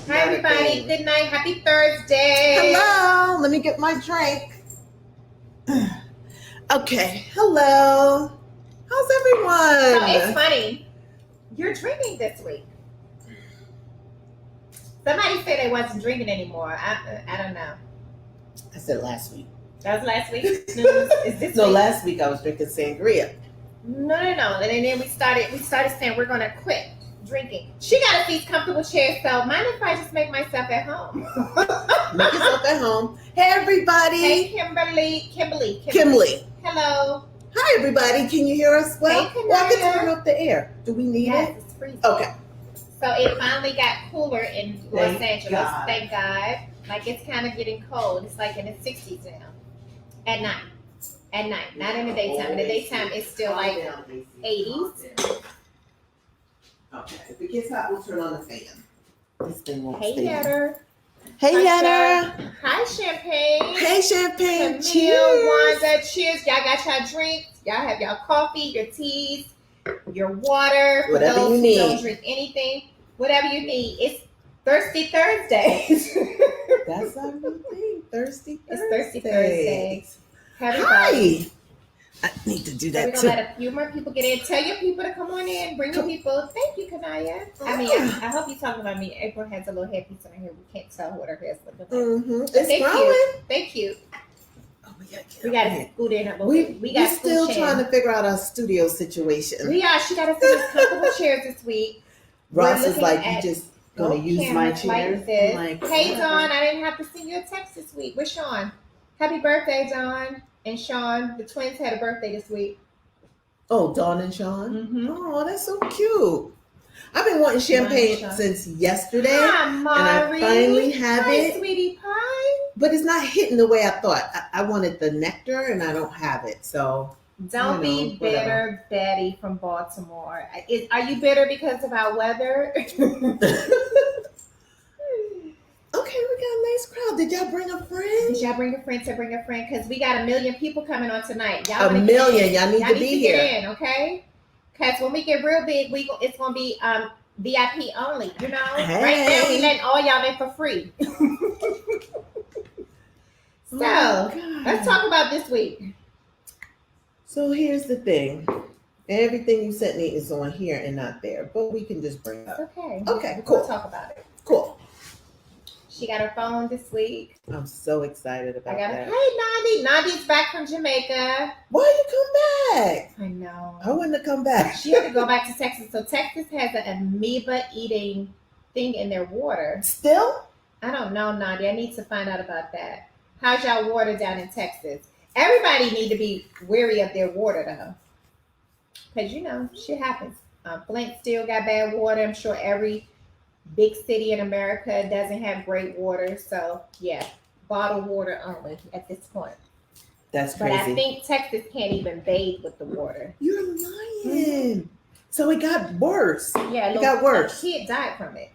Hi, everybody. Good night. Happy Thursday. Hello. Let me get my drink. Okay. Hello. How's everyone? So it's funny. You're drinking this week. Somebody said they wasn't drinking anymore. I don't know. I said last week. That was last week. Is this No, week? last week I was drinking sangria. No. And then we started saying we're gonna quit drinking. She got a seat, comfortable chair. So mind if I just make myself at home? Make yourself at home. Hey, everybody. Hey, Kimberly. Hello. Hi, everybody. Can you hear us well? Hey, Well, I can Kanaya. turn up the air. Do we need Yes, it? it's freezing. Okay. So it finally got cooler in Los Thank Angeles. God. Thank God. Like it's kind of getting cold. It's like in the 60s now. At night. Not in the daytime. In the daytime, it's still like 80s. Okay. If it gets hot, we'll turn on the fan. This thing won't Hey, stay on. Yetter. Hey, Hi, Yetter. Hi, Champagne. Hey, Champagne. Camille, Cheers. Wanda, cheers. Y'all got y'all drinks. Y'all have y'all coffee, your teas, your water. For Whatever those you who need. don't drink anything, whatever you need. It's Thirsty Thursdays. That's our new thing. Thirsty It's Thursday. Thirsty Thursdays. Everybody. Hi. I need to do So we're that gonna too. let a few more people get in. Tell your people to come on in. Bring your people. Thank you, Kanaya. I mean, I hope you're talking about me. April has a little headpiece on her hair. We can't tell what her hair is looking like. Mm-hmm. But It's thank growing. you. Thank you. Oh, We got to scoot in a little We bit. We we're got still scooch trying in. to figure out our studio situation. We are. She got us in these comfortable chairs this week. Ross We're is like, looking you at just gonna no use my cameras chair? like this. I'm like, Hey, whatever. Dawn. I didn't have to send you a text this week. Where's Sean? Happy birthday, Dawn and Sean. The twins had a birthday this week. Oh, Dawn and Sean. Mm-hmm. Oh, that's so cute. I've been wanting champagne Sean. since yesterday, Hi, Mari. and I finally have Hi, it. sweetie pie. But it's not hitting the way I thought. I wanted the nectar, and I don't have it. So Don't be bitter, Betty from Baltimore. Are you bitter because of our weather? Okay, we got a nice crowd. Did y'all bring a friend? Did y'all bring a friend to bring a friend? Because we got 1 million people coming on tonight. Y'all A wanna million. get in. Y'all need to be here. Get in, okay? Because when we get real big, it's gonna be VIP only. You know, Hey. right now we letting all y'all in for free. So let's talk about this week. So here's the thing. Everything you sent me is on here and not there, but we can just bring it up. Okay. Okay, We'll cool. talk about it. Cool. She got her phone this week. I'm so excited about that. Hey, Nandi. Nandi's back from Jamaica. Why you come back? I know. I wouldn't have come back. She had to go back to Texas. So Texas has an amoeba eating thing in their water. Still? I don't know, Nandi. I need to find out about that. How's y'all water down in Texas? Everybody need to be wary of their water, though. Because, you know, shit happens. Flint still got bad water. I'm sure every big city in America doesn't have great water. So, yeah, bottled water only at this point. That's But crazy. I think Texas can't even bathe with the water. You're lying. So it got worse. Yeah, It got worse. A kid died from it.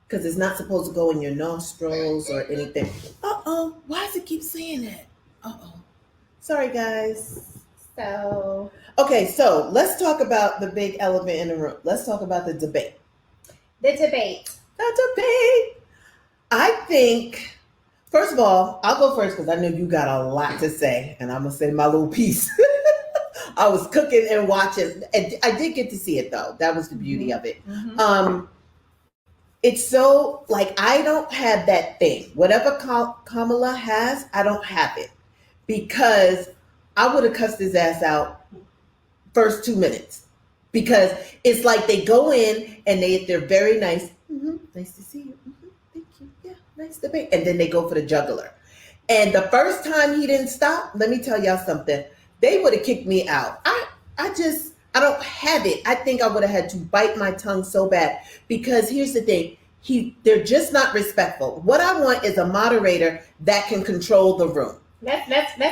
Because it's not supposed to go in your nostrils or anything. Uh-oh. Why does it keep saying that? Uh-oh. Sorry, guys. So, Okay, so let's talk about the big elephant in the room. Let's talk about the debate. the debate. The debate. I think, first of all, I'll go first because I know you got a lot to say, and I'm going to say my little piece. I was cooking and watching, and I did get to see it, though. That was the beauty of it. Mm-hmm. It's so, like, I don't have that thing. Whatever Kamala has, I don't have it. Because I would have cussed his ass out first 2 minutes. Because it's like they go in and they're very nice. Mm-hmm, nice to see you. Mm-hmm, thank you. Yeah, nice debate. And then they go for the jugular. And the first time he didn't stop, let me tell y'all something. They would have kicked me out. I don't have it. I think I would have had to bite my tongue so bad because here's the thing. They're just not respectful. What I want is a moderator that can control the room. Let's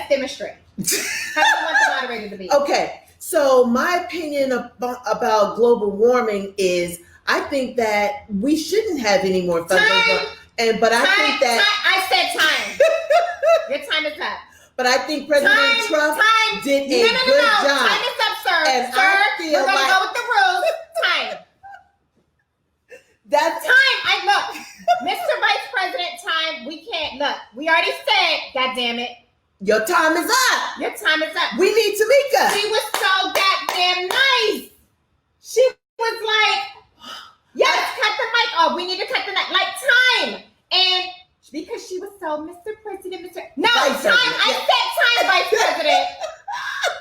demonstrate. How do you want the moderator to be? Okay. So my opinion about global warming is I think that we shouldn't have any more Time. But I think that I said time. Your time is up. But I think President Trump did a good job. Time is up, sir. And sir, I feel we're gonna like go with the rules. Time. That's Time. Look, Mr. Vice President, time. We can't look. We already said, God damn it, your time is up. your time is up. We need Tomeeka. She was so goddamn nice. She was like, yes, cut the mic off. We need to cut the mic. Like time. And because she was so, Mr. President, No, Vice time. President, I said time, Vice President.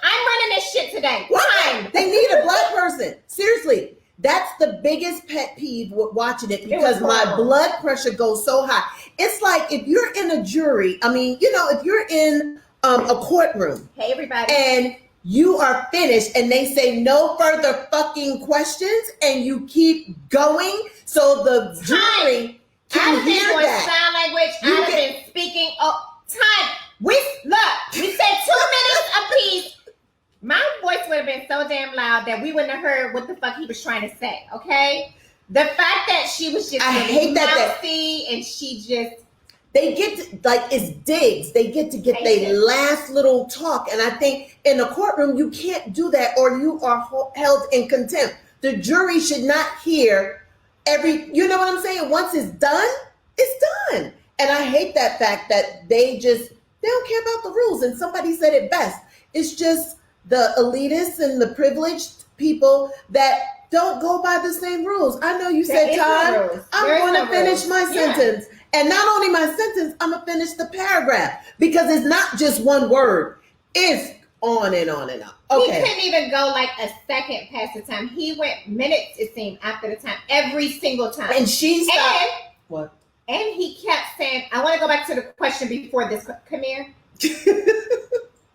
I'm running this shit today. Time. They need a black person. Seriously. That's the biggest pet peeve with watching it because my blood pressure goes so high. It's like if you're in a jury, I mean, if you're in a courtroom. Hey, everybody. And you are finished and they say no further fucking questions and you keep going. So the jury can hear that. Sign language. I've been speaking. Time. We said 2 minutes apiece. My voice would have been so damn loud that we wouldn't have heard what the fuck he was trying to say. Okay, the fact that she was just mouthy and she just they get to, like it's digs. They get their last little talk, and I think in a courtroom you can't do that, or you are held in contempt. The jury should not hear every. You know what I'm saying? Once it's done, it's done. And I hate that fact that they don't care about the rules. And somebody said it best. It's just the elitists and the privileged people that don't go by the same rules. I know you said time. I'm going to finish my sentence. And not only my sentence, I'm going to finish the paragraph because it's not just one word. It's on and on and on. Okay. He couldn't even go like a second past the time. He went minutes, it seemed, after the time, every single time. And she stopped. What? And he kept saying, I want to go back to the question before this. Come here.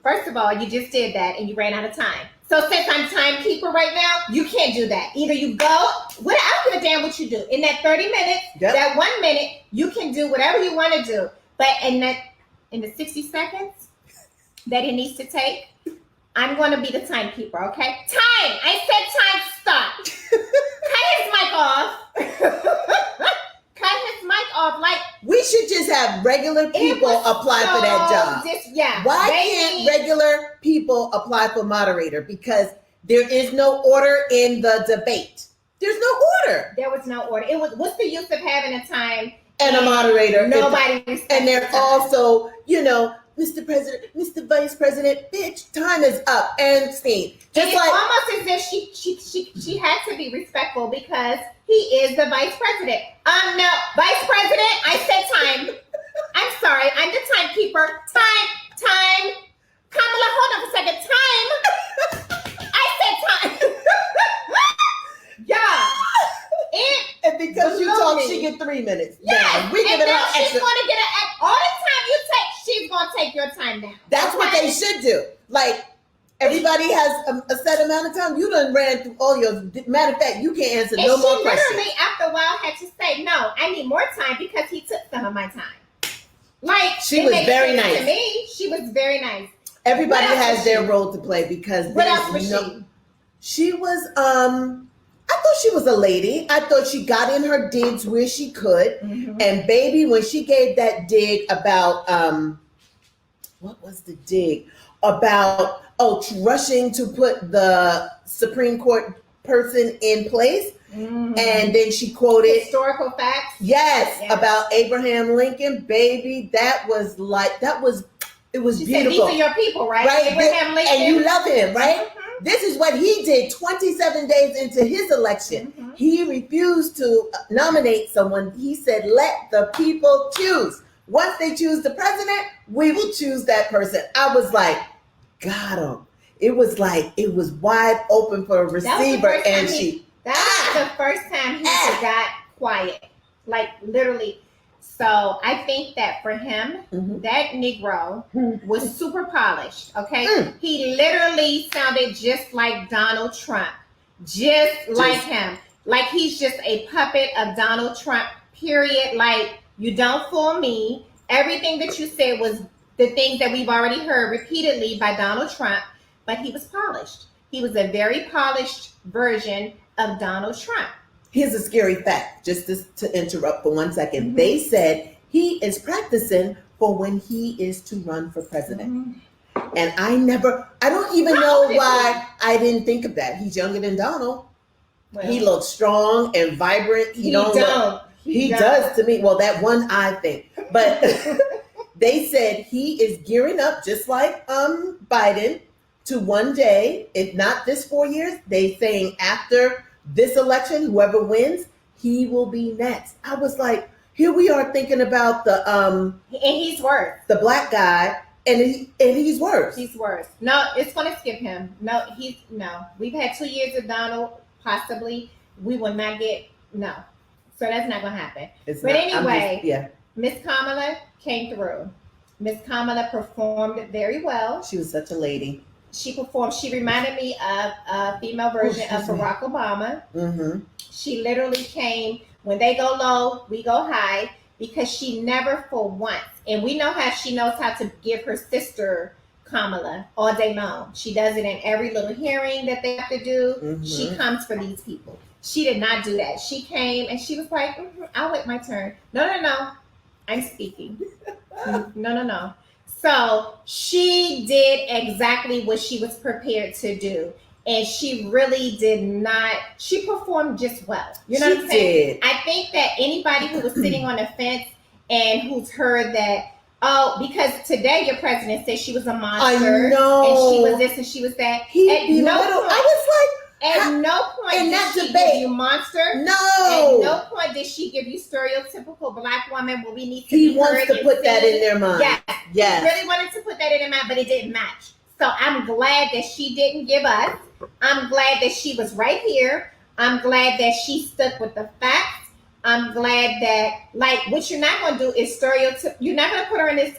First of all, you just did that and you ran out of time. So since I'm timekeeper right now, you can't do that. Either you go, I don't give a damn what you do. In that 30 minutes, that 1 minute, you can do whatever you want to do. But in the 60 seconds that it needs to take, I'm going to be the timekeeper, okay? Time! I said time, stop. Cut his mic off. Cut his mic off. Like, we should just have regular people apply for that job. Why can't regular people apply for moderator? Because there is no order in the debate. There's no order. There was no order. It was. What's the use of having a time and a moderator? Nobody. And they're also, Mr. President, Mr. Vice President, bitch, time is up and scene. Just like almost as if she had to be respectful because he is the vice president. No, vice president, I said time. I'm sorry, I'm the timekeeper. Time. Kamala, hold on for a second. Time. I said time. Yeah. And because you talk, she get 3 minutes. Yeah, we give it now extra. She's going to get all the time you take. She's going to take your time now. That's what they should do. Like everybody has a set amount of time. You done ran through all your. Matter of fact, you can't answer no more questions. She literally, after a while, had to say, "No, I need more time because he took some of my time." Like she was very nice to me. She was very nice. Everybody has their role to play because what else was she? She was I thought she was a lady. I thought she got in her digs where she could. Mm-hmm. And baby, when she gave that dig about what was the dig? About rushing to put the Supreme Court person in place. Mm-hmm. And then she quoted historical facts. Yes, about Abraham Lincoln. Baby, it was she beautiful. Said, these are your people, right? Abraham Lincoln. And you love him, right? Mm-hmm. This is what he did 27 days into his election. Mm-hmm. He refused to nominate someone. He said, let the people choose. Once they choose the president, we will choose that person. I was like, got him. It was wide open for a receiver. That was the first time he got quiet. Like literally. So I think that for him, mm-hmm. that Negro was super polished. Okay. He literally sounded just like Donald Trump. Just like him. Like he's just a puppet of Donald Trump, period. Like, you don't fool me. Everything that you said was the things that we've already heard repeatedly by Donald Trump, but he was polished. He was a very polished version of Donald Trump. Here's a scary fact, just to interrupt for 1 second. Mm-hmm. They said he is practicing for when he is to run for president. Mm-hmm. And I don't even know why I didn't think of that. He's younger than Donald. Well, He looks strong and vibrant. He don't. He does to me. Well, that one eye thing. But they said he is gearing up, just like Biden, to one day, if not this 4 years, they saying after this election, whoever wins, he will be next. I was like, here we are thinking about and he's worse. the black guy, and he's worse. He's worse. No, it's going to skip him. No. We've had 2 years of Donald, possibly. We will not get no. So that's not going to happen. Anyway, Miss Kamala came through. Miss Kamala performed very well. She was such a lady. She performed. She reminded me of a female version of Barack Obama. Mm-hmm. She literally came, when they go low, we go high, because she never for once, and we know how she knows how to give her sister Kamala all day long. She does it in every little hearing that they have to do. Mm-hmm. She comes for these people. She did not do that. She came and she was like, I'll wait my turn. No. I'm speaking. No. So she did exactly what she was prepared to do. And she really did not, she performed just well. You know what I'm saying? Did. I think that anybody who was sitting on the fence and who's heard that, because today your president said she was a monster. I know. And she was this and she was that. At no point in did that she debate, give you monster. No. At no point did she give you stereotypical black woman where we need to He be wants heard to and put that seen. in their mind. Yes. He really wanted to put that in their mind, but it didn't match. So I'm glad that she didn't give us. I'm glad that she was right here. I'm glad that she stuck with the facts. I'm glad that, like, what you're not going to do is stereotype. You're not going to put her in this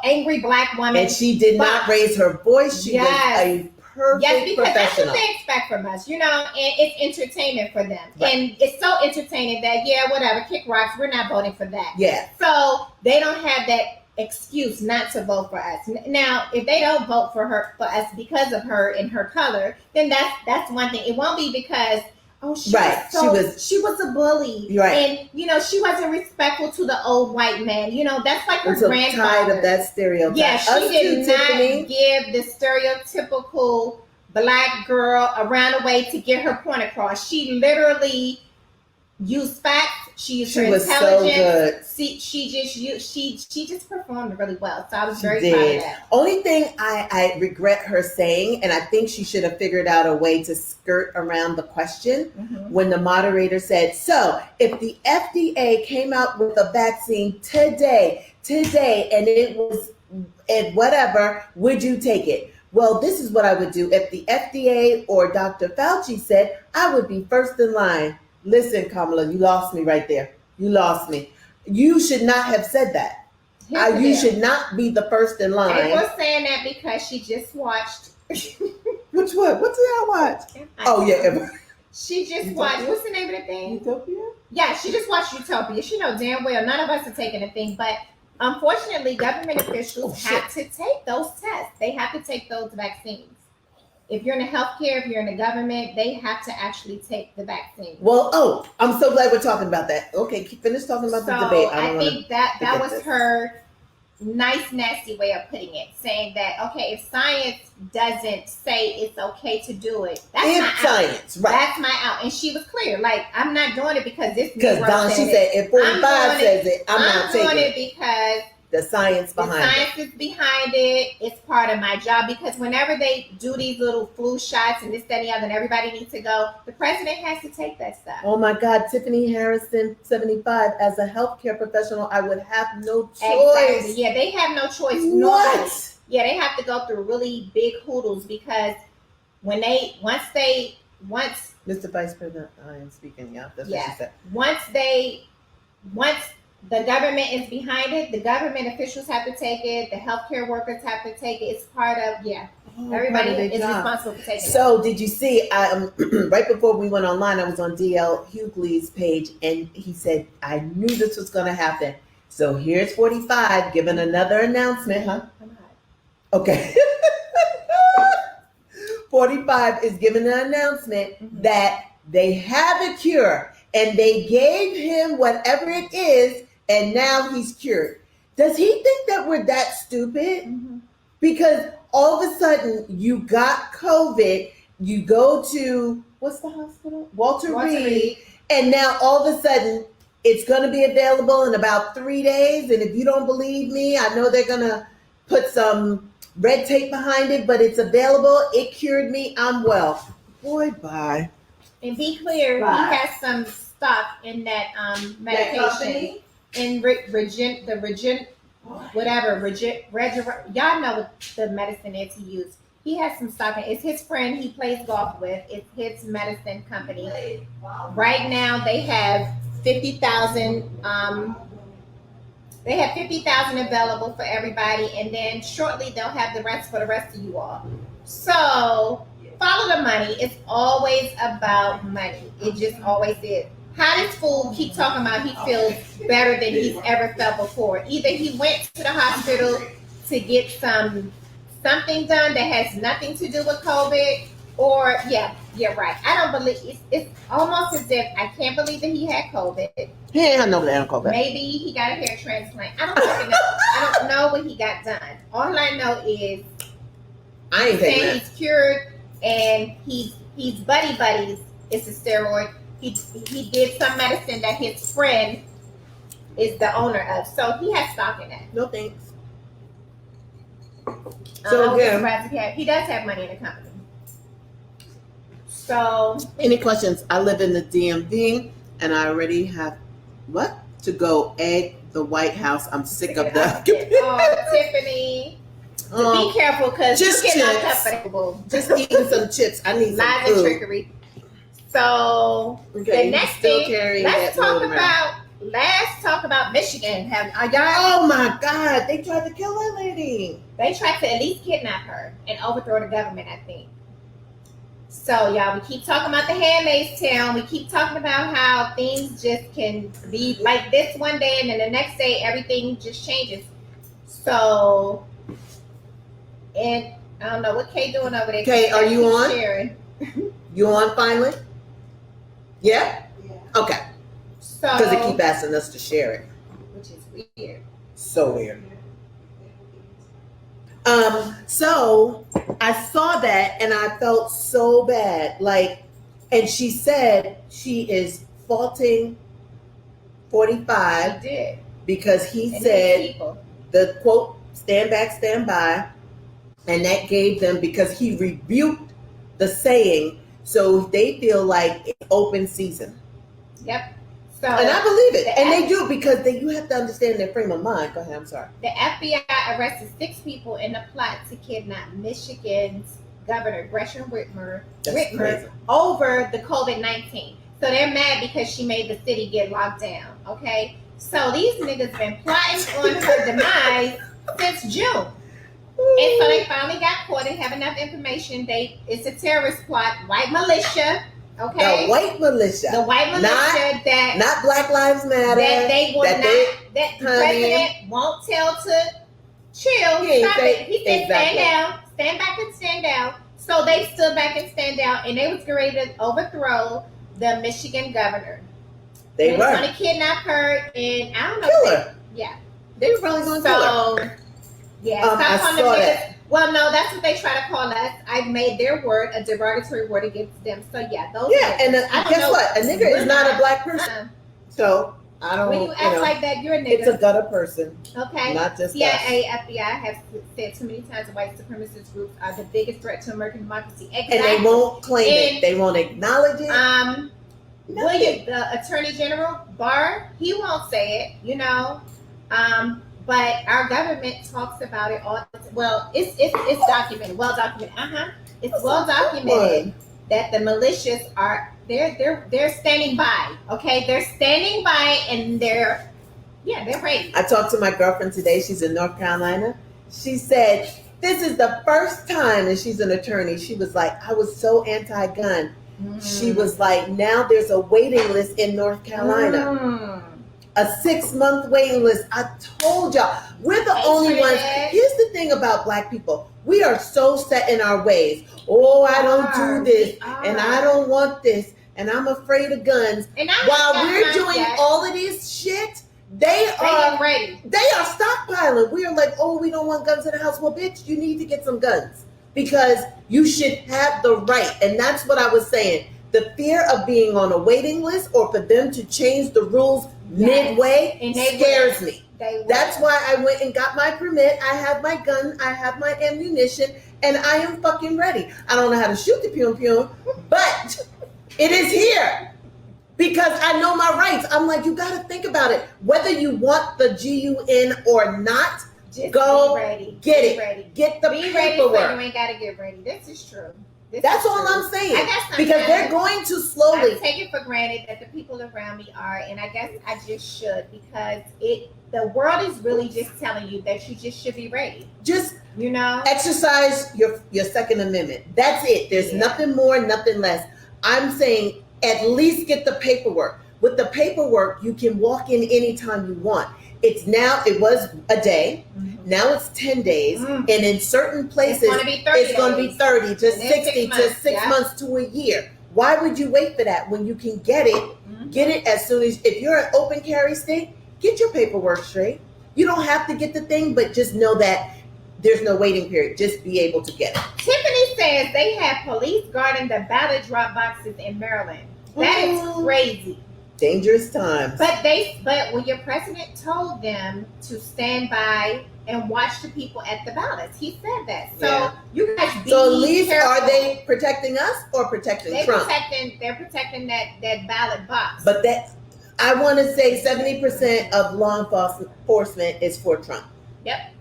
angry black woman. And she did not raise her voice. She was a perfect because that's professional. what they expect from us, and it's entertainment for them. Right. And it's so entertaining that, whatever, kick rocks, we're not voting for that. Yeah. So they don't have that excuse not to vote for us. Now, if they don't vote for us because of her and her color, then that's one thing. It won't be because she was a bully, right? And she wasn't respectful to the old white man. That's like her grandfather. Tired of that stereotype. Yeah, she did not give the stereotypical black girl a roundabout to get her point across. She literally used facts. She used her intelligence. So good. She just performed really well. So I was very proud of that. Only thing I regret her saying, and I think she should have figured out a way to skirt around the question, when the moderator said, so if the FDA came out with a vaccine today, and it was whatever, would you take it? Well, this is what I would do. If the FDA or Dr. Fauci said, I would be first in line. Listen, Kamala, you lost me right there. You lost me. You should not have said that. You should not be the first in line. And was saying that because she just watched. Which one? What did I watch? Yeah. She just watched. What's the name of the thing? Utopia? Yeah, she just watched Utopia. She knows damn well none of us are taking a thing. But unfortunately, government officials have to take those tests. They have to take those vaccines. If you're in the healthcare, if you're in the government, they have to actually take the vaccine. Well, I'm so glad we're talking about that. Okay, finish talking about the debate. I think that was her nice, nasty way of putting it, saying that, okay, if science doesn't say it's okay to do it, that's my science, out. Right. That's my out. And she was clear, like, I'm not doing it because this Because Don, she said, if 45 says it, I'm not taking it. I'm doing it because the science behind is behind it. It's part of my job, because whenever they do these little flu shots and this, that, and the other, and everybody needs to go, the president has to take that stuff. Oh my God, Tiffany Harrison, 75. As a healthcare professional, I would have no choice. Exactly. Yeah, they have no choice. What? Yeah, they have to go through really big hoodles, because once Mr. Vice President, I am speaking. Yeah, that's what she said. Once the government is behind it, the government officials have to take it, the healthcare workers have to take it. It's part of, everybody is responsible for taking it. So did you see, right before we went online, I was on DL Hughley's page, and he said, I knew this was going to happen. So here's 45 giving another announcement, huh? I'm hot. Okay. 45 is giving an announcement that they have a cure, and they gave him whatever it is, and now he's cured. Does he think that we're that stupid? Because all of a sudden you got COVID, you go to, what's the hospital? Walter Walter Reed. Reed. And now all of a sudden, it's going to be available in about 3 days. And if you don't believe me, I know they're going to put some red tape behind it, but it's available. It cured me. I'm well. Boy, bye. And be clear, Bye. he has some stock in that medication. In y'all know what the medicine is he used. He has some stock in. It's his friend he plays golf with. It's his medicine company. Right now they have 50,000. They have 50,000 available for everybody, and then shortly they'll have the rest for the rest of you all. So follow the money. It's always about money. It just always is. How this fool keep talking about he feels better than he's ever felt before? Either he went to the hospital to get something done that has nothing to do with COVID, or right. I don't believe it's almost as if I can't believe that he had COVID. He ain't had no damn COVID. Maybe he got a hair transplant. I don't fucking know. I don't know what he got done. All I know is I ain't saying he's cured and he's buddies. It's a steroid. He did some medicine that his friend is the owner of, so he has stock in that. No thanks. So he does have money in the company. So any questions? I live in the DMV and I already have to go egg the White House. I'm sick of that. Tiffany. Be careful because you cannot comfortable. Just eating some chips. I need some lies food. and trickery. So the next thing, let's talk about Michigan. Are y'all? Oh my God! They tried to kill that lady. They tried to at least kidnap her and overthrow the government, I think. So y'all, we keep talking about the Handmaid's Tale. We keep talking about how things just can be like this one day, and then the next day everything just changes. So, and I don't know what Kay doing over there. Kay, are you on? Sharing. You on finally? Yeah? Okay. So, because they keep asking us to share it. Which is weird. So weird. So I saw that and I felt so bad. And she said she is faulting 45 He did. because he said the quote, stand back, stand by. And that gave them, because he rebuked the saying, so they feel like it's open season. Yep. So, and I believe it. And they do, because you have to understand their frame of mind. Go ahead, I'm sorry. The FBI arrested 6 people in a plot to kidnap Michigan's Governor Gretchen Whitmer over the COVID-19. So they're mad because she made the city get locked down. Okay? So these niggas been plotting on her demise since June. And so they finally got caught and have enough information. It's a terrorist plot, white militia. Okay. The white militia. Not Black Lives Matter. That they will that the president won't tell to chill. Stop it. He said stand down, stand back and stand down. So they stood back and stand down, and they was ready to overthrow the Michigan governor. They were going to kidnap her, and I don't know. Kill her. Yeah. They were really going to kill her. Yeah, I saw that. Well, no, that's what they try to call us. I've made their word a derogatory word against them. So yeah, those. Yeah, and guess what? A nigga is not a black person. So I don't. When you act like that, you're a nigga. It's a gutter person. Okay. Not just CIA, FBI have said too many times that white supremacist groups are the biggest threat to American democracy. Exactly. And they won't claim it. They won't acknowledge it. The Attorney General Barr, he won't say it. But our government talks about it all. Well, it's documented, well documented. It's well documented that the militias are they're standing by. Okay, they're standing by and they're ready. I talked to my girlfriend today. She's in North Carolina. She said this is the first time, and she's an attorney. She was like, I was so anti-gun. Mm-hmm. She was like, now there's a waiting list in North Carolina. Mm. A 6-month waiting list. I told y'all, we're the only ones. Here's the thing about black people. We are so set in our ways. Oh, I don't do this, and I don't want this, and I'm afraid of guns. And while we're doing all of this shit, they are ready. They are stockpiling. We are like, oh, we don't want guns in the house. Well, bitch, you need to get some guns because you should have the right. And that's what I was saying. the fear of being on a waiting list or for them to change the rules midway And they scares me. They That's why I went and got my permit. I have my gun, I have my ammunition, and I am fucking ready. I don't know how to shoot the pew pew, but it is here because I know my rights. I'm like, you got to think about it. Whether you want the GUN or not, just go be ready. get be it. Ready. Get the be paperwork. Ready, so you ain't got to get ready. This is true. That's all I'm saying. Because they're going to I slowly. take it for granted that the people around me are, and I guess I just should, because the world is really just telling you that you just should be ready. Just you exercise your Second Amendment. That's it. There's nothing more, nothing less. I'm saying at least get the paperwork. With the paperwork, you can walk in anytime you want. It was a day. Mm-hmm. Now it's 10 days. Mm-hmm. And in certain places, it's going to be 30 to 60 to 6 months to a year. Why would you wait for that when you can get it? Mm-hmm. Get it as soon as, if you're an open carry state, get your paperwork straight. You don't have to get the thing, but just know that there's no waiting period. Just be able to get it. Tiffany says they have police guarding the ballot drop boxes in Maryland. That is crazy. Dangerous times. But when your president told them to stand by and watch the people at the ballots, he said that. So you guys be So at least careful. Are they protecting us or protecting Trump? They're protecting that ballot box. But I want to say 70% of law enforcement is for Trump. Yep.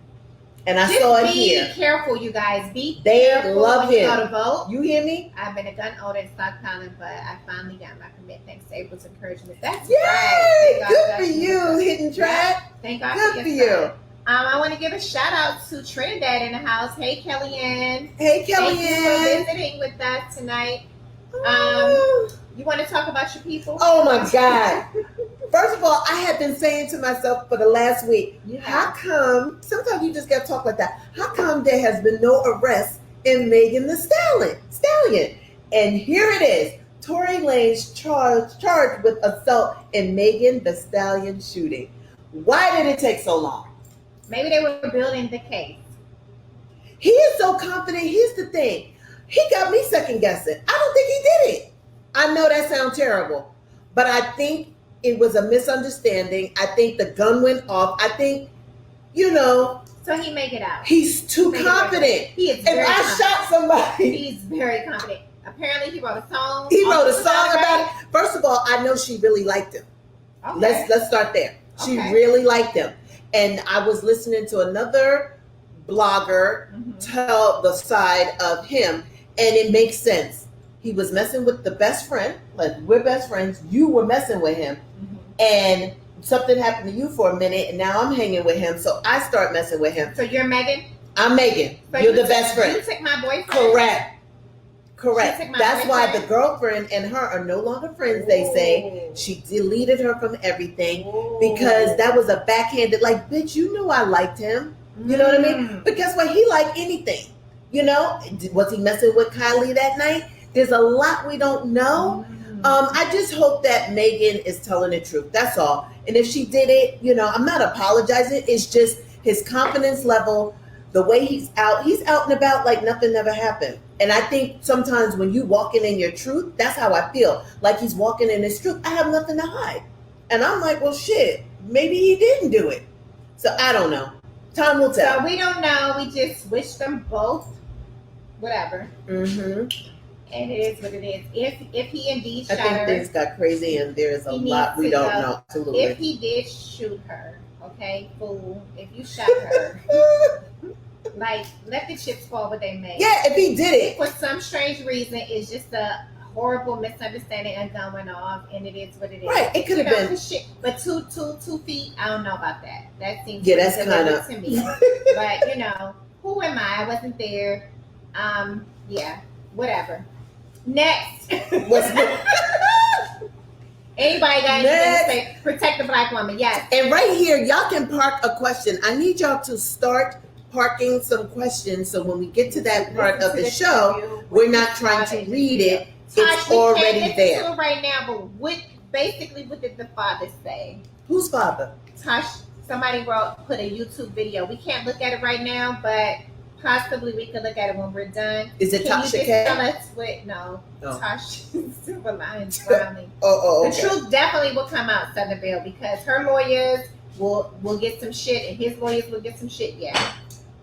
And I saw it here. Be careful, you guys. They careful love when him. you go to vote. You hear me? I've been a gun owner in stockpiling, but I finally got my permit thanks to April's encouragement. That's Yay! right. Good for you, Hidden Track. Thank God Good for you. I want to give a shout out to Trinidad in the house. Hey, Kellyanne. Hey, Kellyanne. Thank you for visiting with us tonight. You want to talk about your people? Oh my God. First of all, I had been saying to myself for the last week, how come, sometimes you just got to talk like that, how come there has been no arrest in Megan the Stallion? And here it is. Tory Lanez charged with assault in Megan the Stallion shooting. Why did it take so long? Maybe they were building the case. He is so confident. Here's the thing. He got me second guessing. I don't think he did it. I know that sounds terrible, but I think it was a misunderstanding. I think the gun went off. I think, So he make it out. He's too confident. He is very confident. If I shot somebody. He's very confident. Apparently he wrote a song. He wrote a song about it. First of all, I know she really liked him. Okay. Let's start there. She really liked him. And I was listening to another blogger tell the side of him, and it makes sense. He was messing with the best friend, like we're best friends. You were messing with him, and something happened to you for a minute, and now I'm hanging with him. So I start messing with him. So you're Megan? I'm Megan. So you're the best friend. You took my boyfriend? Correct. That's why the girlfriend and her are no longer friends, they say. She deleted her from everything because that was a backhanded, like, bitch, you knew I liked him. You know what I mean? But guess what? He liked anything. Was he messing with Kylie that night? There's a lot we don't know. I just hope that Megan is telling the truth. That's all. And if she did it, I'm not apologizing. It's just his confidence level, the way he's out and about like nothing ever happened. And I think sometimes when you walking in your truth, that's how I feel. Like he's walking in his truth. I have nothing to hide. And I'm like, well, shit, maybe he didn't do it. So I don't know. Time will tell. So we don't know. We just wish them both whatever. And it is what it is. If he indeed shot her. I think things got crazy and there's a lot we don't know. Absolutely. If he did shoot her, okay, fool, if you shot her, like, let the chips fall where they may. Yeah, if he did it. For some strange reason, it's just a horrible misunderstanding and gun went off, and it is what it is. Right, it could have been. Shit. But 2 feet, I don't know about that. That seems that's kind of to me. But, who am I? I wasn't there. Whatever. Next. Anybody got anything to say? Protect the Black woman. Yes. And right here, y'all can park a question. I need y'all to start parking some questions so when we get to that part of the show, we're not trying to read it. It's already there. To it right now, but what did the father say? Whose father? Tosh, somebody put a YouTube video. We can't look at it right now, but possibly we could look at it when we're done. Is it Can you Tasha just K? tell us what? No, No. Tasha Silver Lions Browning. Oh, okay. The truth definitely will come out, Somerville, because her lawyers will get some shit, and his lawyers will get some shit. Yeah.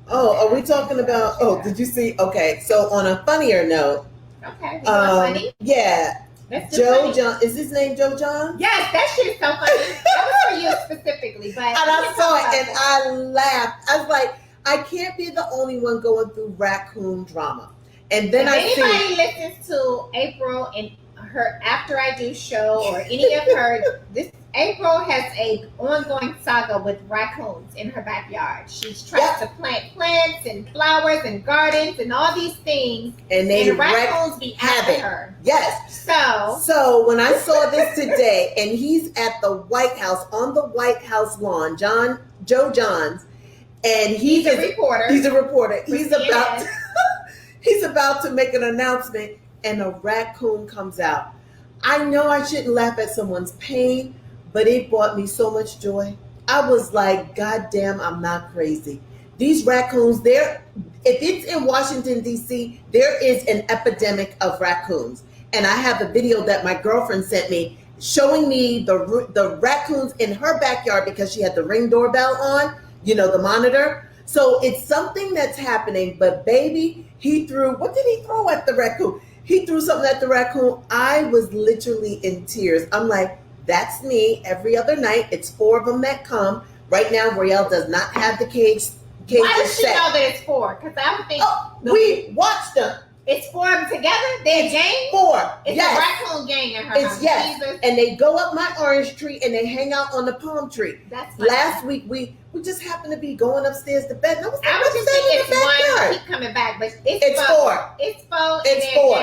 Oh, are we talking about? Oh, did you see? Okay, so on a funnier note, Okay. You want funny? yeah, Let's do Joe funny. John. Is his name Joe John? Yes, that shit is so funny. That was for you specifically, but And I saw it and I laughed. I was like, I can't be the only one going through raccoon drama. And then if I see. anybody listens to April and her After I Do show or any of her, this April has a ongoing saga with raccoons in her backyard. She's trying to plant plants and flowers and gardens and all these things, and they the raccoons be after her. Yes. So when I saw this today, and he's at the White House on the White House lawn, Joe Johns, and he's a reporter. He's a reporter. He's CNN. about he's about to make an announcement, and a raccoon comes out. I know I shouldn't laugh at someone's pain, but it brought me so much joy. I was like, God damn, I'm not crazy. These raccoons, if it's in Washington, D.C., there is an epidemic of raccoons. And I have a video that my girlfriend sent me showing me the raccoons in her backyard because she had the Ring doorbell on, the monitor. So it's something that's happening. But baby, what did he throw at the raccoon? He threw something at the raccoon. I was literally in tears. I'm like, that's me every other night. It's 4 of them that come. Right now, Royale does not have the cage. Why does she know that it's 4? Because I would think we watched them. It's 4 of them together. They're a gang. 4. It's a raccoon gang in her house. Yes. Jesus. And they go up my orange tree and they hang out on the palm tree. That's funny. Last week we just happened to be going upstairs to bed. And I was just thinking it's one keep coming back, but it's 4. It's 4. It's 4.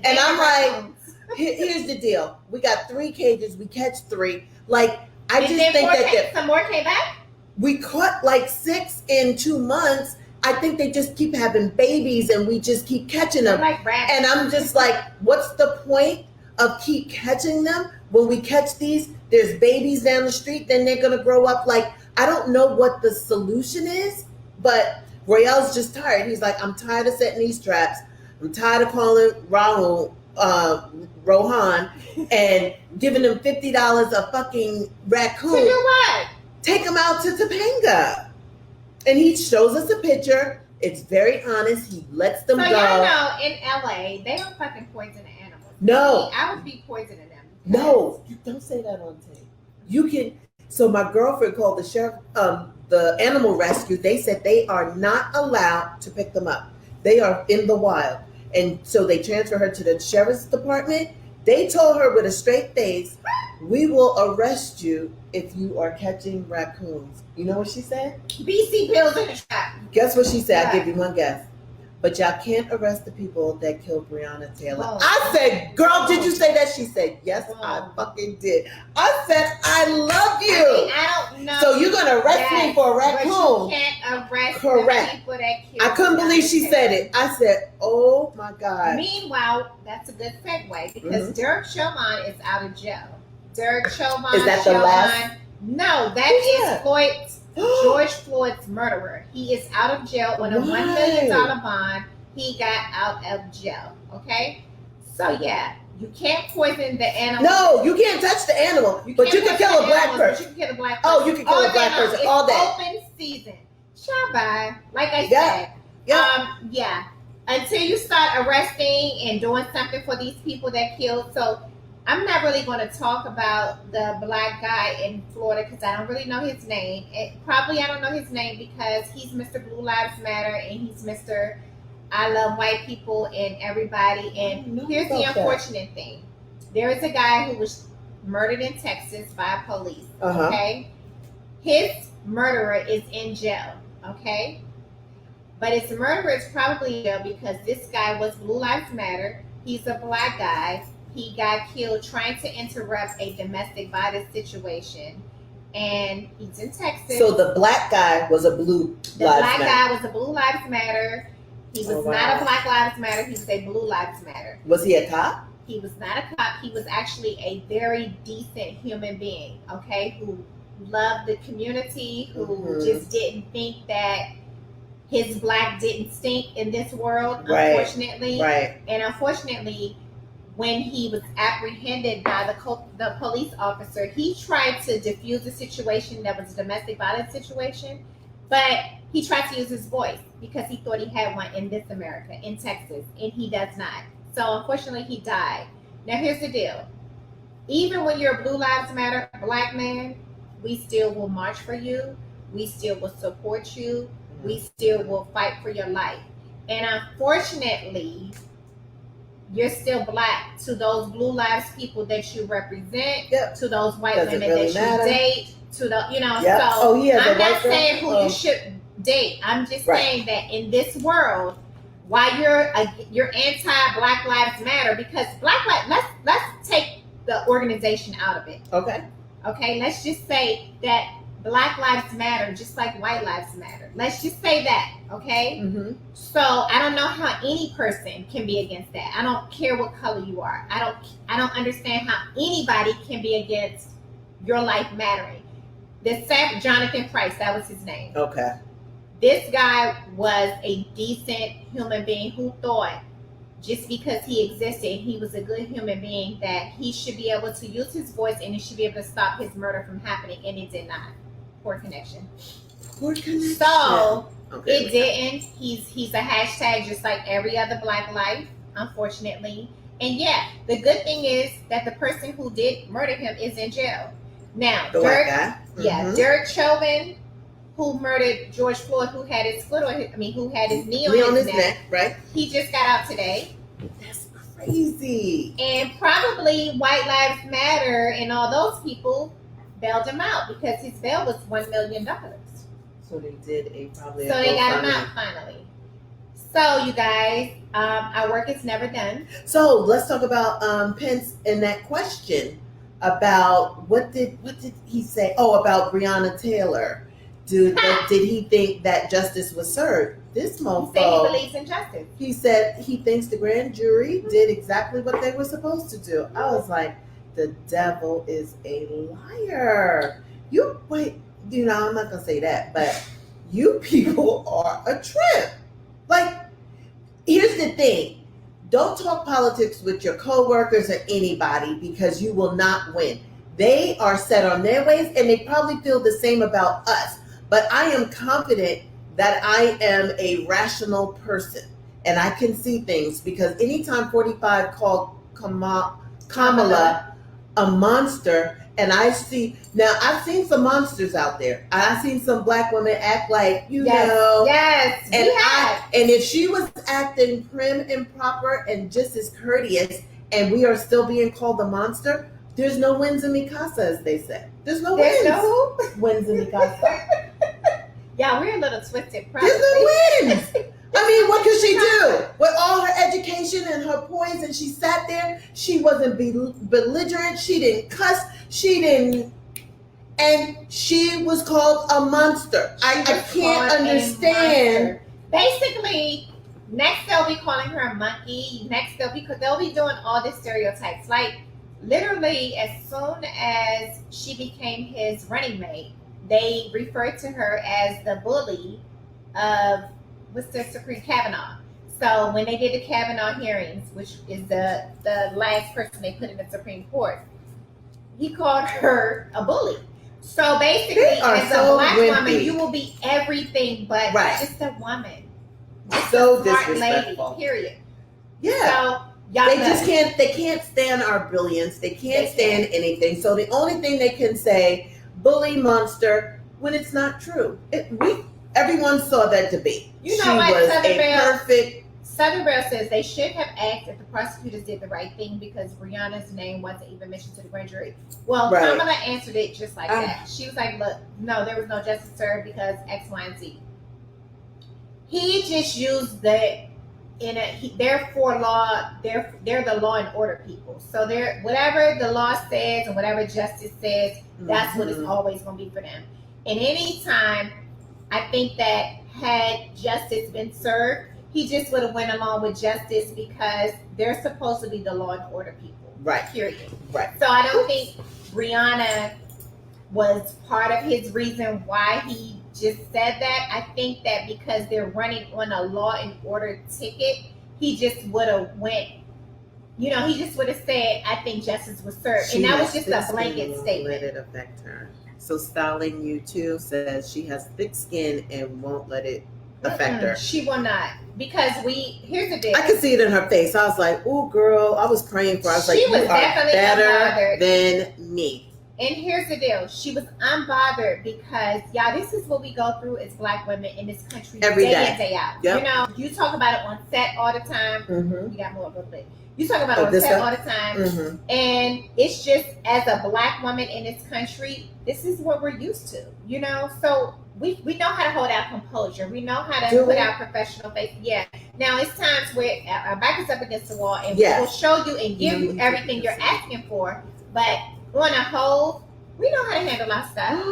And I'm like, here's the deal. We got 3 cages. We catch 3. Like, I just think that some more came back. We caught like 6 in 2 months. I think they just keep having babies and we just keep catching them. Like rabbits. And I'm just like, what's the point of keep catching them? When we catch these, there's babies down the street, then they're going to grow up. Like, I don't know what the solution is, but Royale's just tired. He's like, I'm tired of setting these traps. I'm tired of calling Rohan and giving them $50 a fucking raccoon. To do what? Take them out to Topanga. And he shows us a picture. It's very honest. He lets them go. So y'all know in LA, they don't fucking poison the animals. No. I would be poisoning them. No. You don't say that on tape. You can. So my girlfriend called the sheriff, the animal rescue. They said they are not allowed to pick them up. They are in the wild. And so they transfer her to the sheriff's department. They told her with a straight face, we will arrest you if you are catching raccoons. You know what she said? BC pills in the trap. Guess what she said? I'll give you one guess. But y'all can't arrest the people that killed Breonna Taylor. Whoa. I said, girl, did you say that? She said, yes, I fucking did. I said, I love you. I mean, I don't know. So you're going to arrest me for a raccoon. But you can't arrest the people that killed I couldn't believe she said it. I said, oh my God. Meanwhile, that's a good segue because Derek Chauvin is out of jail. Derek Chauvin. Is that the last? No, that is George Floyd's murderer. He is out of jail on a $1 million bond. He got out of jail. Okay? So yeah, you can't poison the animal. No, you can't touch the animal, but you can kill a black person. You can kill a black person. Oh, you can kill a black person all day. Open season. Shabbat. Like I said. Yeah. Until you start arresting and doing something for these people that killed. So I'm not really going to talk about the black guy in Florida because I don't really know his name. I don't know his name because he's Mr. Blue Lives Matter and he's Mr. I love white people and everybody. And here's the unfortunate thing. There is a guy who was murdered in Texas by police. Okay? His murderer is in jail. Okay? But his murderer is probably in jail because this guy was Blue Lives Matter. He's a black guy. He got killed trying to interrupt a domestic violence situation. And he's in Texas. So the black guy was a Blue Lives Matter. The black guy was a Blue Lives Matter. He was not a Black Lives Matter. He was a Blue Lives Matter. Was he a cop? He was not a cop. He was actually a very decent human being, okay, who loved the community, who just didn't think that his black didn't stink in this world, Right. unfortunately. Right. And unfortunately, when he was apprehended by the police officer, he tried to diffuse the situation that was a domestic violence situation, but he tried to use his voice because he thought he had one in this America, in Texas, and he does not. So unfortunately, he died. Now here's the deal. Even when you're a Blue Lives Matter black man, we still will march for you. We still will support you. We still will fight for your life. And unfortunately, you're still black to those Blue Lives people that you represent, Yep. to those white Doesn't women really that matter. you date, to the, you know, Yep. so Oh, he has a I'm white not girl? saying who Oh. you should date. I'm just Right. saying that in this world, while you're anti Black Lives Matter, because let's take the organization out of it. Okay. Okay, let's just say that Black Lives Matter just like white lives matter. Let's just say that, okay? Mm-hmm. So I don't know how any person can be against that. I don't care what color you are. I don't understand how anybody can be against your life mattering. Jonathan Price, that was his name. Okay. This guy was a decent human being who thought just because he existed, he was a good human being, that he should be able to use his voice and he should be able to stop his murder from happening, and it did not. Poor connection. Poor connection. So Okay. it didn't. He's a hashtag just like every other black life, unfortunately. And yeah, the good thing is that the person who did murder him is in jail. Now, The white guy. Yeah, Mhm. Derek Chauvin, who murdered George Floyd, who had his foot on his, who had his knee Knee on his neck, right? he just got out today. That's crazy. And probably White Lives Matter and all those people bailed him out because his bail was $1 million. So they did probably. So they got him out finally. So you guys, our work is never done. So let's talk about Pence and that question about what did he say? Oh, about Breonna Taylor. Did he think that justice was served? This He mofo. said he believes in justice. He said he thinks the grand jury did exactly what they were supposed to do. I was like, the devil is a liar. I'm not gonna say that, but you people are a trip. Like, here's the thing. Don't talk politics with your coworkers or anybody because you will not win. They are set on their ways and they probably feel the same about us. But I am confident that I am a rational person and I can see things, because anytime 45 called Kamala a monster, and I've seen some monsters out there. I've seen some black women act like, Yes, and if she was acting prim and proper and just as courteous, and we are still being called a monster, there's no wins in Mikasa, as they say. There's no wins in Mikasa. Yeah, we're a little twisted. Probably. There's no wins. I mean, what could she do? With all her education and her poise, and she sat there, she wasn't belligerent, she didn't cuss, and she was called a monster. I can't understand. Basically, next they'll be calling her a monkey. Next they'll be doing all the stereotypes. Like, literally, as soon as she became his running mate, they referred to her as the bully of Supreme Kavanaugh. So when they did the Kavanaugh hearings, which is the last person they put in the Supreme Court, he called her a bully. So basically, as a black woman, you will be everything but just a woman. Just so a smart disrespectful. Lady, period. Yeah. So they can't stand our brilliance. They can't stand anything. So the only thing they can say, bully, monster, when it's not true. Everyone saw that debate. You know she what? was Southern Belle says they should have asked if the prosecutors did the right thing because Breonna's name wasn't even mentioned to the grand jury. Well, Kamala answered it just like that. She was like, look, no, there was no justice served because X, Y, and Z. He just used they're the law and order people. So they're whatever the law says and whatever justice says, that's what it's always going to be for them. And anytime, I think that had justice been served, he just would have went along with justice because they're supposed to be the law and order people. Right. Period. Right. So I don't think Breonna was part of his reason why he just said that. I think that because they're running on a law and order ticket, he just would have went. He just would have said, "I think justice was served," and that was just a blanket statement. Let it affect her. So Styling You Too says she has thick skin and won't let it affect her. She will not, because here's the deal. I could see it in her face. I was like, "Oh, girl," I was praying for her. I was like, "You are better than me." And here's the deal. She was unbothered because, y'all, this is what we go through as Black women in this country every day in, day out. Yep. You talk about it on set all the time. Mm-hmm. You got more of a plate. You talk about it on set all the time. Mm-hmm. And it's just, as a Black woman in this country, this is what we're used to, So we know how to hold our composure. We know how to put our professional face. Yeah. Now, it's times where our back is up against the wall and we will show you and give you everything you're asking for. But on a whole, we know how to handle our stuff.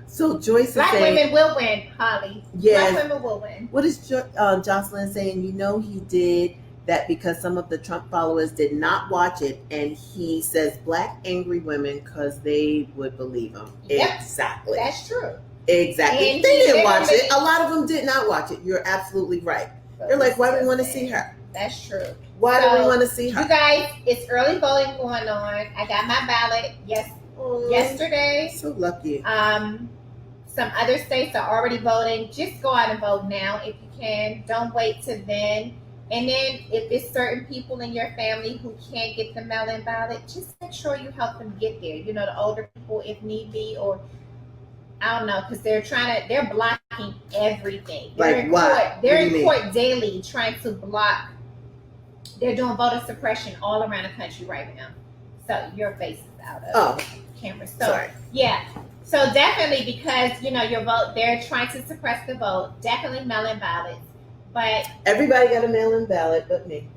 So Joyce is Black saying, women will win, Holly. Yes. Black women will win. What is Jocelyn saying? He did that because some of the Trump followers did not watch it, and he says Black angry women because they would believe him. Yep. Exactly. That's true. Exactly. And they didn't watch it. A lot of them did not watch it. You're absolutely right. They're like, why do we want to see her? That's true. Why do we want to see her? You guys, it's early voting going on. I got my ballot yesterday. So lucky. Some other states are already voting. Just go out and vote now if you can. Don't wait till then. And then if it's certain people in your family who can't get the mail-in ballot, just make sure you help them get there. The older people if need be, or I don't know, because they're blocking everything. They're in court. They're in court daily trying to block. They're doing voter suppression all around the country right now. So your face is out of camera. So sorry. Yeah. So definitely, because your vote, they're trying to suppress the vote. Definitely mail-in ballots. But everybody got a mail-in ballot but me.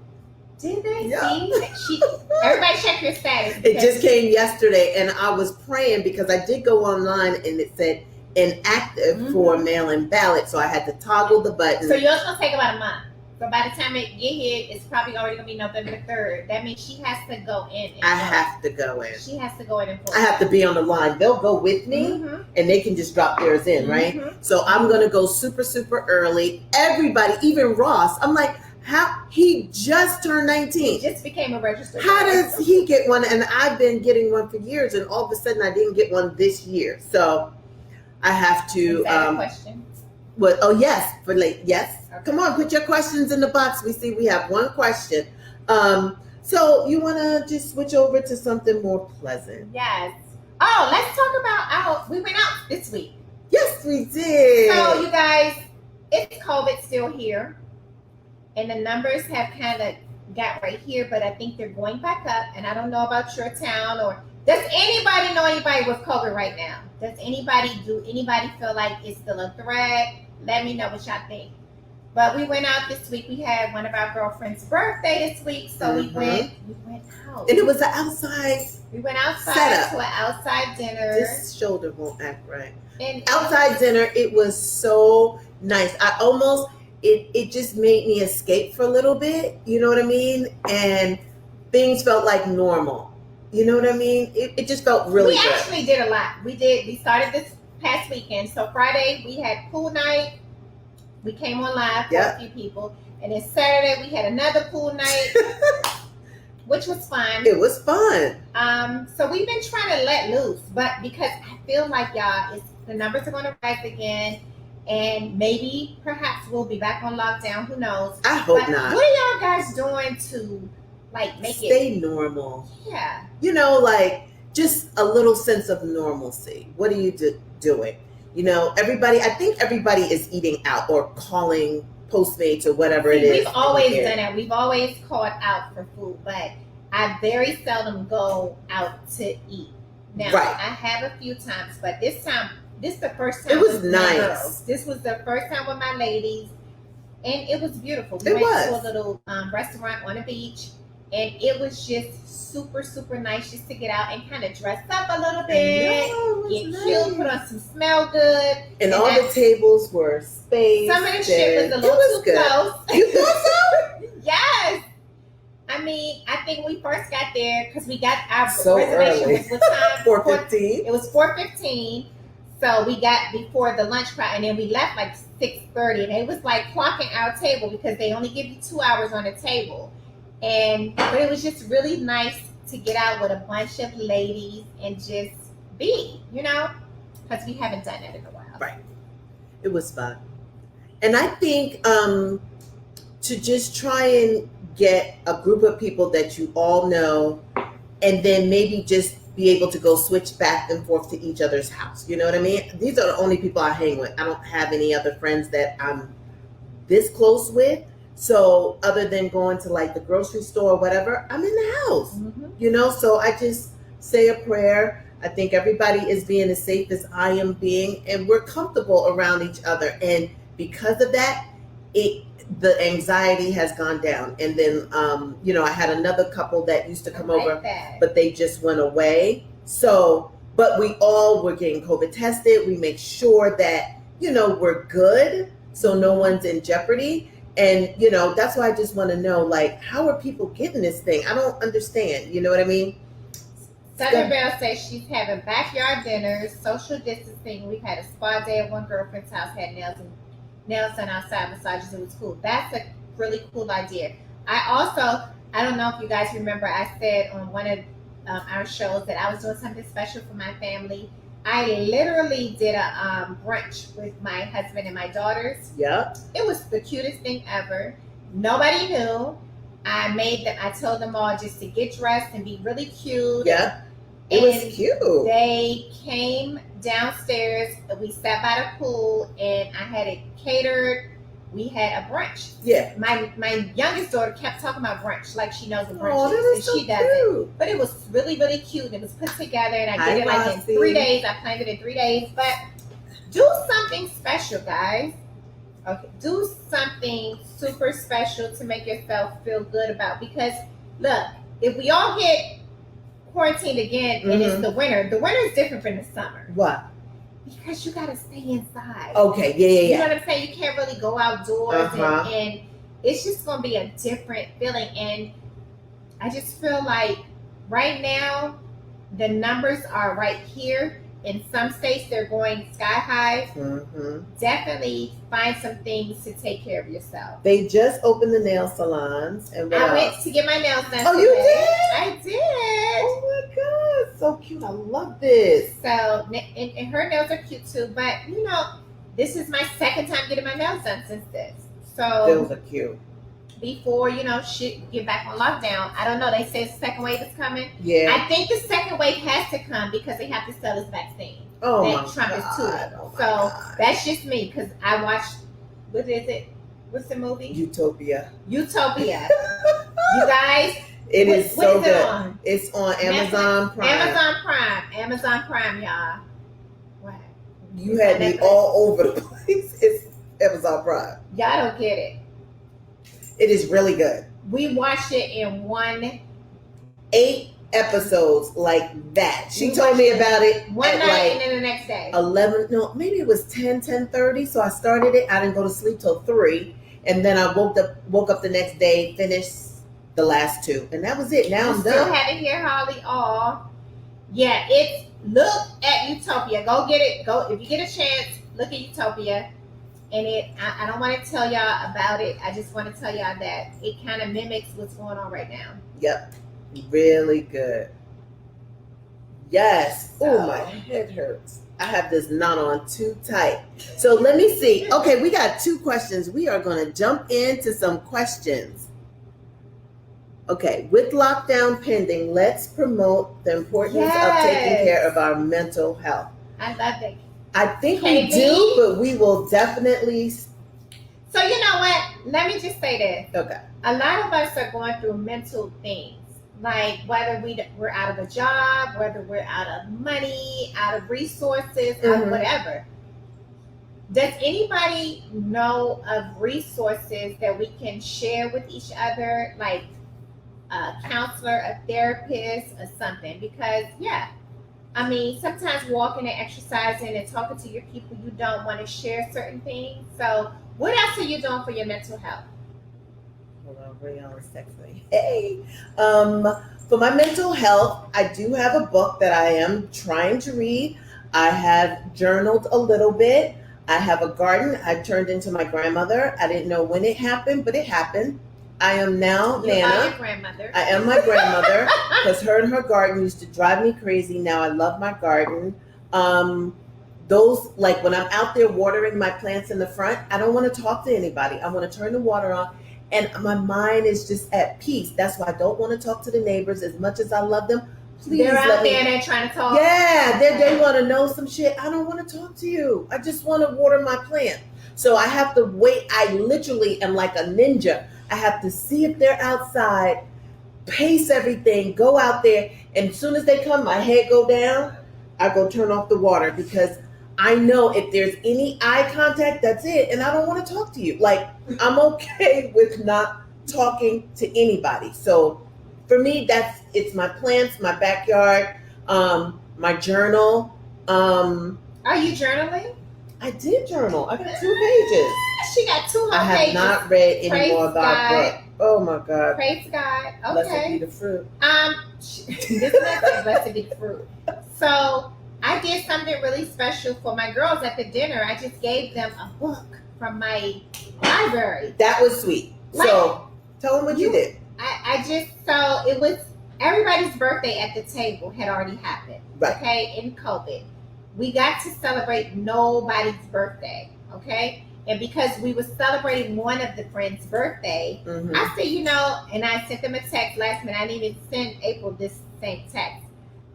Did they? Yeah. See, everybody check your status. It just came yesterday, and I was praying because I did go online and it said inactive for mail-in ballot, so I had to toggle the button. So yours gonna take about a month. So by the time it get here, it's probably already gonna be November 3rd. That means she has to go in. I have to go in. She has to go in and vote. I have to be on the line. They'll go with me, and they can just drop theirs in, right? So I'm gonna go super, super early. Everybody, even Ross, I'm like, how he just turned 19. He just became a registered. How does he get one? And I've been getting one for years, and all of a sudden I didn't get one this year. So I have to. Is that a question? What? Oh yes, for late. Yes. Okay. Come on, put your questions in the box. We have one question. So you want to just switch over to something more pleasant? Yes. Oh, let's talk about we went out this week. Yes, we did. So you guys, it's COVID still here, and the numbers have kind of got right here, but I think they're going back up. And I don't know about your town, or does anybody know anybody with COVID right now? Do anybody feel like it's still a threat? Let me know what y'all think. But we went out this week. We had one of our girlfriend's birthday this week, so we went out. And it was an outside. We went outside setup. to an outside dinner. This shoulder won't act right. And outside dinner, it was so nice. It just made me escape for a little bit. You know what I mean? And things felt like normal. You know what I mean? It just felt really good. We actually did a lot. We started this past weekend. So Friday, we had pool night. We came on live for a few people. And then Saturday, we had another pool night, which was fun. It was fun. So we've been trying to let loose. But because I feel like, y'all, the numbers are going to rise again. And maybe, perhaps, we'll be back on lockdown. Who knows? I hope not. What are y'all guys doing to, stay normal? Yeah. Just a little sense of normalcy. What are you doing? I think everybody is eating out or calling Postmates or whatever it is. We've always done that. We've always called out for food, but I very seldom go out to eat. Now, I have a few times, but this is the first time. It was with nice. My girls. This was the first time with my ladies, and it was beautiful. We went to a little restaurant on the beach, and it was just super, super nice just to get out and kind of dress up a little bit, get cute, put on some smell good. And all the tables were spaced. Some of the shit was a little too close. You thought so? Yes. I mean, I think we first got there because we got our so reservation early. was what time? 4:15. It was 4:15. So we got before the lunch crowd, and then we left like 6:30, and it was like clocking our table because they only give you 2 hours on the table. But it was just really nice to get out with a bunch of ladies and just be, because we haven't done that in a while. Right. It was fun. And I think to just try and get a group of people that you all know, and then maybe just be able to go switch back and forth to each other's house. You know what I mean? These are the only people I hang with. I don't have any other friends that I'm this close with. So other than going to like the grocery store or whatever, I'm in the house. Mm-hmm. So I just say a prayer. I think everybody is being as safe as I am being, and we're comfortable around each other. And because of that, the anxiety has gone down. And then, I had another couple that used to come over, but they just went away. So, but we all were getting COVID tested. We make sure that, we're good. So no one's in jeopardy. And, that's why I just want to know, like, how are people getting this thing? I don't understand. You know what I mean? Southern Belle says she's having backyard dinners, social distancing. We've had a spa day at one girlfriend's house, had nails done outside, massages. It was cool. That's a really cool idea. I don't know if you guys remember, I said on one of our shows that I was doing something special for my family. I literally did a brunch with my husband and my daughters. Yep. It was the cutest thing ever. Nobody knew. I told them all just to get dressed and be really cute. Yeah. It was cute. They came downstairs. We sat by the pool, and I had it catered. We had a brunch. Yeah. My youngest daughter kept talking about brunch like she knows what brunch Oh, is, and so she does cute. it. But it was really, really cute. It was put together, and I did it like in 3 days. I planned it in 3 days. But do something special, guys. Okay, do something super special to make yourself feel good about. Because look, if we all get quarantined again, and it's the winter is different from the summer. What? Because you gotta stay inside. Okay, yeah. You know what I'm saying? You can't really go outdoors, and it's just gonna be a different feeling. And I just feel like right now the numbers are right here. In some states, they're going sky high. Mm-hmm. Definitely find some things to take care of yourself. They just opened the nail salons, and I went to get my nails done. Oh, today. you did? I did. Oh my God, so cute! I love this. So, and her nails are cute too. But this is my second time getting my nails done since this. So those are cute. Before shit get back on lockdown. I don't know. They say the second wave is coming. Yeah. I think the second wave has to come because they have to sell this vaccine. Oh that my Trump God. is to it. Oh my So God. that's just me because I watched. What is it? What's the movie? Utopia. You guys. It is so what is good. It on? It's on Amazon Prime. Amazon Prime, y'all. What? You had me all over the place. It's Amazon Prime. Y'all don't get it. It is really good. We watched it in 8 episodes like that. She told me about it one night and then the next day. 11, no, maybe it was 10:30. So I started it. I didn't go to sleep till 3. And then I woke up the next day, finished the last 2. And that was it. Now I'm done. Still haven't hear Holly all. Yeah, look at Utopia. Go get it. Go if you get a chance, look at Utopia. And I don't want to tell y'all about it. I just want to tell y'all that it kind of mimics what's going on right now. Yep. Really good. Yes. So. Oh, my head hurts. I have this knot on too tight. So let me see. Okay, we got 2 questions. We are going to jump into some questions. Okay, with lockdown pending, let's promote the importance of taking care of our mental health. I love it. I think we do, but we will definitely. So you know what? Let me just say this. Okay. A lot of us are going through mental things, like whether we're out of a job, whether we're out of money, out of resources, out of whatever. Does anybody know of resources that we can share with each other, like a counselor, a therapist, or something? Because I mean, sometimes walking and exercising and talking to your people, you don't want to share certain things. So what else are you doing for your mental health? Hold on, Rayon's texting me. Hey. For my mental health, I do have a book that I am trying to read. I have journaled a little bit. I have a garden. I turned into my grandmother. I didn't know when it happened, but it happened. I am now You are Nana. your grandmother. I am my grandmother because her and her garden used to drive me crazy. Now I love my garden. Those, like when I'm out there watering my plants in the front, I don't want to talk to anybody. I want to turn the water on, and my mind is just at peace. That's why I don't want to talk to the neighbors as much as I love them. Please They're let out me. there and they're trying to talk. Yeah, they want to know some shit. I don't want to talk to you. I just want to water my plant. So I have to wait. I literally am like a ninja. I have to see if they're outside, pace everything, go out there, and as soon as they come, my head go down. I go turn off the water because I know if there's any eye contact, that's it, and I don't want to talk to you. Like, I'm okay with not talking to anybody. So for me, it's my plants, my backyard, my journal. Are you journaling? I did journal. I got 2 pages. She got 2 whole I have pages. not read any Praise more about God. book. Oh my God. Praise God. Blessed be Okay. the fruit. This is blessed be the fruit. So I did something really special for my girls at the dinner. I just gave them a book from my library. That was sweet. Like, so tell them what you did. So it was everybody's birthday at the table had already happened. Right. Okay, in COVID. We got to celebrate nobody's birthday. Okay. And because we were celebrating one of the friends' birthday, Mhm. I said, and I sent them a text last minute. I didn't even send April this same text.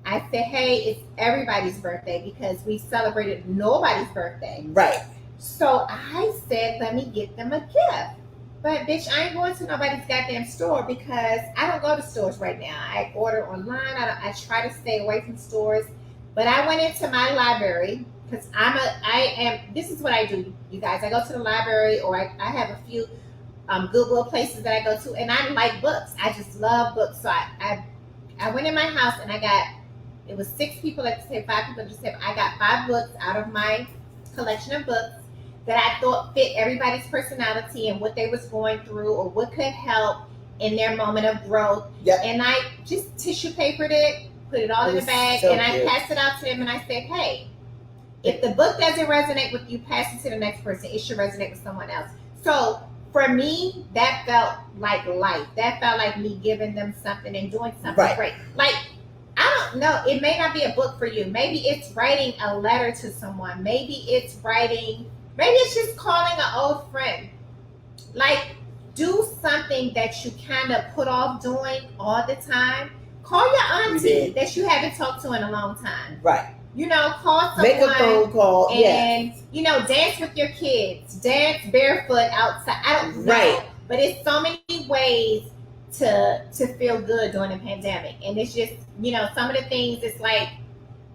I said, hey, it's everybody's birthday because we celebrated nobody's birthday. Right. So I said, let me get them a gift. But bitch, I ain't going to nobody's goddamn store because I don't go to stores right now. I order online. I try to stay away from stores. But I went into my library because this is what I do, you guys. I go to the library or I have a few Goodwill places that I go to, and I like books. I just love books. So I went in my house and it was 6 people at the table, 5 people at the table. I got 5 books out of my collection of books that I thought fit everybody's personality and what they was going through or what could help in their moment of growth. Yep. And I just tissue papered it, put it all in the bag, so and I cute. passed it out to them and I said, hey, if the book doesn't resonate with you, pass it to the next person. It should resonate with someone else. So for me, that felt like life. That felt like me giving them something and doing something great. Like, I don't know. It may not be a book for you. Maybe it's writing a letter to someone. Maybe it's just calling an old friend. Like, do something that you kind of put off doing all the time. Call your auntie that you haven't talked to in a long time. Right. Call someone. Make a phone call. And, dance with your kids. Dance barefoot outside. I don't know. Right. But it's so many ways to feel good during the pandemic. And it's just, some of the things, it's like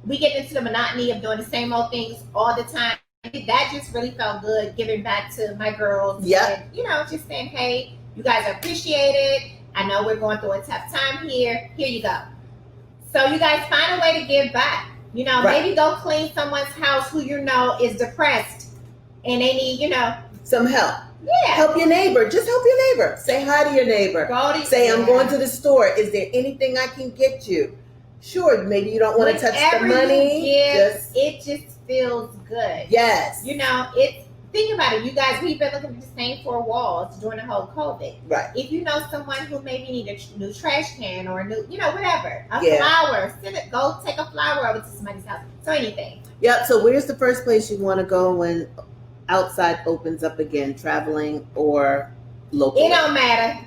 we get into the monotony of doing the same old things all the time. That just really felt good, giving back to my girls. Yeah. And, just saying, hey, you guys appreciate it. I know we're going through a tough time here. Here you go. So you guys find a way to give back. Maybe go clean someone's house who is depressed and they need, some help. Yeah. Help your neighbor. Just help your neighbor. Say hi to your neighbor. I'm going to the store. Is there anything I can get you? Sure, maybe you don't want to touch the money. It just feels good. Yes. Think about it, you guys. We've been looking at the same 4 walls during the whole COVID. Right. If you know someone who maybe need a new trash can or a new, whatever, flower, go take a flower over to somebody's house. So anything. Yep. So where's the first place you want to go when outside opens up again? Traveling or local? It don't matter.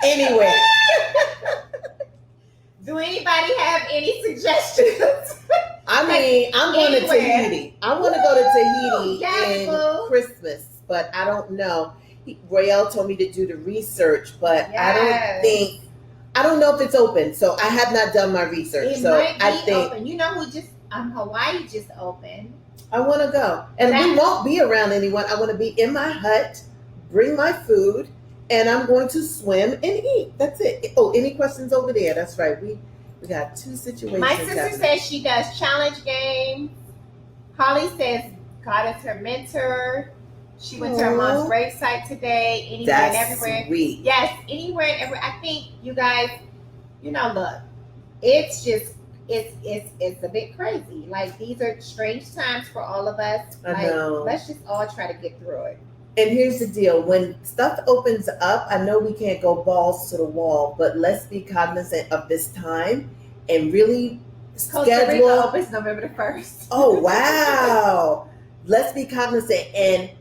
Anywhere. Do anybody have any suggestions? I'm going to Tahiti. I want to go to Tahiti in Christmas, but I don't know. Royale told me to do the research, but I don't know if it's open. So I have not done my research. I think open. You know who just Hawaii just opened. I want to go, and we won't be around anyone. I want to be in my hut, bring my food, and I'm going to swim and eat. That's it. Oh, any questions over there? That's right. We got 2 situations. My sister says she does challenge games. Holly says God is her mentor. She went to her mom's gravesite today. Anywhere and everywhere. Sweet. Yes, anywhere and everywhere. I think you guys, look, it's just it's a bit crazy. Like, these are strange times for all of us. I Like, know. let's just all try to get through it. And here's the deal: when stuff opens up, I know we can't go balls to the wall, but let's be cognizant of this time and really Costa Rica schedule. opens November the 1st. Oh wow! Let's be cognizant and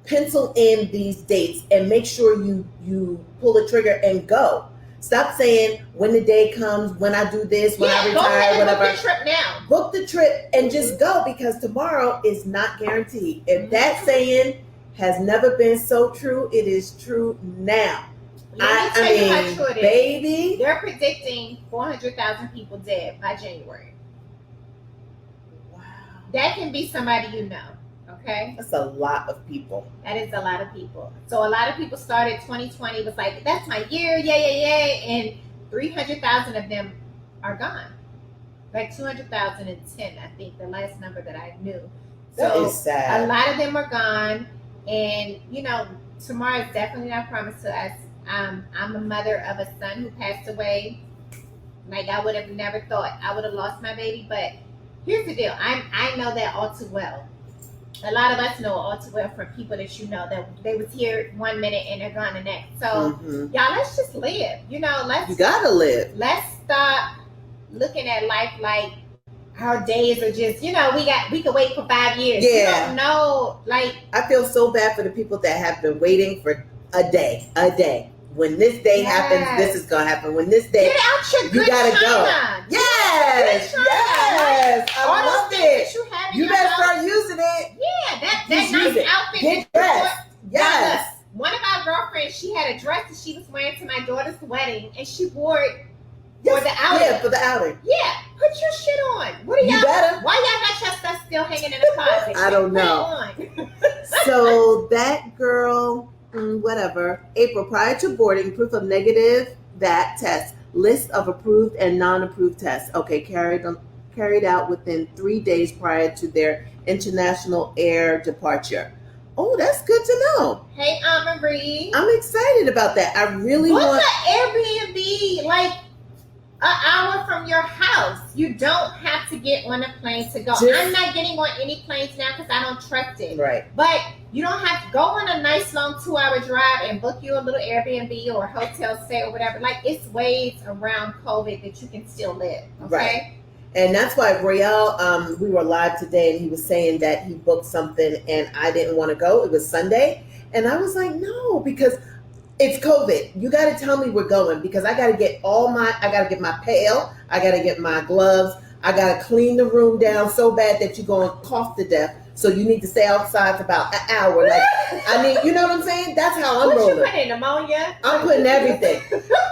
pencil in these dates and make sure you pull the trigger and go. Stop saying when the day comes, when I do this, when I Go ahead retire, and whatever. book the trip now. Book the trip and just go, because tomorrow is not guaranteed. If that saying has never been so true, it is true now. Let me tell you how true it is. Baby, They're predicting 400,000 people dead by January. wow, That can be somebody you know. Okay, that's a lot of people. that is a lot of people. So a lot of people started 2020 was like, that's my year, yay, and 300,000 of them are gone. Like 200,010, I think, the last number that I knew. That So is sad. a lot of them are gone, and tomorrow is definitely not promised to us. I'm a mother of a son who passed away. Like, I would have never thought I would have lost my baby, but here's the deal. I know that all too well. A lot of us know all too well from people that that they was here one minute and they're gone the next. So y'all, let's just live. You gotta live. Let's stop looking at life like our days are just, we could wait for 5 years. Yeah. You don't know, like, I feel so bad for the people that have been waiting for a day. When this day happens, this is gonna happen. When this day, get out your good you gotta China. go. Yes, Good China. yes, All I those love things it. that you have in You your better house. start using it. Yeah, that Just nice use it. outfit. Get that you dressed. bought. Yes. One of my girlfriends, she had a dress that she was wearing to my daughter's wedding, and she wore it Yes. for the outing. Yeah, for the outing. Yeah, put your shit on. What are You y'all? better. Why y'all got your stuff still hanging in the closet? I don't Put it know. on. So that girl, whatever, April, prior to boarding, proof of negative VAT test, list of approved and non-approved tests. Okay, carried out within 3 days prior to their international air departure. Oh, that's good to know. Hey, Aunt Marie. I'm excited about that. I really Book want. an Airbnb like an hour from your house. You don't have to get on a plane to go. I'm not getting on any planes now because I don't trust it. Right. But you don't have to go on a nice long 2-hour drive and book you a little Airbnb or a hotel stay or whatever. Like, it's ways around COVID that you can still live. Okay. Right. And that's why Royale, we were live today, and he was saying that he booked something and I didn't want to go. It was Sunday. And I was like, no, because it's COVID. You got to tell me we're going, because I got to get I got to get my pail. I got to get my gloves. I got to clean the room down so bad that you're going to cough to death. So you need to stay outside for about an hour. Like, I need, you know what I'm saying? That's how I'm What rolling. you putting, pneumonia? I'm putting everything.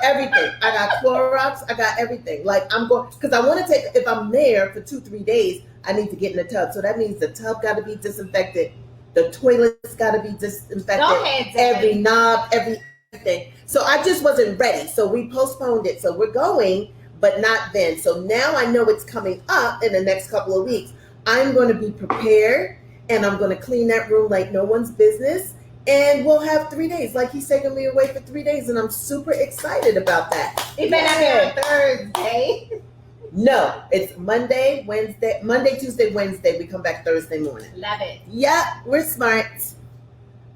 Everything. I got Clorox. I got everything. Like, I'm going, because I want to take, if I'm there for 2-3 days, I need to get in the tub. So that means the tub got to be disinfected. The toilet's got to be disinfected. Go ahead, every knob, everything. So I just wasn't ready. So we postponed it. So we're going, but not then. So now I know it's coming up in the next couple of weeks. I'm going to be prepared, and I'm going to clean that room like no one's business. And we'll have 3 days. Like, he's taking me away for 3 days, and I'm super excited about that. It better not be on Thursday. No, it's Monday, Tuesday, Wednesday. We come back Thursday morning. Love it. Yep, we're smart.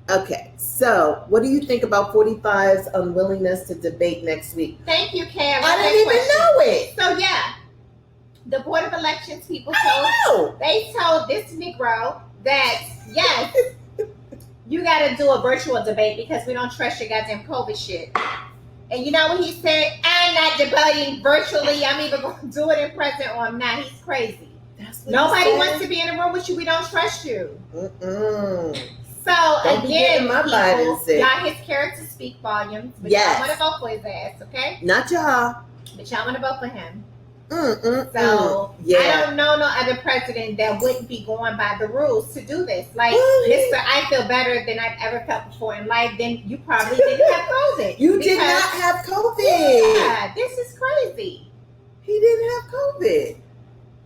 Okay, so what do you think about 45's unwillingness to debate next week? Thank you, Karen. I didn't even know it. So, yeah, the Board of Elections people Oh, they told this Negro that, yes, you got to do a virtual debate because we don't trust your goddamn COVID shit. And you know what he said? I'm not debating virtually. I'm either going to do it in person or I'm not. He's crazy. Nobody wants to be in a room with you. We don't trust you. So, Don't be again, getting my Biden sick. y'all, his character speak volumes. But Yes. y'all want to vote for his ass, okay? Not y'all. But y'all want to vote for him. So, I don't know no other president that wouldn't be going by the rules to do this. Like, Really? Mr. I feel better than I've ever felt before in life. Then you probably didn't have COVID. You did not have COVID. Yeah, this is crazy. He didn't have COVID.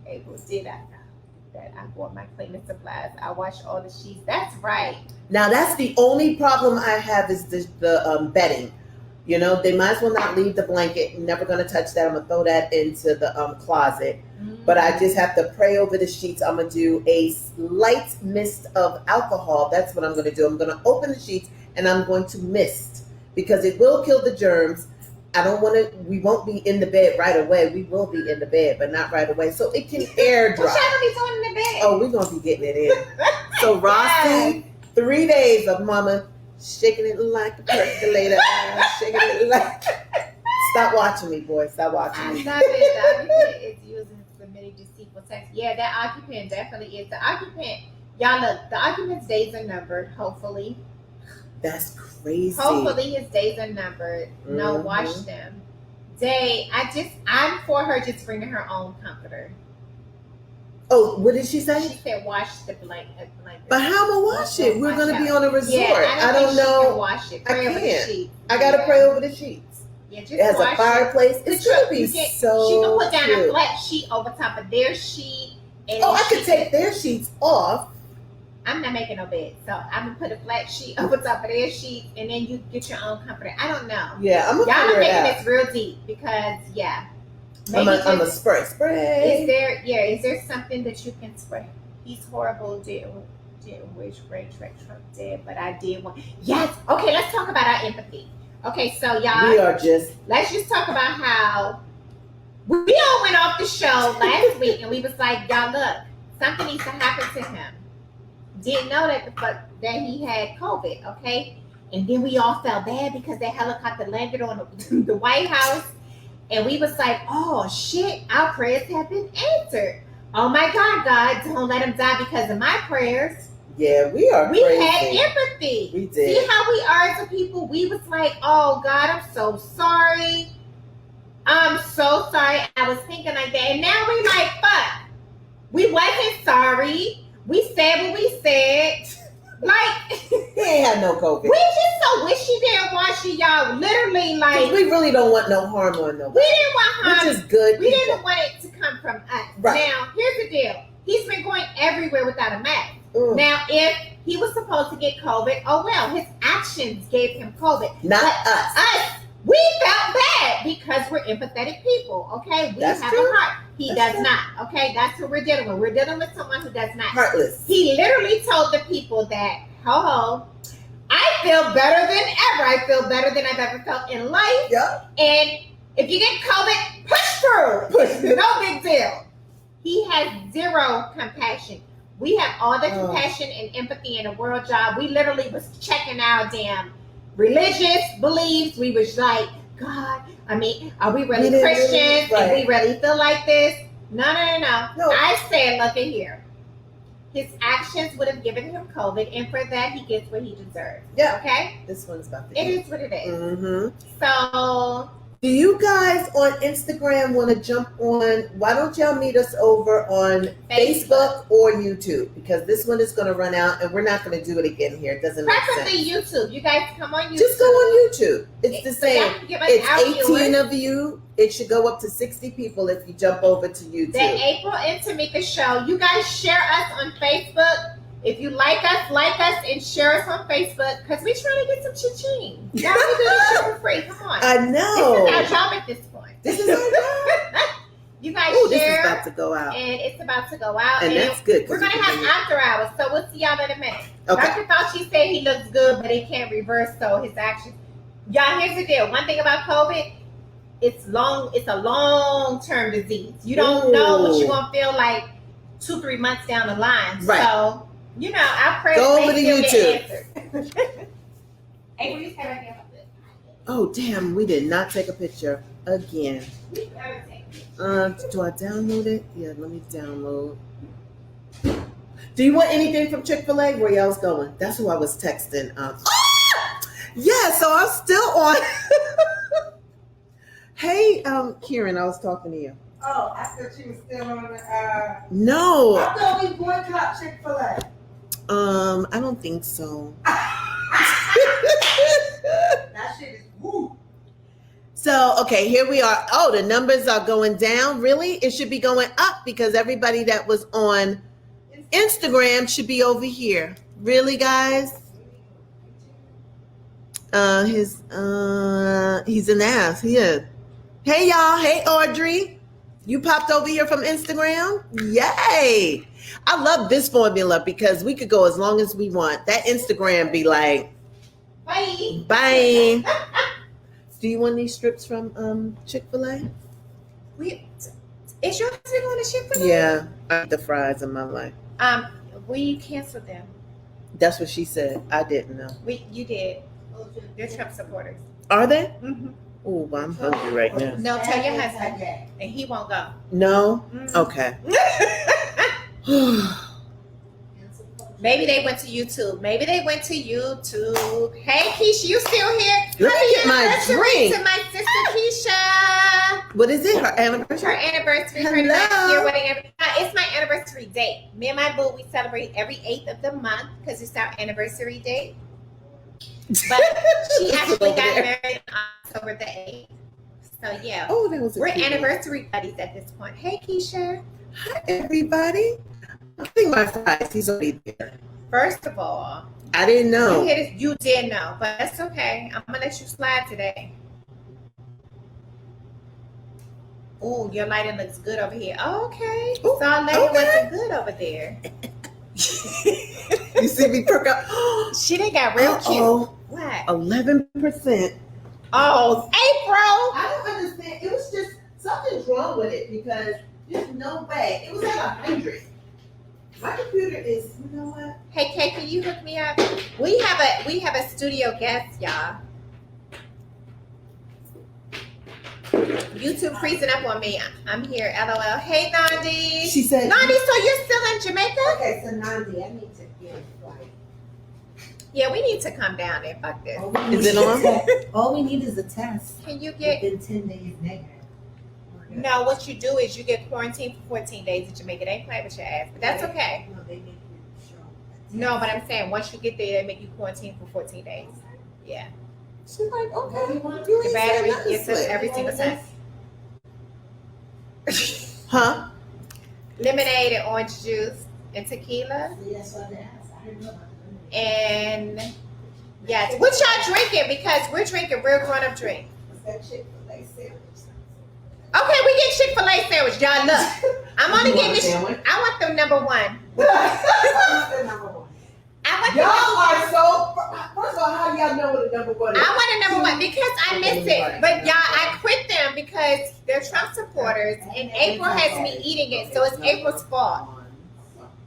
April, did I know that I bought my cleaning supplies? I washed all the sheets. That's right. Now, that's the only problem I have is the bedding. You know, they might as well not leave the blanket. I'm never going to touch that. I'm going to throw that into the closet. But I just have to pray over the sheets. I'm gonna do a light mist of alcohol. That's what I'm gonna do. I'm gonna open the sheets and I'm going to mist because it will kill the germs. I don't want to. We won't be in the bed right away. We will be in the bed, but not right away. So it can air dry. What y'all gonna be doing in the bed? Oh, we're gonna be getting it in. So Rossi, 3 days of Mama shaking it like a percolator, shaking it like. Stop watching me, boy. Stop watching me. The occupant is using submitting deceitful text. Yeah, that occupant definitely is. The occupant, y'all look, the occupant's days are numbered, hopefully. That's crazy. Hopefully his days are numbered. No, wash them. I'm for her just bringing her own comforter. Oh, what did she say? She said wash the blanket. But how am I wash it? We're going to be on a resort. Yeah, I don't know. She can wash it. Pray over the sheets. I got to pray over the sheets. Yeah, just it has a fireplace. It's going to be so She can put down cute. a flat sheet over top of their sheet. And I could take their sheets off. I'm not making no bed, so I'm gonna put a flat sheet over top of their sheet, and then you get your own comforter. I don't know. Yeah, I'm gonna y'all figure are it making out. this real deep because I'm a spray. Is there something that you can spray? He's horrible, did wish great Trump did, but I did want. Yes. Okay, let's talk about our empathy. Okay, so y'all, let's just talk about how we all went off the show last week, and we was like, y'all, look, something needs to happen to him. Didn't know that he had COVID, okay? And then we all felt bad because that helicopter landed on the White House. And we was like, oh, shit, our prayers have been answered. Oh, my God, don't let him die because of my prayers. Yeah, we are We crazy. had empathy. We did. See how we are as a people? We was like, oh, God, I'm so sorry. I'm so sorry. I was thinking like that. And now we like, fuck. We wasn't sorry. We said what we said. Like, he ain't had no COVID. We just so wishy damn washy, y'all. Literally, like, we really don't want no harm on nobody. We didn't want harm. Which is good. We didn't want it to come from us. Right. Now, here's the deal. He's been going everywhere without a mask. Now, if he was supposed to get COVID, oh well, his actions gave him COVID. Not but us. We felt bad because we're empathetic people, okay? We have a heart. He does not, okay? That's what we're dealing with. We're dealing with someone who does not. Heartless. He literally told the people that, I feel better than ever. I feel better than I've ever felt in life. Yeah. And if you get COVID, push through. No big deal. He has zero compassion. We have all the compassion and empathy in the world, job. We literally was checking our damn religious beliefs. We was like, God, I mean, are we really Christians? Right. And we really feel like this? No. I said, look at here. His actions would have given him COVID, and for that, he gets what he deserves. Yeah. Okay? This one's about to It is what it is. Mm-hmm. So, do you guys on Instagram want to jump on? Why don't y'all meet us over on Facebook or YouTube? Because this one is going to run out, and we're not going to do it again here. It doesn't make sense. Preferably YouTube. You guys come on YouTube. Just go on YouTube. It's the same. It's 18 of you. It should go up to 60 people if you jump over to YouTube. The April and Tomeeka show. You guys share us on Facebook. If you like us and share us on Facebook, because we're trying to get some cha-ching. Y'all we do this shit for free. Come on. I know. This is our job at this point. This is our job. You guys share. This is about to go out. And it's about to go out. And that's good. We're going to have after hours, so we'll see y'all in a minute. Okay. Dr. Fauci said he looks good, but he can't reverse, so his actions. Y'all, here's the deal. One thing about COVID, it's a long-term disease. You don't know what you're going to feel like 2-3 months down the line. Right. So, our prayers go over to YouTube. April, you say right there about this. Oh, damn. We did not take a picture again. We never take a picture. Do I download it? Yeah, let me download. Do you want anything from Chick-fil-A? Where y'all's going? That's who I was texting. Yeah, so I'm still on. Hey, Kieran, I was talking to you. Oh, I thought she was still on the. No. I thought we boycott Chick-fil-A. I don't think so. That shit is woo. So, okay, here we are. Oh, the numbers are going down. Really? It should be going up because everybody that was on Instagram should be over here. Really, guys? He's an ass. He is. Hey, y'all. Hey, Audrey. You popped over here from Instagram? Yay! I love this formula because we could go as long as we want. That Instagram be like, Bye. bye. Do you want these strips from Chick-fil-A? Is your husband going to Chick-fil-A? Yeah, I eat the fries in my life. Will you cancel them? That's what she said. I didn't know. You did. They're Trump supporters. Are they? Mm-hmm. Oh, I'm hungry right now. No, tell your husband, and he won't go. No? Mm. Okay. Maybe they went to YouTube. Hey, Keisha, you still here? Let me get my Happy drink. anniversary to my sister Keisha. What is it? Her Her anniversary? anniversary. Hello. Her last year wedding. It's my anniversary date. Me and my boo, we celebrate every 8th of the month because it's our anniversary date. But she actually got married on October the 8th. So yeah. Oh, that was a We're cute one. anniversary buddies at this point. Hey, Keisha. Hi, everybody. I think my fries. He's already there. First of all, I didn't know. you did know, but that's okay. I'm gonna let you slide today. Oh, your lighting looks good over here. Okay. Ooh, So our lady okay. wasn't good over there. You see me perk up. She didn't got real cute. Oh, What? 11%. Oh, April. I don't understand. It was just something's wrong with it because there's no way. It was at 100. My computer is. You know what? Hey, Kay, can you hook me up? We have a studio guest, y'all. YouTube freezing up on me. I'm here. LOL. Hey, Nandi. She said. Nandi, so you're still in Jamaica? Okay, so Nandi, I need to get a flight. Yeah, we need to come down there. Fuck this. Is it on? All we need is a test. Can you get? Within 10 days negative. We're good. No, what you do is you get quarantined for 14 days in Jamaica. They ain't playing with your ass, but that's okay. No, they make you show. a No, test. but I'm saying once you get there, they make you quarantine for 14 days. Yeah. She's like, okay. You The ain't battery said nothing gets us slick. every single time. Huh? Lemonade and orange juice and tequila. See, that's what I asked. I didn't know about the And yes, what y'all drinking? Because we're drinking real grown-up drink. What's that Chick-fil-A sandwich? Okay, we get Chick-fil-A sandwich. Y'all look. I'm only You want getting a this. sandwich? I want the number one. What's the number one? I want Y'all the are so. First of all, how do y'all know what the number one is? I want a number one because I miss it. But y'all, I quit them because they're Trump supporters, and April has me eating it, so it's April's fault.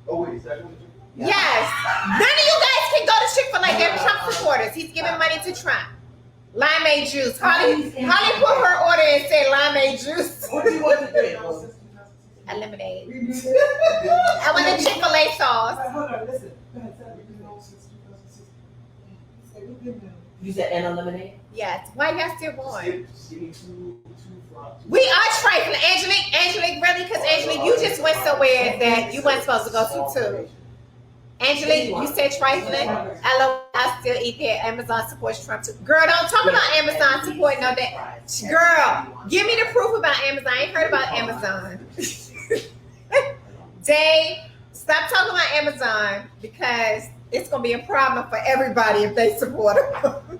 Oh, wait, is that what you Yes. None of you guys can go to Chick-fil-A. They're Trump supporters. He's giving money to Trump. Limeade juice. Holly put her order and said limeade juice. What do you want to drink? A lemonade. I want a Chick-fil-A sauce. Hold on, listen. Go ahead, tell me. We've been on since 2016. He said we've been doing. You said and eliminate? Yes. Why y'all still going? Give me two fries. We are trifling. Angelique, really? Because Angelique, you just went somewhere that you weren't supposed to go to too. Angelique, you said trifling. I still eat there. Amazon supports Trump too. Girl, don't talk about Amazon support no that. Girl, give me the proof about Amazon. I ain't heard about Amazon. Dave, stop talking about Amazon because it's gonna be a problem for everybody if they support them.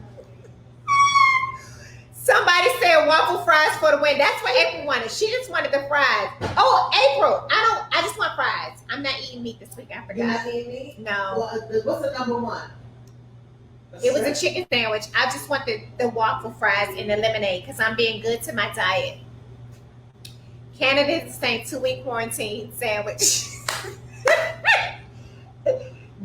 Somebody said waffle fries for the win. That's what April wanted. She just wanted the fries. Oh, April, I just want fries. I'm not eating meat this week. I You're not forgot. eating meat? No, What's the number one? it was a chicken sandwich. I just want the waffle fries and the lemonade because I'm being good to my diet. Canada's saying 2-week quarantine sandwich.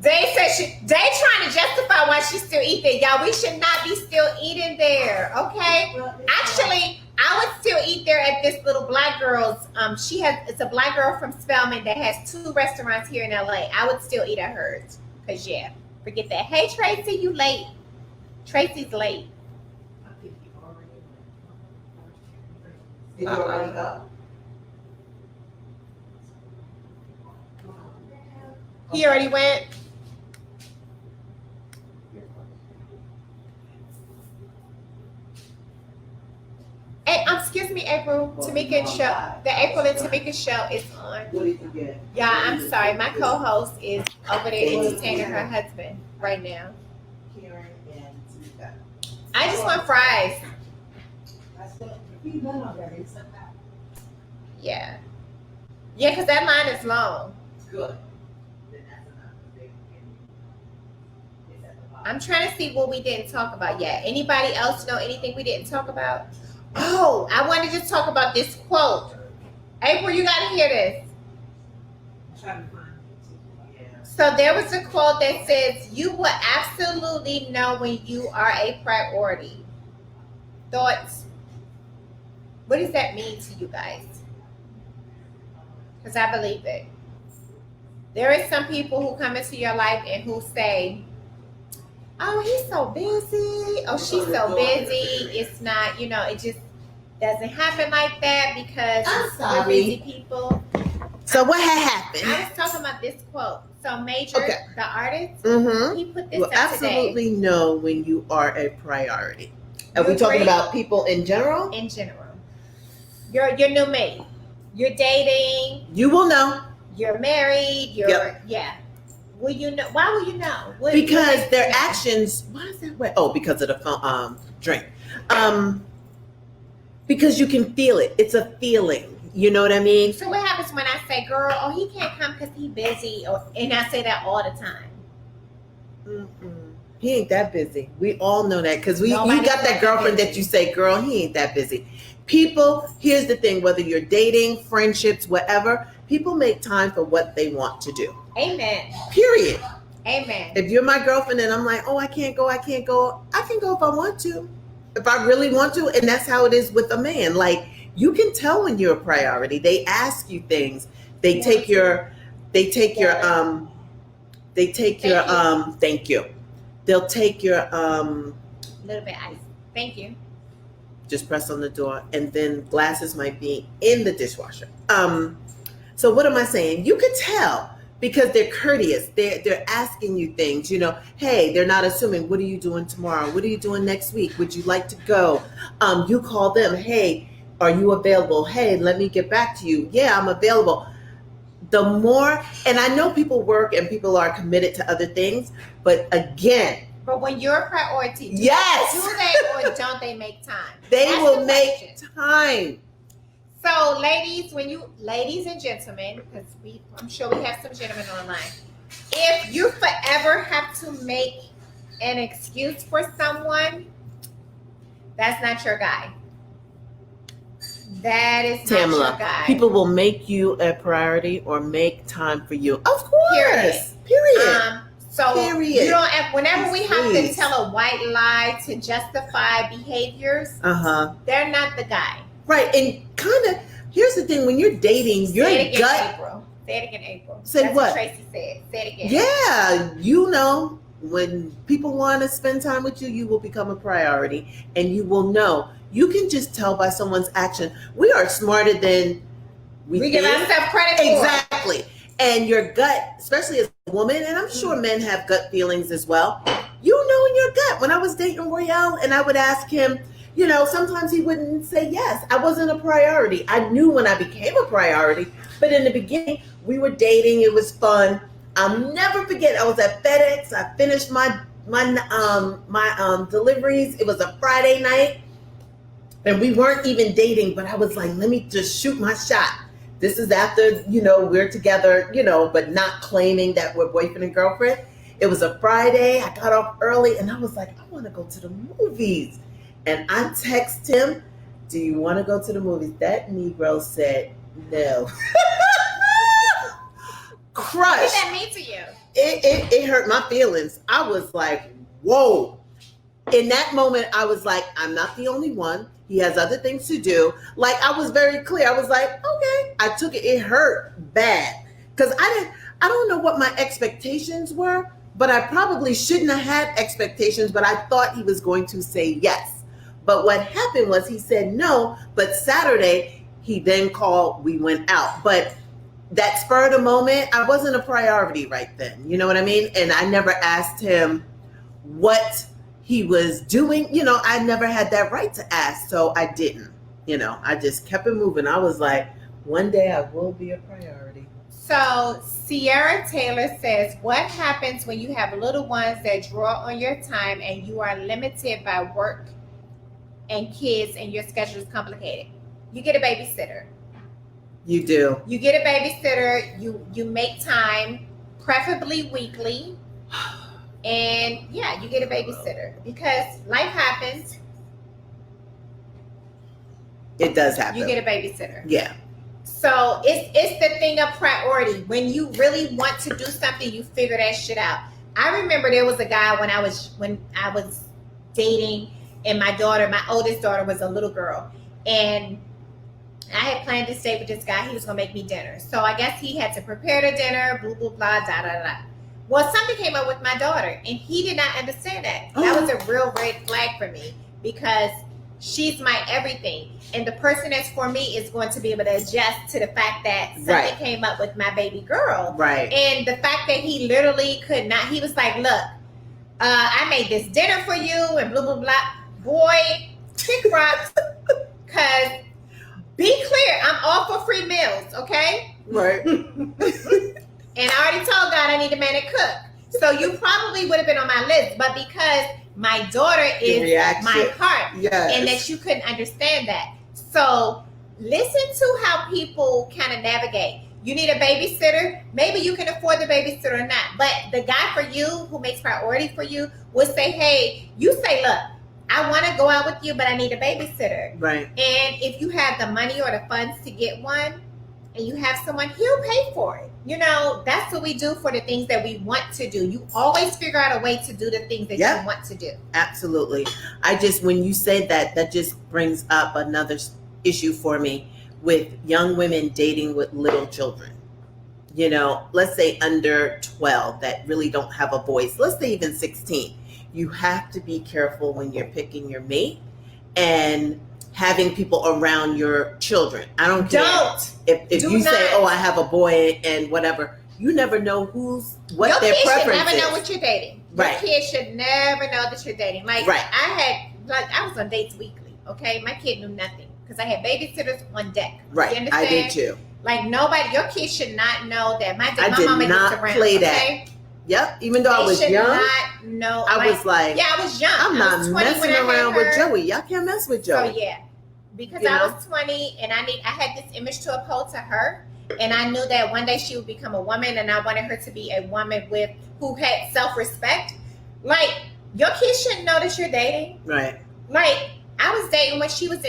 They said they trying to justify why she still eat there. Y'all, we should not be still eating there, okay? Actually, I would still eat there at this little black girl's. It's a black girl from Spelman that has 2 restaurants here in LA. I would still eat at hers. Cause yeah, forget that. Hey Tracy, you late. Tracy's late. I think you already went. Did you already go? He already went. Hey, excuse me, April. Tamika show. The April and Tamika show is on. What did you get? Yeah, I'm sorry. My co-host is over there entertaining her husband right now. Karen and Tomeeka. I just want fries. That's what we've done already. So Yeah. Yeah, because that line is long. Good. Then that's enough. It's at the bottom. I'm trying to see what we didn't talk about yet. Anybody else know anything we didn't talk about? Oh, I want to just talk about this quote. April, you got to hear this. Trying to find it. Yeah. So there was a quote that says, "You will absolutely know when you are a priority." Thoughts? What does that mean to you guys? Because I believe it. There is some people who come into your life and who say, "Oh, he's so busy. Oh, she's so busy. It's not, it just doesn't happen like that because I'm we're sorry. busy people." So what had happened? I was talking about this quote. So Major, Okay. the artist, Mm-hmm. he put this You will up today. absolutely know when you are a priority. Are You we talking agree? about people in general? In general, you're new mate. You're dating. You will know You're married. Yep. Yeah. Will you know? Why will you know? because their Yeah. actions. Why is that way? Oh, because of the drink. Because you can feel it. It's a feeling. You know what I mean? So what happens when I say, "Girl, oh, he can't come because he's busy," and I say that all the time? Mm-mm. He ain't that busy. We all know that because you Nobody's got that that girlfriend busy. that you say, "Girl, he ain't that busy." People, here's the thing: whether you're dating, friendships, whatever, people make time for what they want to do. Amen. Period. Amen. If you're my girlfriend and I'm like, "Oh, I can't go," I can go if I want to, if I really want to, and that's how it is with a man. Like you can tell when you're a priority. They ask you things. They take your thank you. They'll take your little bit ice. Thank you. just press on the door, and then glasses might be in the dishwasher. So what am I saying? You could tell because they're courteous. They're asking you things. Hey, they're not assuming. What are you doing tomorrow? What are you doing next week? Would you like to go? You call them. Hey, are you available? Hey, let me get back to you. Yeah, I'm available. The more, and I know people work and people are committed to other things, but again, But when you're a priority, yes, do they or don't they make time? they That's will the make question. time. So, ladies and gentlemen, because I'm sure we have some gentlemen online. If you forever have to make an excuse for someone, that's not your guy. That is not Tamala, your guy. people will make you a priority or make time for you. Of course. Period. So Period. you don't have, whenever we have to Please. tell a white lie to justify behaviors, they're not the guy. Right. And kind of, here's the thing: when you're dating, your Say it again, gut. April. Say it again, April. Say That's what? Tracy said. Say it again. Yeah, when people want to spend time with you, you will become a priority, and you will know. You can just tell by someone's action. We are smarter than We give think. ourselves credit for. Exactly. And your gut, especially as a woman, and I'm sure men have gut feelings as well. You know in your gut. When I was dating Royale and I would ask him, sometimes he wouldn't say yes. I wasn't a priority. I knew when I became a priority, but in the beginning, we were dating. It was fun. I'll never forget. I was at FedEx. I finished my deliveries. It was a Friday night, and we weren't even dating. But I was like, let me just shoot my shot. This is after we're together, but not claiming that we're boyfriend and girlfriend. It was a Friday. I got off early, and I was like, I want to go to the movies. And I text him, "Do you want to go to the movies?" That Negro said no. Crush. What did that mean to you? It hurt my feelings. I was like, whoa. In that moment, I was like, I'm not the only one. He has other things to do. Like, I was very clear. I was like, okay. I took it. It hurt bad. Because I don't know what my expectations were, but I probably shouldn't have had expectations, but I thought he was going to say yes. But what happened was he said no, but Saturday, he then called, we went out. But that spur of the moment, I wasn't a priority right then. You know what I mean? And I never asked him what he was doing. I never had that right to ask, so I didn't. I just kept it moving. I was like, one day I will be a priority. So Sierra Taylor says, what happens when you have little ones that draw on your time and you are limited by work and kids and your schedule is complicated? You get a babysitter. You do. You get a babysitter. You make time, preferably weekly, and yeah, you get a babysitter because life happens. It does happen. You get a babysitter. Yeah. So it's the thing of priority. When you really want to do something, you figure that shit out. I remember there was a guy when I was dating, and my oldest daughter was a little girl, and I had planned to stay with this guy. He was gonna make me dinner, so I guess he had to prepare the dinner. Blah blah blah. Da da da. Well, something came up with my daughter, and he did not understand that. That was a real red flag for me because she's my everything. And the person that's for me is going to be able to adjust to the fact that something came up with my baby girl. Right. And the fact that he literally could not, he was like, look, I made this dinner for you and blah, blah, blah. Boy, kick rocks. Because be clear, I'm all for free meals, okay? Right. And I already told God I need a man to cook. So you probably would have been on my list. But because my daughter is my heart, and that you couldn't understand that. So listen to how people kind of navigate. You need a babysitter. Maybe you can afford the babysitter or not. But the guy for you who makes priority for you will say, hey, you say, look, I want to go out with you, but I need a babysitter. Right. And if you have the money or the funds to get one, and you have someone, he'll pay for it. You know, that's what we do for the things that we want to do. You always figure out a way to do the things that you want to do. Absolutely. When you say that, that just brings up another issue for me with young women dating with little children. You know, let's say under 12 that really don't have a voice. Let's say even 16. You have to be careful when you're picking your mate and having people around your children. I don't care. If you say, oh, I have a boy and whatever, you never know what their preference is. Your kid should never know what you're dating. Right. Your kid should never know that you're dating. Like, I was on dates weekly, okay? My kid knew nothing because I had babysitters on deck. Right, you understand? I did too. Like, your kid should not know that my mama gets around. Play that. Okay? Yep, even though I was young, not know, I was like, yeah, I was young. I'm not messing around with Joey. Y'all can't mess with Joey. So yeah, because I was 20 and I had this image to uphold to her, and I knew that one day she would become a woman, and I wanted her to be a woman who had self-respect. Like, your kids shouldn't know that you're dating. Right. Like, I was dating when she was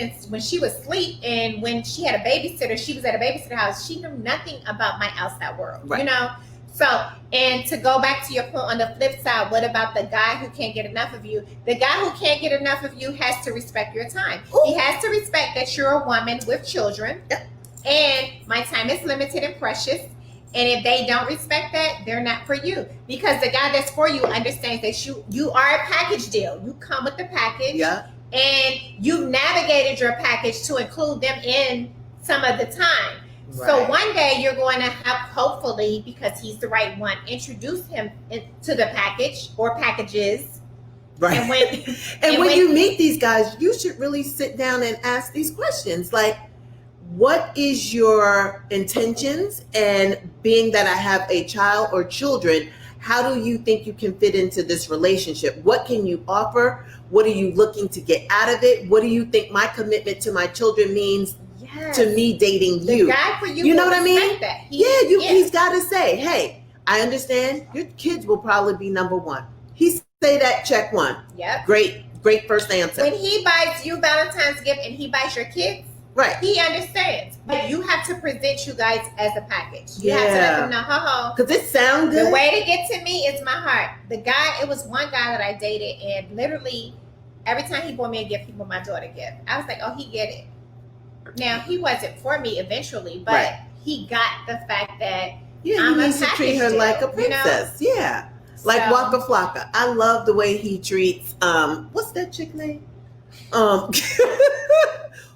asleep, and when she had a babysitter, she was at a babysitter house. She knew nothing about my outside world. Right. You know. So, and to go back to your point on the flip side, what about the guy who can't get enough of you? The guy who can't get enough of you has to respect your time. Ooh. He has to respect that you're a woman with children. Yep. And my time is limited and precious. And if they don't respect that, they're not for you. Because the guy that's for you understands that you are a package deal. You come with the package. Yeah. And you've navigated your package to include them in some of the time. Right. So one day you're going to have, hopefully, because he's the right one, introduce him to the package or packages. Right. And when you meet these guys, you should really sit down and ask these questions. Like, what is your intentions? And being that I have a child or children, how do you think you can fit into this relationship? What can you offer? What are you looking to get out of it? What do you think my commitment to my children means? Yes. To me dating you. The guy for you, you know what I mean? That. He's got to say, hey, I understand your kids will probably be number one. He say that, check one. Yep. Great first answer. When he buys you Valentine's gift and he buys your kids, right? He understands. But you have to present you guys as a package. You have to let them know, because it sounds good. The way to get to me is my heart. It was one guy that I dated, and literally every time he bought me a gift, he bought my daughter a gift. I was like, oh, he get it. Now, he wasn't for me eventually, but he got the fact that I'm he needs to treat her like a princess. You know? Yeah. Like Waka Flocka. I love the way he treats, what's that chick name? Waka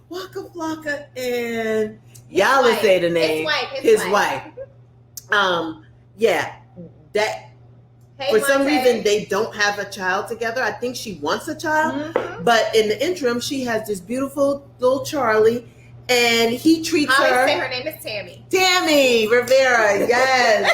Flocka and y'all will say the name. His wife. For some reason, they don't have a child together. I think she wants a child. Mm-hmm. But in the interim, she has this beautiful little Charlie. And he treats her. I always say her name is Tammy. Tammy Rivera, yes.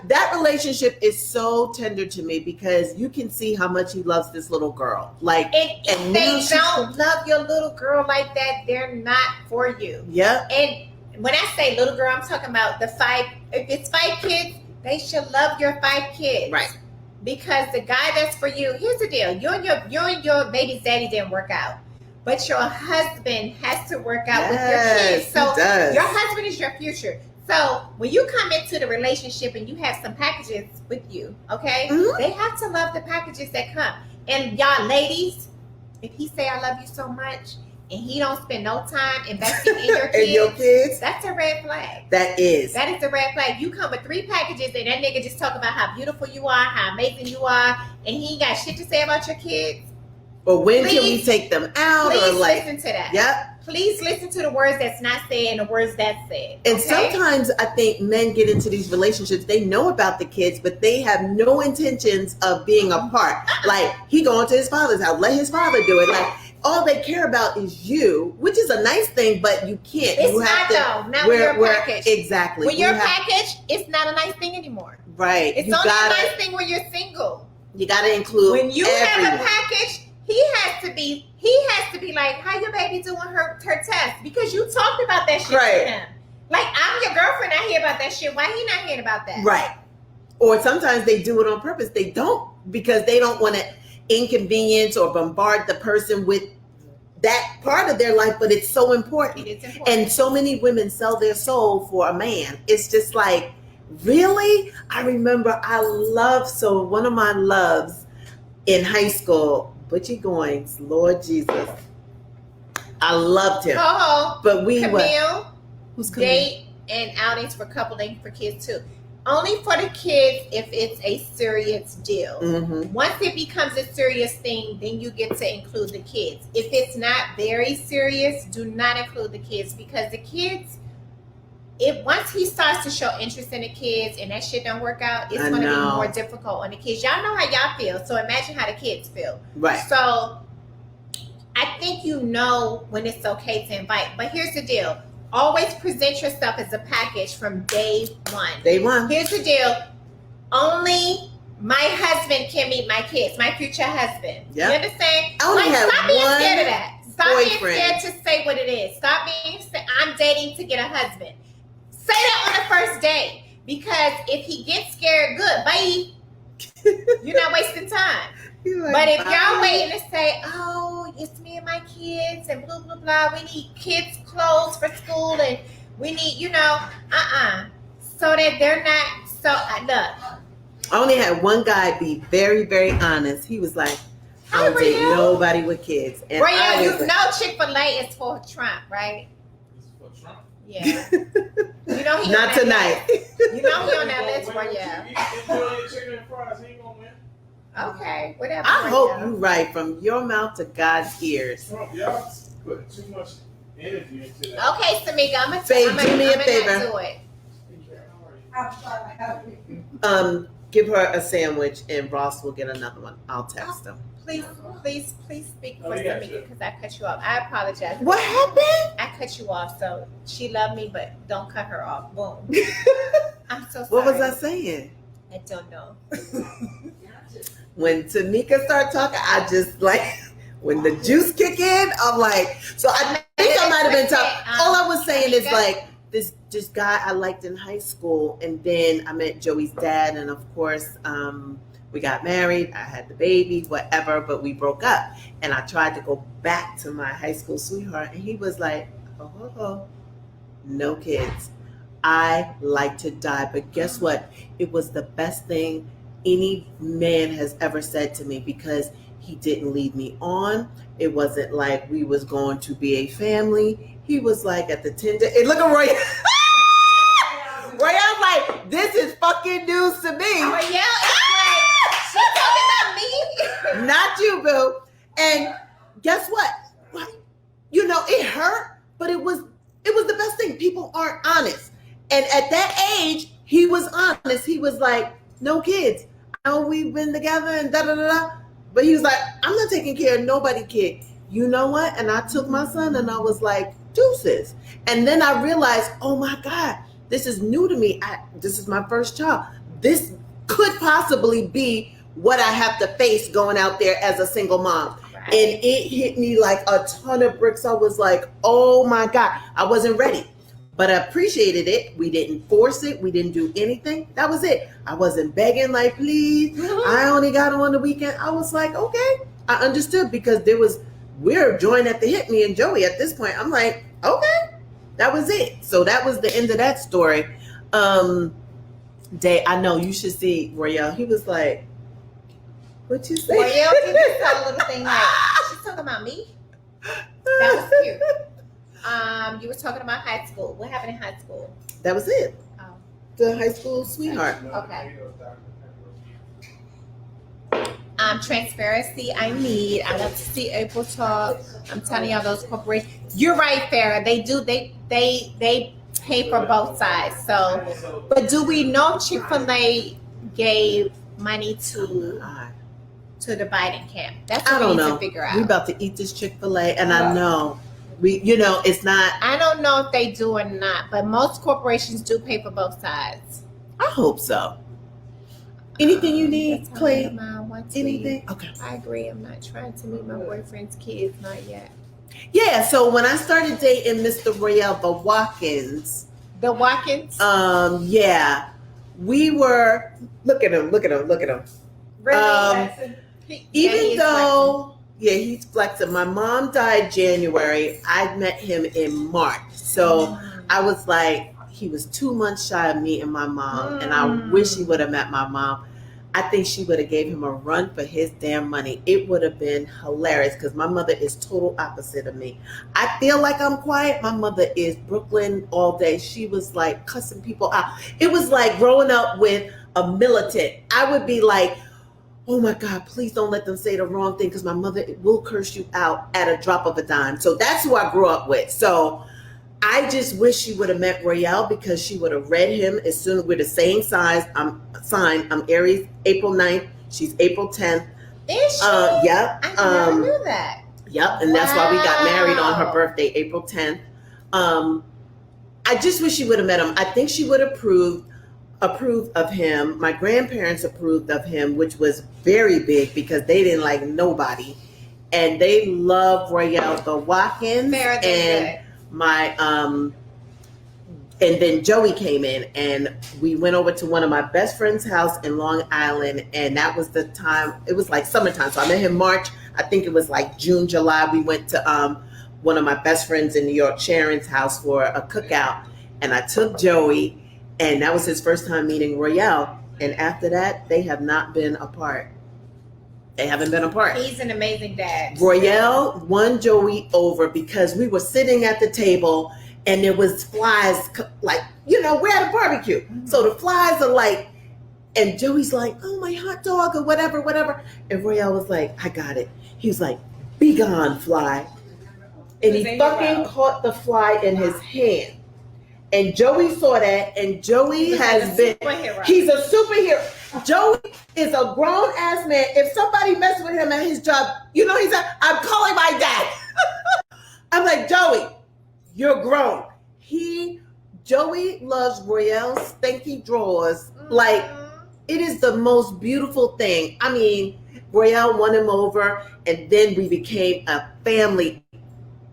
That relationship is so tender to me because you can see how much he loves this little girl. Like, and if they don't love your little girl like that, they're not for you. Yeah. And when I say little girl, I'm talking about the 5. If it's 5 kids, they should love your 5 kids. Right. Because the guy that's for you, here's the deal. You and your baby's daddy didn't work out. But your husband has to work out with your kids. So he does. your husband is your future. So when you come into the relationship and you have some packages with you, okay, they have to love the packages that come. And y'all ladies, if he say I love you so much and he don't spend no time investing in your kids, and your kids, that's a red flag. That is a red flag. You come with 3 packages and that nigga just talk about how beautiful you are, how amazing you are, and he ain't got shit to say about your kids. Or when can we take them out? Please or like, listen to that. Yep. Please listen to the words that's not said and the words that's said. And okay? sometimes I think men get into these relationships, they know about the kids, but they have no intentions of being apart. Like, he going to his father's house, let his father do it. Like, all they care about is you, which is a nice thing, but you can't. It's you not though. Not when you're packaged. Exactly. When you're packaged, it's not a nice thing anymore. Right. It's only a nice thing when you're single. You got to include when you everyone. have a package. He has to be like, how your baby doing her test? Because you talked about that shit with him. Like, I'm your girlfriend, I hear about that shit. Why he not hearing about that? Right. Or sometimes they do it on purpose. They don't, because they don't want to inconvenience or bombard the person with that part of their life, but it's so important. It's important. And so many women sell their soul for a man. It's just like, really? I remember one of my loves in high school, Butchie Goings, Lord Jesus. I loved him. But we Camille, who's Camille? Date and outings for coupling for kids too. Only for the kids if it's a serious deal. Once it becomes a serious thing, then you get to include the kids. If it's not very serious, do not include the kids, because the kids, once he starts to show interest in the kids and that shit don't work out, it's going to be more difficult on the kids. Y'all know how y'all feel, so imagine how the kids feel. Right. So I think you know when it's okay to invite. But here's the deal. Always present yourself as a package from day one. Day one. Here's the deal. Only my husband can meet my kids, my future husband. Yep. You understand? I only have stop being one scared of that. Stop being boyfriend. scared to say what it is. Stop being I'm dating to get a husband. Say that on the first date. Because if he gets scared, good. Bye. You're not wasting time. Like, but if y'all waiting to say, oh, it's me and my kids and blah, blah, blah. We need kids' clothes for school and we need, so that they're not, look. I only had one guy be very, very honest. He was like, I don't date nobody with kids. And Royale, you know Chick-fil-A is for Trump, right? It's for Trump. Yeah. You know he not tonight. You know he on that list, Royale. Enjoy your chicken and fries. He ain't gonna win. Okay, whatever. I hope you right from your mouth to God's ears. Trump, y'all put too much energy into that. Okay, Tomeeka, I'm gonna do me a favor. do it. I'm trying to help you. Give her a sandwich and Ross will get another one. I'll text him. Please speak for yeah, Tomeeka sure. because I cut you off. I apologize. What happened? I cut you off, so she loved me, but don't cut her off. Boom. I'm so sorry. What was I saying? I don't know. When Tomeeka start talking, I just like, when the juice kick in, I'm like, so I think I might have been talking. All I was saying is like, this guy I liked in high school, and then I met Joey's dad, and of course, we got married, I had the baby, whatever, but we broke up. And I tried to go back to my high school sweetheart, and he was like, oh, no kids. I like to die, but guess what? It was the best thing any man has ever said to me, because he didn't lead me on. It wasn't like we was going to be a family. He was like at the Tinder. And look at Roy. Royale's like, this is fucking news to me. Royale is like, she talking about me. Not you, boo. And guess what? It hurt, but it was the best thing. People aren't honest. And at that age, he was honest. He was like, no kids. I know we've been together and da-da-da-da. But he was like, I'm not taking care of nobody, kid. You know what? And I took my son and I was like, deuces. And then I realized, oh my God, this is new to me. This is my first child. This could possibly be what I have to face going out there as a single mom. Right. And it hit me like a ton of bricks. I was like, oh my God, I wasn't ready. but I appreciated it. We didn't force it. We didn't do anything. That was it. I wasn't begging like, please, I only got on the weekend. I was like, okay. I understood because we're joined at the hip, me and Joey at this point. I'm like, okay, that was it. So that was the end of that story. I know you should see Royale. He was like, what you say? Royale did this little thing like, she's talking about me? That was cute. You were talking about high school. What happened in high school? That was it. Oh. The high school sweetheart. Okay. Transparency I need. I love to see April talk. I'm telling y'all, those corporations. You're right, Farrah. They do. They pay for both sides. So, but do we know Chick-fil-A gave money to the Biden camp? That's what we need to figure out. We about to eat this Chick-fil-A, and I know it's not. I don't know if they do or not, but most corporations do pay for both sides. I hope so. Anything you need, That's Clay? Anything? Okay. I agree. I'm not trying to meet my boyfriend's kids, not yet. Yeah. So when I started dating Mr. Royale, the Watkins. Yeah, we were. Look at him. Really? Even though, he's flexing. My mom died January. I met him in March. So I was like, he was 2 months shy of meeting my mom, and I wish he would have met my mom. I think she would have gave him a run for his damn money. It would have been hilarious because my mother is total opposite of me. I feel like I'm quiet. My mother is Brooklyn all day. She was like cussing people out. It was like growing up with a militant. I would be like, oh my God, please don't let them say the wrong thing because my mother will curse you out at a drop of a dime. So that's who I grew up with. So I just wish she would have met Royale because she would have read him as soon as we're the same size. I'm Aries, April 9th. She's April 10th. Is she? Yep. I never knew that. Yep. And that's why we got married on her birthday, April 10th. I just wish she would have met him. I think she would approve of him. My grandparents approved of him, which was very big because they didn't like nobody. And they love Royale the Watkins. And my and then Joey came in and we went over to one of my best friend's house in Long Island, and that was the time. It was like summertime, so I met him March. I think it was like June, July. We went to one of my best friends in New York, Sharon's house, for a cookout, and I took Joey, and that was his first time meeting Royale. And after that, they have not been apart. They haven't been apart. He's an amazing dad. Royale won Joey over because we were sitting at the table and there was flies, like, we're at a barbecue. Mm-hmm. So the flies are like, and Joey's like, oh, my hot dog or whatever. And Royale was like, I got it. He was like, be gone, fly. And he fucking caught the fly in his hand. And Joey saw that, and Joey he's a superhero. Joey is a grown ass man. If somebody messes with him at his job, he's like, I'm calling my dad. I'm like, Joey, you're grown. Joey loves Royale's stinky drawers. Like, it is the most beautiful thing. I mean, Royale won him over, and then we became a family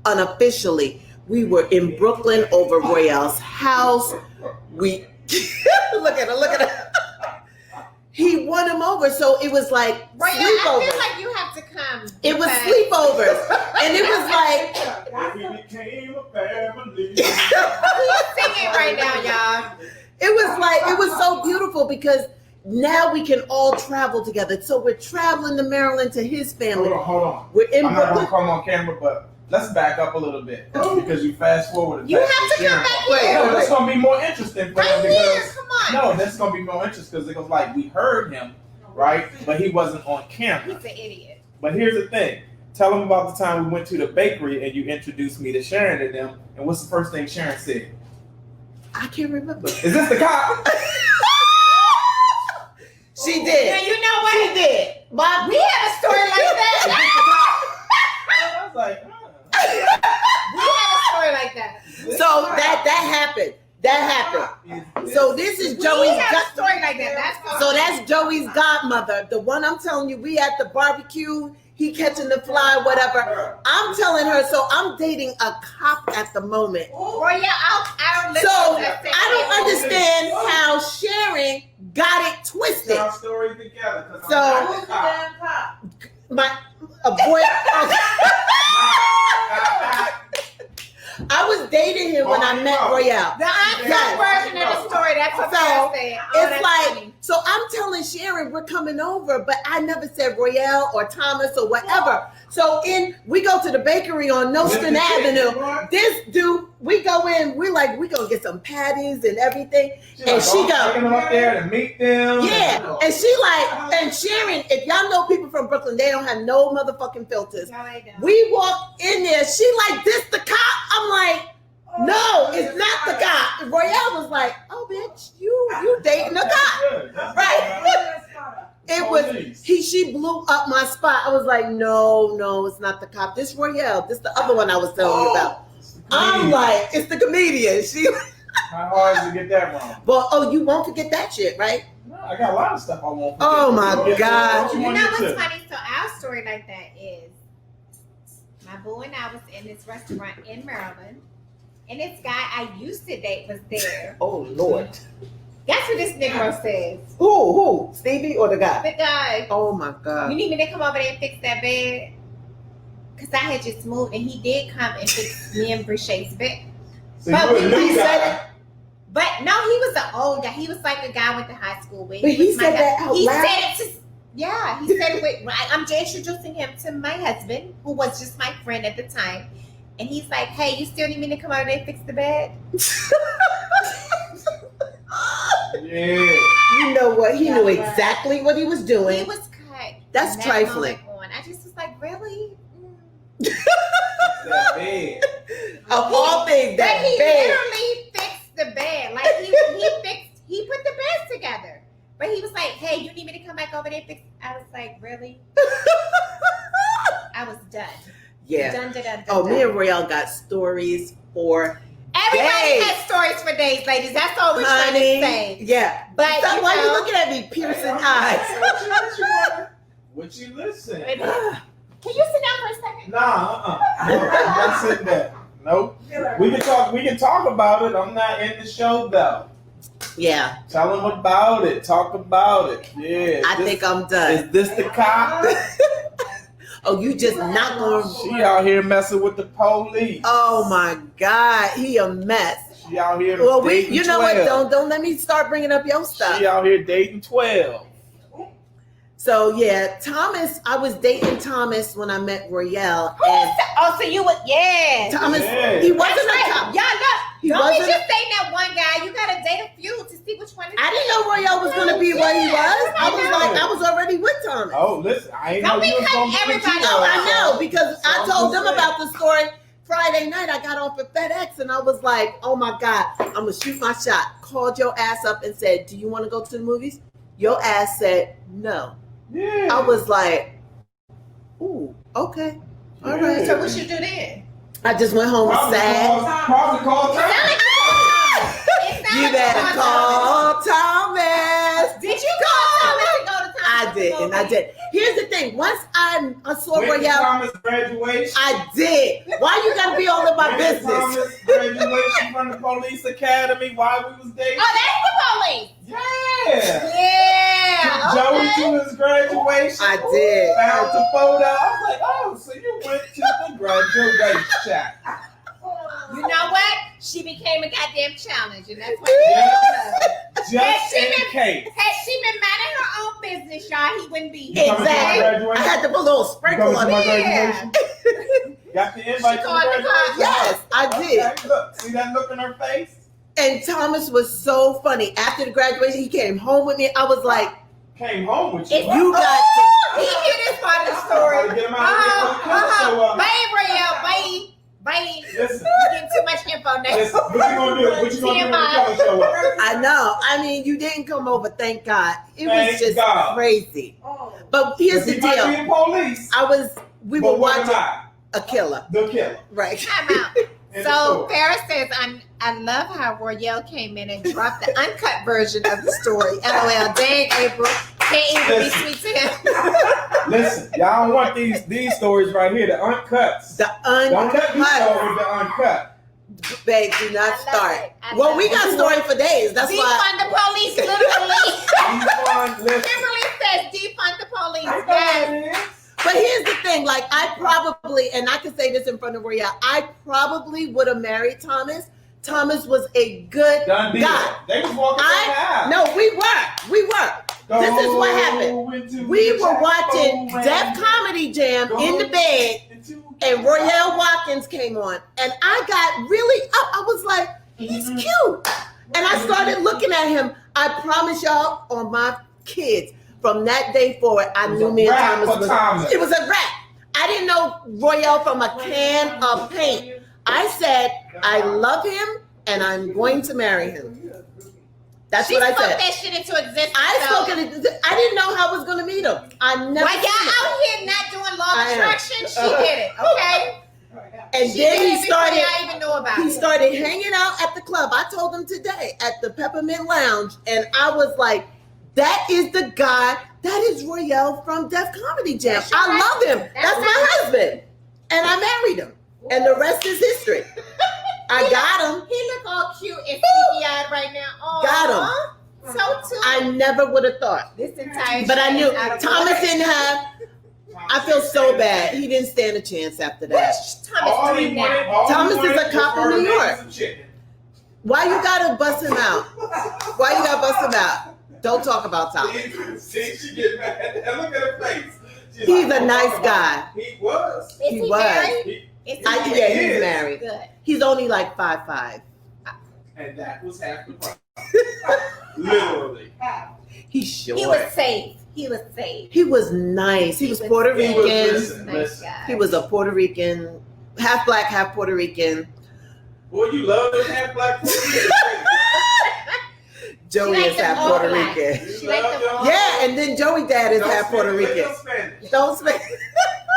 unofficially. We were in Brooklyn over Royale's house. We look at her. He won him over, so it was like Royale, sleepovers. I feel like you have to come. It was sleepovers, and it was like we became a family. He's singing right now, y'all. It was so beautiful because now we can all travel together. So we're traveling to Maryland to his family. Hold on. We're in I'm not Brooklyn. gonna come on camera, but let's back up a little bit because you fast forwarded. You have to come back here. No, that's gonna be more interesting for him Right here, because come on. no, that's gonna be more interesting because it was like we heard him, right? But he wasn't on camera. He's an idiot. But here's the thing. Tell him about the time we went to the bakery and you introduced me to Sharon to them. And what's the first thing Sharon said? I can't remember. Is this the cop? She did. Now, you know what? She did. But We had a story like that. I was like, We had a story like that. so that happened. So this is We Joey's had a story like that. So that's Joey's godmother. The one I'm telling you, we at the barbecue. he catching the fly, whatever. I'm telling her, so I'm dating a cop at the moment. Royale, I So I don't understand how Sharon got it twisted. Tell our story together. 'Cause So- I'm Who's the not damn cop? My a boy. I was dating him when I met Royale. The uncut Yes. version of the story. That's what So, I'm saying. Oh, It's that's like, funny. so I'm telling Sharon we're coming over, but I never said Royale or Thomas or whatever. So we go to the bakery on Nostrand Avenue. This dude, we go in, we gonna get some patties and everything. And she go, taking them up there to meet them. yeah. And she like, and Sharon, if y'all know people from Brooklyn, they don't have no motherfucking filters. No, they don't. We walk in there, she like, this the cop? I'm like, no, it's not the cop. And Royale was like, oh bitch, you dating a cop. Right. It was she blew up my spot. I was like, no, it's not the cop. This Royale, this the other one I was telling you about. I'm like, it's the comedian. She How hard is to get that wrong? well, you won't forget that shit, right? No, I got a lot of stuff I won't forget. Oh my God. You know wanna what's get to? funny? So our story like that is my boo and I was in this restaurant in Maryland, and this guy I used to date was there. Oh Lord. Guess what this Negro says? Who? Stevie or the guy? The guy, Oh my you God. need me to come over there and fix that bed? Because I had just moved, and he did come and fix me and Brichet's bed. So But you a we new said guy. But no, he was an old guy. He was like a guy I went to high school with. But he was my said guy. that out He loud? said it to, yeah, he said it with, I'm just introducing him to my husband, who was just my friend at the time. And he's like, hey, you still need me to come over there and fix the bed? Yeah. You know what? He knew Yeah, exactly what he was doing. He was cut. That's from that trifling. moment on. I just was like, really? That bed. Of all things, But that he bed. literally fixed the bed. Like he put the beds together. But he was like, hey, you need me to come back over there and fix? I was like, really? I was done. Yeah. Done. Oh, me and Royale got stories for Everybody days. has stories for days, ladies. That's all we're trying to honey. say. Yeah. But So you why you know, looking at me, piercing eyes? What you listen? can you sit down for a second? Nah, no, I'm not sitting there. Nope. We can talk about it. I'm not in the show though. Yeah, Tell them about it. Talk about it. Yeah. I think I'm done. Is this the cop? Oh, you just not gonna. She out here messing with the police. Oh my God, he a mess. She out here Well, dating you know 12. what? Don't let me start bringing up your stuff. She out here dating 12. So yeah, Thomas. I was dating Thomas when I met Royale, Who and is that? Oh, so you would, yeah. Thomas. Yeah. He That's wasn't a right. cop. Y'all know. He Don't be wasn't. just saying that one guy. You gotta date a few to see which one is. I didn't know Royale was gonna be what he was. I was Yeah. like, I was already with Thomas. Oh, listen, I ain't Don't know be you was cutting gonna put everybody you off. on. I know because I So told I'm them just about the story Friday night. I got off at FedEx and I was like, oh my God, I'm gonna shoot my shot. Called your ass up and said, do you want to go to the movies? Your ass said no. Yeah. I was like, ooh, okay, all Yeah. right. So what you do then? I just went home sad. Probably called It sound Tom. like it sound You like better you call Thomas. Did you call Thomas to go to Thomas? I did, and I did. Here's the thing. Once I saw Went to Royale, Thomas graduation. I did. Why you gotta be all in my Went to business? Thomas graduation from the police academy while we was dating. Oh, that's the police. Yeah. Yeah. Joey Okay. to his graduation. I did. Found the photo. I was like, oh, so you went to the graduation. You know what? She became a goddamn challenge, and that's what she Just she in been- case. Had she been minding her own business, y'all, he wouldn't be You here. coming to my Exactly. graduation? I had to put a little You sprinkle coming to on my it. graduation? Got the invite to the called the graduation? cops. Yes, I did. Okay, look, see that look in her face? And Thomas was so funny. After the graduation, he came home with me. I was like, Came home with you. It's- you got to. He hear this part of the story. Get him out of here before the cops show up. Bye, Rael. Bye. Bye. Listen, You getting too much info now. listen, what you gonna do? What you gonna do when the TMI. cops show up? I know. I mean, you didn't come over, thank God. It Thank was just God. crazy. Oh. But here's the He might be deal. in police. We were but what am watching I? a killer. The killer. Right. Time out. In the So store. Farrah says, I love how Royale came in and dropped the uncut version of the story. LOL. Dang, April. can't even be sweet to him. Listen, y'all don't want these stories right here, the uncuts. The Don't let me uncut. start with the uncut. Babe, do not I love start. it. I Well, love we it. got story for days. That's why. Defund the police, literally. Listen. Kimberly says defund the police. I know Yes. it is. But here's the thing, like I probably, and I can say this in front of Royale, I probably would have married Thomas. Thomas was a good Done deal. guy. They was walking down the aisle. No, we were. This is what happened. We were watching Def Comedy Jam in the bed, and Royale Watkins came on, and I got really up. I was like, he's cute. And I started looking at him. I promise y'all, on my kids, from that day forward, I knew me and Thomas. It was a rap. I didn't know Royale from a can of paint. I said, I love him, and I'm going to marry him. That's what I said. She spoke that shit into existence. I didn't know how I was going to meet him. I never. While y'all out here not doing law of attraction, she did it, okay? And then he started. I even know about He it. started hanging out at the club. I told him today at the Peppermint Lounge, and I was like, "That is the guy. That is Royale from Def Comedy Jam. I love him. That's my husband." And I married him, and the rest is history. I got him. He look all cute and sleepy-eyed right now. Aww. Got him. So too. I never would have thought. This entire But I shit knew is out of Thomas order. didn't have. I feel so bad. He didn't stand a chance after that. Thomas doing now? Thomas is a cop in New York. Why you gotta bust him out? Why you gotta bust him out? Don't talk about Thomas. See, she get mad. Look at her face. He's a nice guy. He was. Is He he was. married? Is he married? Yeah, he's married. Good. He's only like 5'5". And that was half the problem. Literally. He's short. He was safe. He was safe. He was nice. He was Puerto He was- Rican. listen, Nice guy. He was a Puerto Rican, half black, half Puerto Rican. Boy, you love them half black people. Joey She is like them half all Puerto black. Rican. She like them all Yeah, and then Joey dad is half Puerto Rican. Don't speak.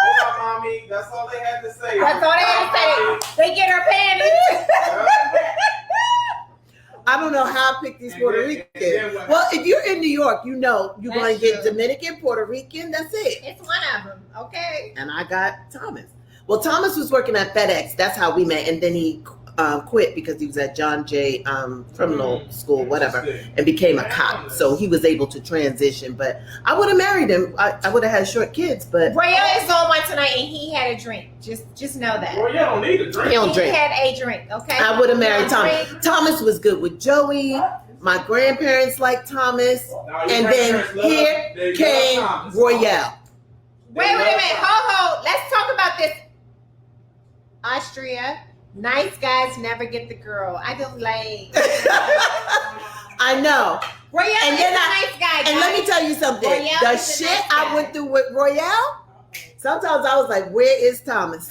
Oh, my mommy. That's all they had to say. That's all they had to say. They get her panties. I don't know how I picked these Puerto Ricans. Well, if you're in New York, you know you're going to That's get true. Dominican, Puerto Rican. That's it. It's one of them, okay? And I got Thomas. Well, Thomas was working at FedEx. That's how we met. And then he quit because he was at John Jay criminal school, whatever, and became a cop. So he was able to transition. But I would have married him. I would have had short kids. But Royale is on one tonight, and he had a drink. Just know that. Boy, you don't need a drink. he don't He drink. had a drink, okay? I would have married He had a Thomas. drink. Thomas was good with Joey. My grandparents liked Thomas. Now, your And then grandparents love- here they came love Thomas. Royale. Wait a minute. Ho. Let's talk about this. Austria. Nice guys never get the girl. I don't like. I know. Royale And is then a nice guy. And let me tell you something. Royale The is a shit nice I guy. went through with Royale, sometimes I was like, where is Thomas?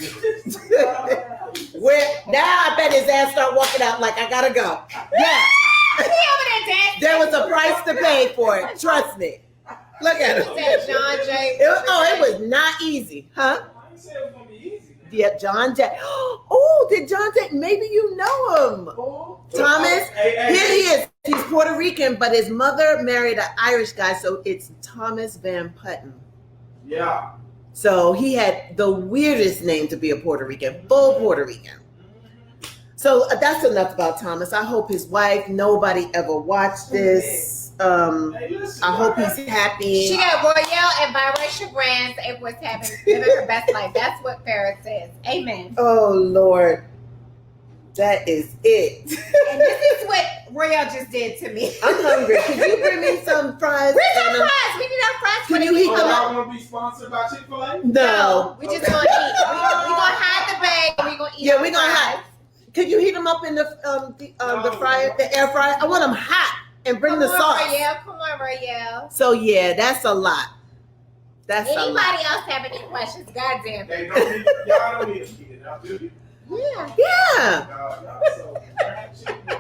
Where now I bet his ass start walking out like I gotta go. Yeah. He over there dancing. There was a price to pay for it. Trust me. Look at him. Said John Jay. It was not easy, huh? I didn't say it was gonna be easy. Yeah, John Jay. Oh, did John Jay? Maybe you know him. Thomas. Here he is. He's Puerto Rican, but his mother married an Irish guy, so it's Thomas Van Putten. Yeah. So he had the weirdest name to be a Puerto Rican, full Puerto Rican. So that's enough about Thomas. I hope his wife, nobody ever watched this. Hey, listen, I hope he's happy. She got Royale and biracial brands. Everyone's living her best life. That's what Farrah says. Amen. Oh, Lord. That is it. And this is what Royale just did to me. I'm hungry. Could you bring me some fries? Where's our and, fries? We need our fries. Can for you the heat Oh, them people. up? y'all want to be sponsored by Chick-fil-A? No. We just gonna eat. We gonna hide the bag and we gonna eat. Yeah, our we gonna fries. hide. Could you heat them up in the fryer, the air fryer? I want them hot and bring Come the on, sauce. Royale. Come on, Royale. So yeah, that's a lot. That's a lot. Anybody else have any questions? Goddamn. They don't need, y'all don't need a kid now, do you? Yeah. Yeah. Y'all so fried chicken.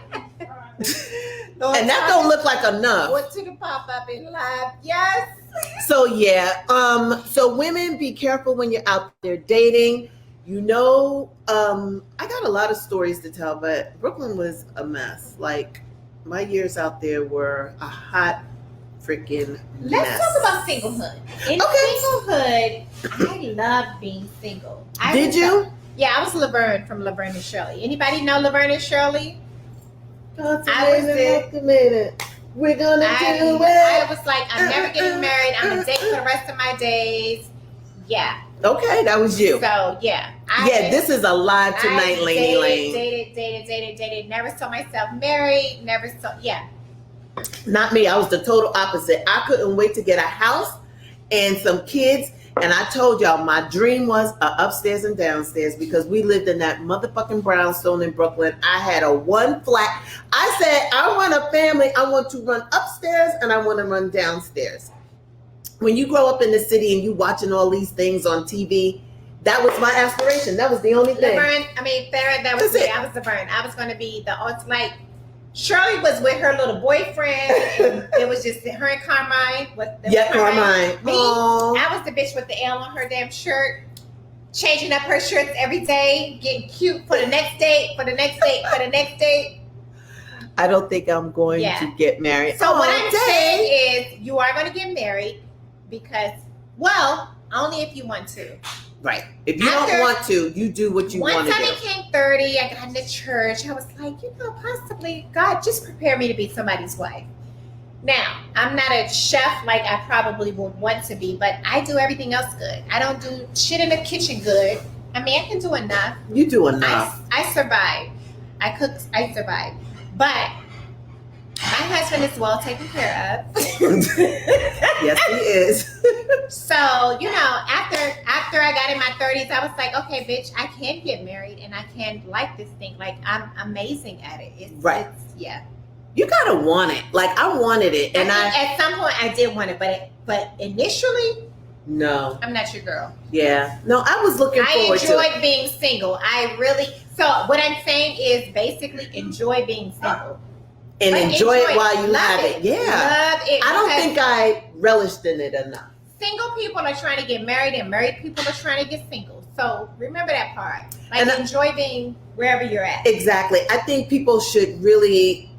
And that don't look like enough. Went to the pop up in live. Yes. So yeah, so women, be careful when you're out there dating. You know, I got a lot of stories to tell, but Brooklyn was a mess. Like my years out there were a hot freaking Let's mess. talk about singlehood. In singlehood, I love being single. Did you? Yeah, I was Laverne from Laverne and Shirley. Anybody know Laverne and Shirley? Consummated. We're gonna do it. I was like, I'm never getting married. I'm gonna date for the rest of my days. Yeah. Okay, that was you. So yeah. This is a live tonight, Laney Lane. Dated. Never saw myself married. Yeah. Not me. I was the total opposite. I couldn't wait to get a house and some kids. And I told y'all my dream was upstairs and downstairs because we lived in that motherfucking brownstone in Brooklyn. I had a one flat. I said, I want a family. I want to run upstairs and I want to run downstairs. When you grow up in the city and you watching all these things on TV, that was my aspiration. That was the only thing. Farrah, that was me. I was Laverne. I was going to be like, Shirley was with her little boyfriend, and it was just her and Carmine. Carmine. Me, I was the bitch with the L on her damn shirt, changing up her shirts every day, getting cute for the next date, for the next date. I don't think I'm going to get married. So what I'm saying is, you are going to get married because, only if you want to. Right. If you don't want to, you do what you want to do. Once I became 30, I got into church. I was like, possibly, God, just prepare me to be somebody's wife. Now, I'm not a chef like I probably would want to be, but I do everything else good. I don't do shit in the kitchen good. I mean, I can do enough. You do enough. I survive. I cook. I survive. But my husband is well taken care of. Yes, he is. So, after I got in my 30s, I was like, okay, bitch, I can get married and I can like this thing. Like, I'm amazing at it. It's You gotta want it. Like, I wanted it. And at some point I did want it, but initially, no. I'm not your girl. Yeah. No, I was looking forward to it. I enjoyed being single. So what I'm saying is basically enjoy being single. And enjoy it while you have it. Yeah. Love it. I don't think I relished in it enough. Single people are trying to get married and married people are trying to get single. So remember that part. Like, enjoy being wherever you're at. Exactly. I think people should really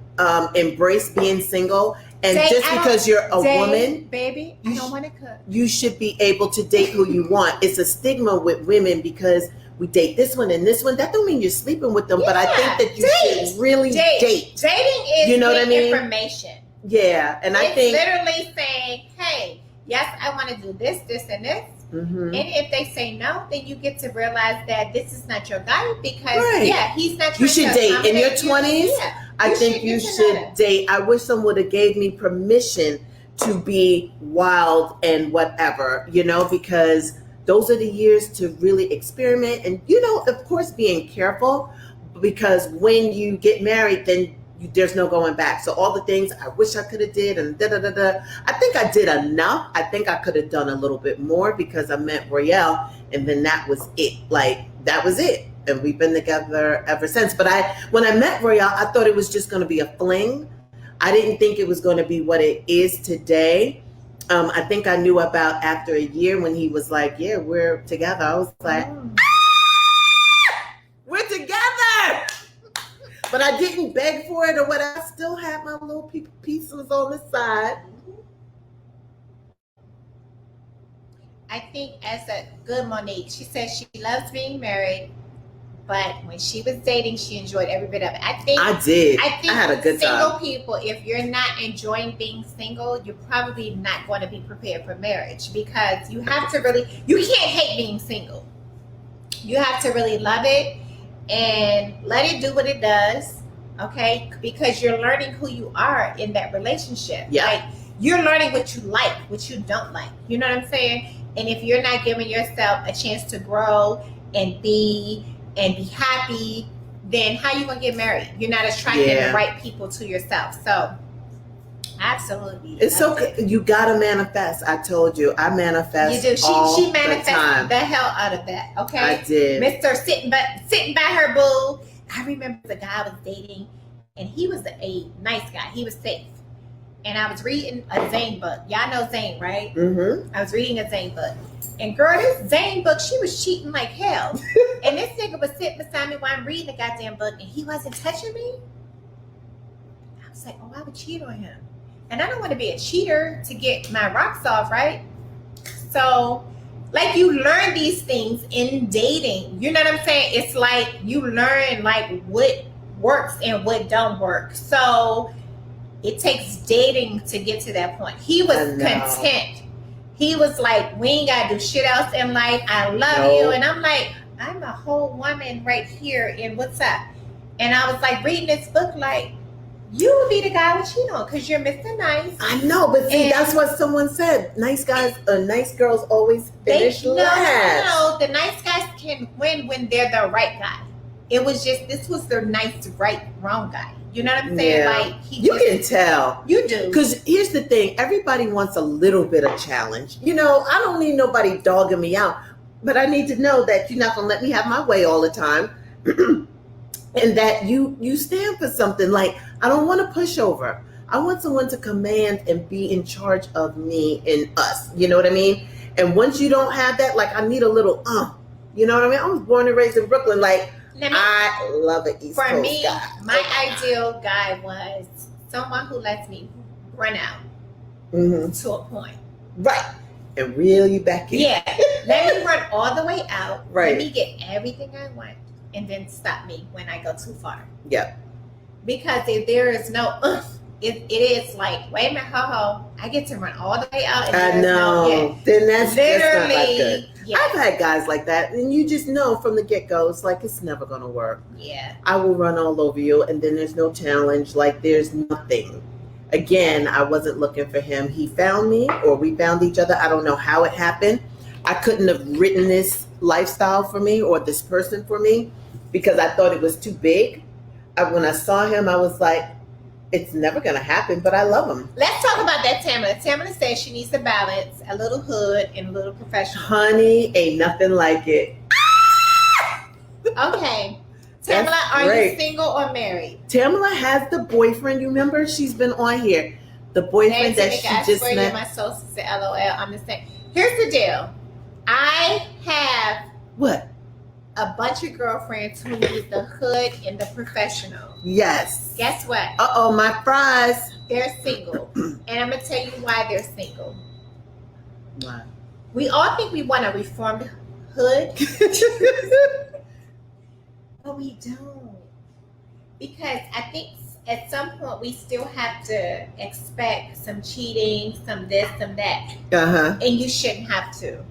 embrace being single. And just because you're a woman, baby, I don't want to cook. You should be able to date who you want. It's a stigma with women because we date this one and this one. That don't mean you're sleeping with them, but I think that you should really date. Dating is information. Yeah, and I think literally saying, "Hey, yes, I want to do this, this, and this." Mm-hmm. And if they say no, then you get to realize that this is not your guy because he's not. You should date in your 20s. I think you should date. I wish someone would have gave me permission to be wild and whatever, because those are the years to really experiment and, of course, being careful because when you get married, then there's no going back. So all the things I wish I could have did and I think I did enough. I think I could have done a little bit more because I met Royale and then that was it. Like, that was it. And we've been together ever since. But when I met Royale, I thought it was just going to be a fling. I didn't think it was going to be what it is today. I think I knew about after a year when he was like, yeah, we're together. I was like, we're together. But I didn't beg for it or whatever. I still have my little pieces on the side. I think as a good Monique, she says she loves being married, but when she was dating, she enjoyed every bit of it. I think I had a good time. Single people, if you're not enjoying being single, you're probably not going to be prepared for marriage because you can't hate being single. You have to really love it and let it do what it does, okay? Because you're learning who you are in that relationship. Yeah. Like, you're learning what you like, what you don't like. You know what I'm saying? And if you're not giving yourself a chance to grow and be happy, then how you gonna get married? You're not attracting the right people to yourself. So absolutely. It's okay. You gotta manifest. I told you. I manifest. You do. She manifested the hell out of that. Okay. I did. Mr. sitting by her boo. I remember the guy I was dating and he was a nice guy. He was safe. And I was reading a Zane book. Y'all know Zane, right? Mm-hmm. I was reading a Zane book. And girl, this Zane book, she was cheating like hell. And this nigga was sitting beside me while I'm reading the goddamn book and he wasn't touching me. I was like, oh, I would cheat on him. and I don't want to be a cheater to get my rocks off, right? So, like, you learn these things in dating. You know what I'm saying? It's like you learn like what works and what don't work. So it takes dating to get to that point. He was content. He was like, we ain't gotta do shit else in life. I love you. And I'm like, I'm a whole woman right here, and what's up? And I was like reading this book, like, you would be the guy with cheat on because you're Mr. Nice. I know, but see, And- that's what someone said. Nice guys, nice girls always finish last. No. The nice guys can win when they're the right guy. It was just, this was their nice, right, wrong guy. You know what I'm saying? Yeah. Like, You can tell. You do. Because here's the thing, everybody wants a little bit of challenge. You know, I don't need nobody dogging me out, but I need to know that you're not going to let me have my way all the time. And that you stand for something. Like, I don't want to push over. I want someone to command and be in charge of me and us. You know what I mean? And once you don't have that, like, I need a little, you know what I mean? I was born and raised in Brooklyn. Like, I love an East Coast for me, guy. my ideal guy was someone who lets me run out to a point. Right. And reel you back in. Yeah. Let me run all the way out. Right. Let me get everything I want. And then stop me when I go too far. Yep. Because if there is no it is like, wait a minute, I get to run all the way out. And I know. Then that's not like good. Yeah. I've had guys like that, and you just know from the get-go, it's like, it's never going to work. Yeah. I will run all over you, and then there's no challenge. Like, there's nothing. Again, I wasn't looking for him. He found me, or we found each other. I don't know how it happened. I couldn't have written this lifestyle for me or this person for me because I thought it was too big. When I saw him, I was like, it's never going to happen, but I love him. Let's talk about that, Tamara. Tamara says she needs to balance a little hood and a little professional. Honey, ain't nothing like it. Okay. Tamara, That's are great. you single or married? Tamara has the boyfriend. You remember? She's been on here. The boyfriend that she I just swear met. you're my soul sister, LOL. I'm the same. Here's the deal. I have What? a bunch of girlfriends who need the hood and the professional. Yes. Guess what? Uh-oh, my fries. They're single. And I'm going to tell you why they're single. Why? We all think we want a reformed hood, but we don't. Because I think at some point we still have to expect some cheating, some this, some that. Uh-huh. And you shouldn't have to.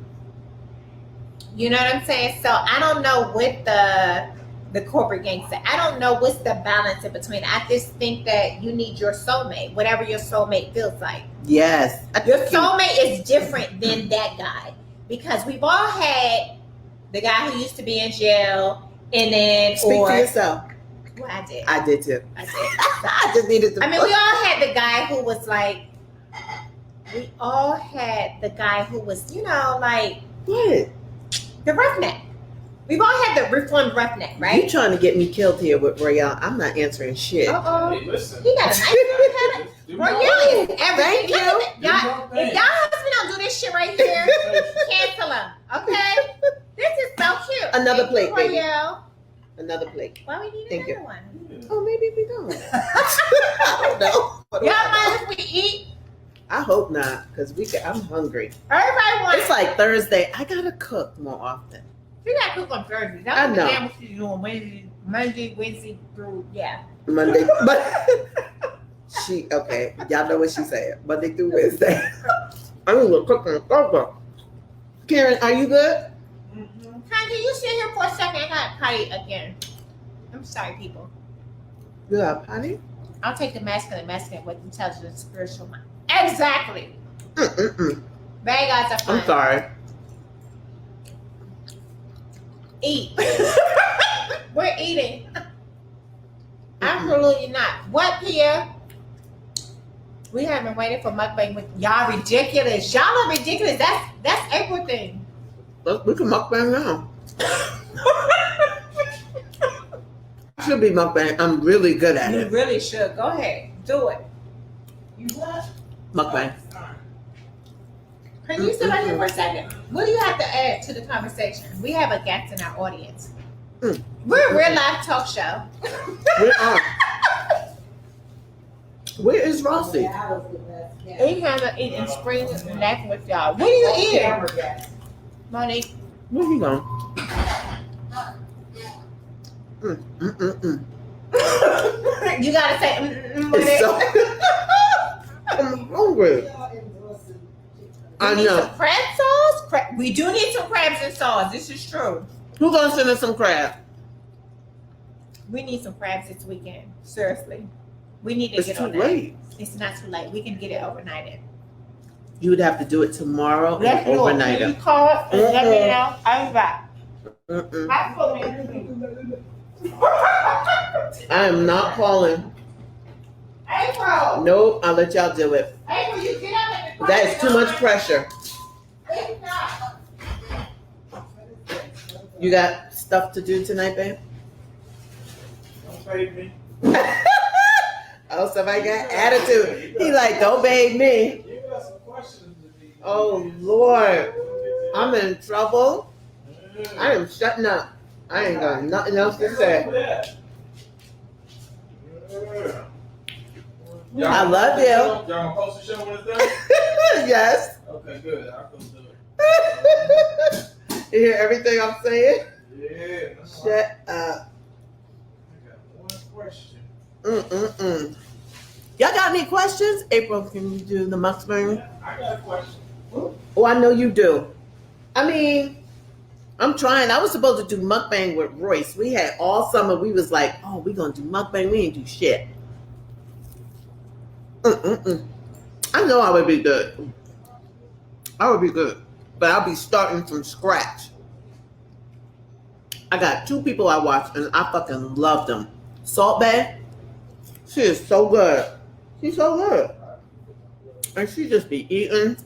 You know what I'm saying? So I don't know what the corporate gangster. I don't know what's the balance in between. I just think that you need your soulmate, whatever your soulmate feels like. Yes. Your soulmate is different than that guy because we've all had the guy who used to be in jail, and then Speak for yourself. Well, I did. I did too. I did. I just needed to. I mean, we all had the guy who was like. We all had the guy who was, like What? the roughneck. We've all had the reformed roughneck, right? You trying to get me killed here with Royale? I'm not answering shit. Uh-oh. Hey, listen. He got a nice Do Royale your is everything. Thank you. Look at that. your Y'all, thing. if y'all husband don't do this shit right here, cancel him. Okay? This is so cute. Another Thank plate, you, baby. Royale. Another plate. Why we need Thank another you. one? Oh, maybe we don't. I don't know. Y'all mind if we eat? I hope not, because I'm hungry. Everybody wants. It's like Thursday. I gotta cook more often. You gotta cook on Thursday. I That's know. what damn what you doing Monday, Wednesday through, yeah. Monday, but okay. Y'all know what she said. Monday through Wednesday. I'm gonna cook on Thursday. Karen, are you good? Mhm. Hi, can you sit here for a second? I got potty again. I'm sorry, people. Good, honey. I'll take the masculine with intelligent, spiritual mind. Exactly. Mm-mm-mm. Bad guys are fine. I'm sorry. Eat. We're eating. Absolutely not. What, Pierre? We haven't waited for mukbang with y'all. Ridiculous. Y'all are ridiculous. That's April thing. We can mukbang now. Should be mukbang. I'm really good at You it. really should. Go ahead. Do it. You what? Mukbang. Can you sit right here for a second? What do you have to add to the conversation? We have a guest in our audience. We're a real live talk show. We are. Where is Rossi? He hasn't eaten spring snack with y'all. What are you eating, Monique? Where he going? You gotta say, Monique. It's so, I'm hungry. I We need know. some crab sauce. We do need some crabs and sauce. This is true. Who's gonna send us some crab? We need some crabs this weekend. Seriously, we need to It's get too on that. late. It's not too late. We can get it overnighted. You would have to do it tomorrow and overnight Can you it. call it and let me know? I'll be back. Mm-mm. I I am not calling. April, Nope, I'll let y'all do it. April, you get up and That is too much pressure. It's not. You got stuff to do tonight, babe? Don't fade me. Oh, somebody got attitude. He like, don't babe me. You got some questions to me. Oh, Lord. I'm in trouble. I am shutting up. I ain't got nothing else to say. I love you. Y'all gonna post the show when it's done? Yes. Okay, good. I'll go do it. You hear everything I'm saying? Yeah. Shut up. I got one question. Mm-mm-mm. Y'all got any questions? April, can you do the mukbang? Yeah, I got a question. Oh, I know you do. I mean, I'm trying. I was supposed to do mukbang with Royce. We had all summer. We was like, oh, we gonna do mukbang. We ain't do shit. Mm-mm-mm. I know I would be good. I would be good. But I'll be starting from scratch. I got 2 people I watch and I fucking love them. Salt Bae, she is so good. She's so good. And she just be eating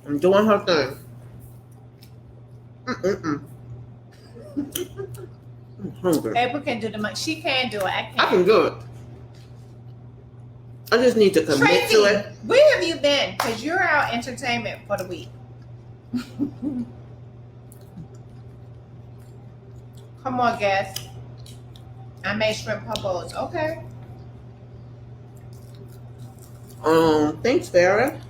and doing her thing. Mm-mm-mm. I'm hungry. April can do the money. She can do it. I can't. I can do it. I just need to commit Tracy, to it. where have you been? Because you're our entertainment for the week. Come on, guys. I made shrimp pupos. Okay. Thanks, Farrah.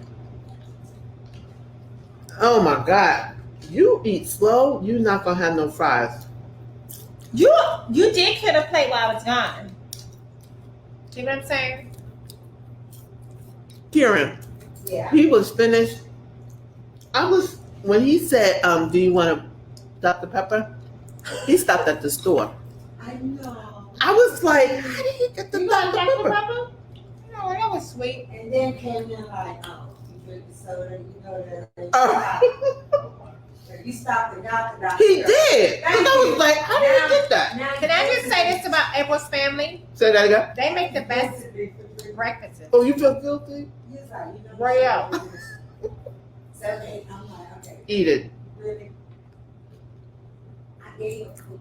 Oh my God. You eat slow, you're not gonna have no fries. You did get a plate while I was gone. See what I'm saying? Kieran, Yeah. he was finished. When he said, do you want to Dr. Pepper? He stopped at the store. I know. I was like, how did he get the You Dr. got Dr. Pepper? Pepper? No, that was sweet. And then came in like, oh, you drink the soda, you know that. Oh. You stopped and got the Dr. He Pepper. did. And I was like, how did he get that? Now Can I just say this about April's family? Say that again. They make the best breakfasts. Oh, you feel guilty? He was like, you know, Royale. 7, 8. I'm like, okay, Eat it. really? I gave you a cool.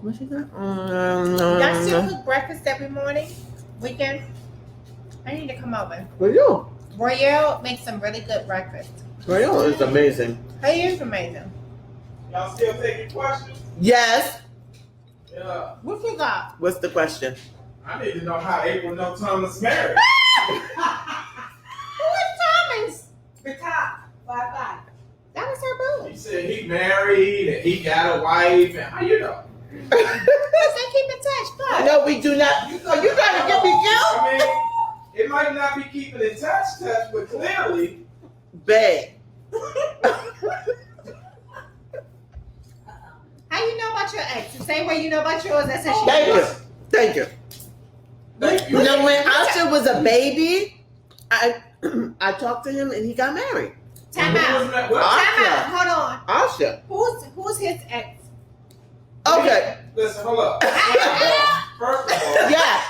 What she got? Y'all still cook breakfast every morning? Weekend? I need to come over. For you. Royale makes some really good breakfast. Royale is amazing. He is amazing. Y'all still taking questions? Yes. Yeah. What you got? What's the question? I need to know how April know Thomas married. Who is Thomas? The top, 5'5". That was her boo. He said he married and he got a wife. And how you know? Because they keep in touch. But No, we do not. Are you trying to get me killed? I mean, it might not be keeping in touch, but clearly. Babe. how you know about your ex? The same way you know about yours. That's how she Thank you. knows. Thank you. Thank you. You know, when Asha was a baby, I talked to him and he got married. Time out. What? Time out. Hold on. Asha. Who's his ex? Okay. Listen, hold up. First of all, Yeah.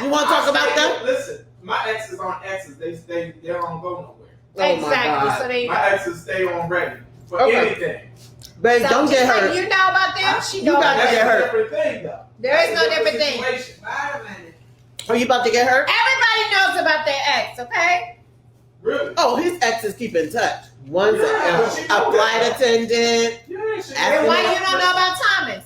You want to talk about them? Listen, my exes aren't exes. They don't go nowhere. Oh Exactly. my God. So they. My exes stay on ready for Okay. anything. Babe, So don't just get like hurt. you know about them. She You know got about to That's get them. a hurt. different thing, though. There is no That's a different thing. situation. Wait a minute. Are you about to get hurt? Everybody knows about their ex. Okay. Really? Oh, his exes keep in touch. One's Yeah, a she flight know that. attendant. Yeah, she Ask Then him why about you don't know about Thomas?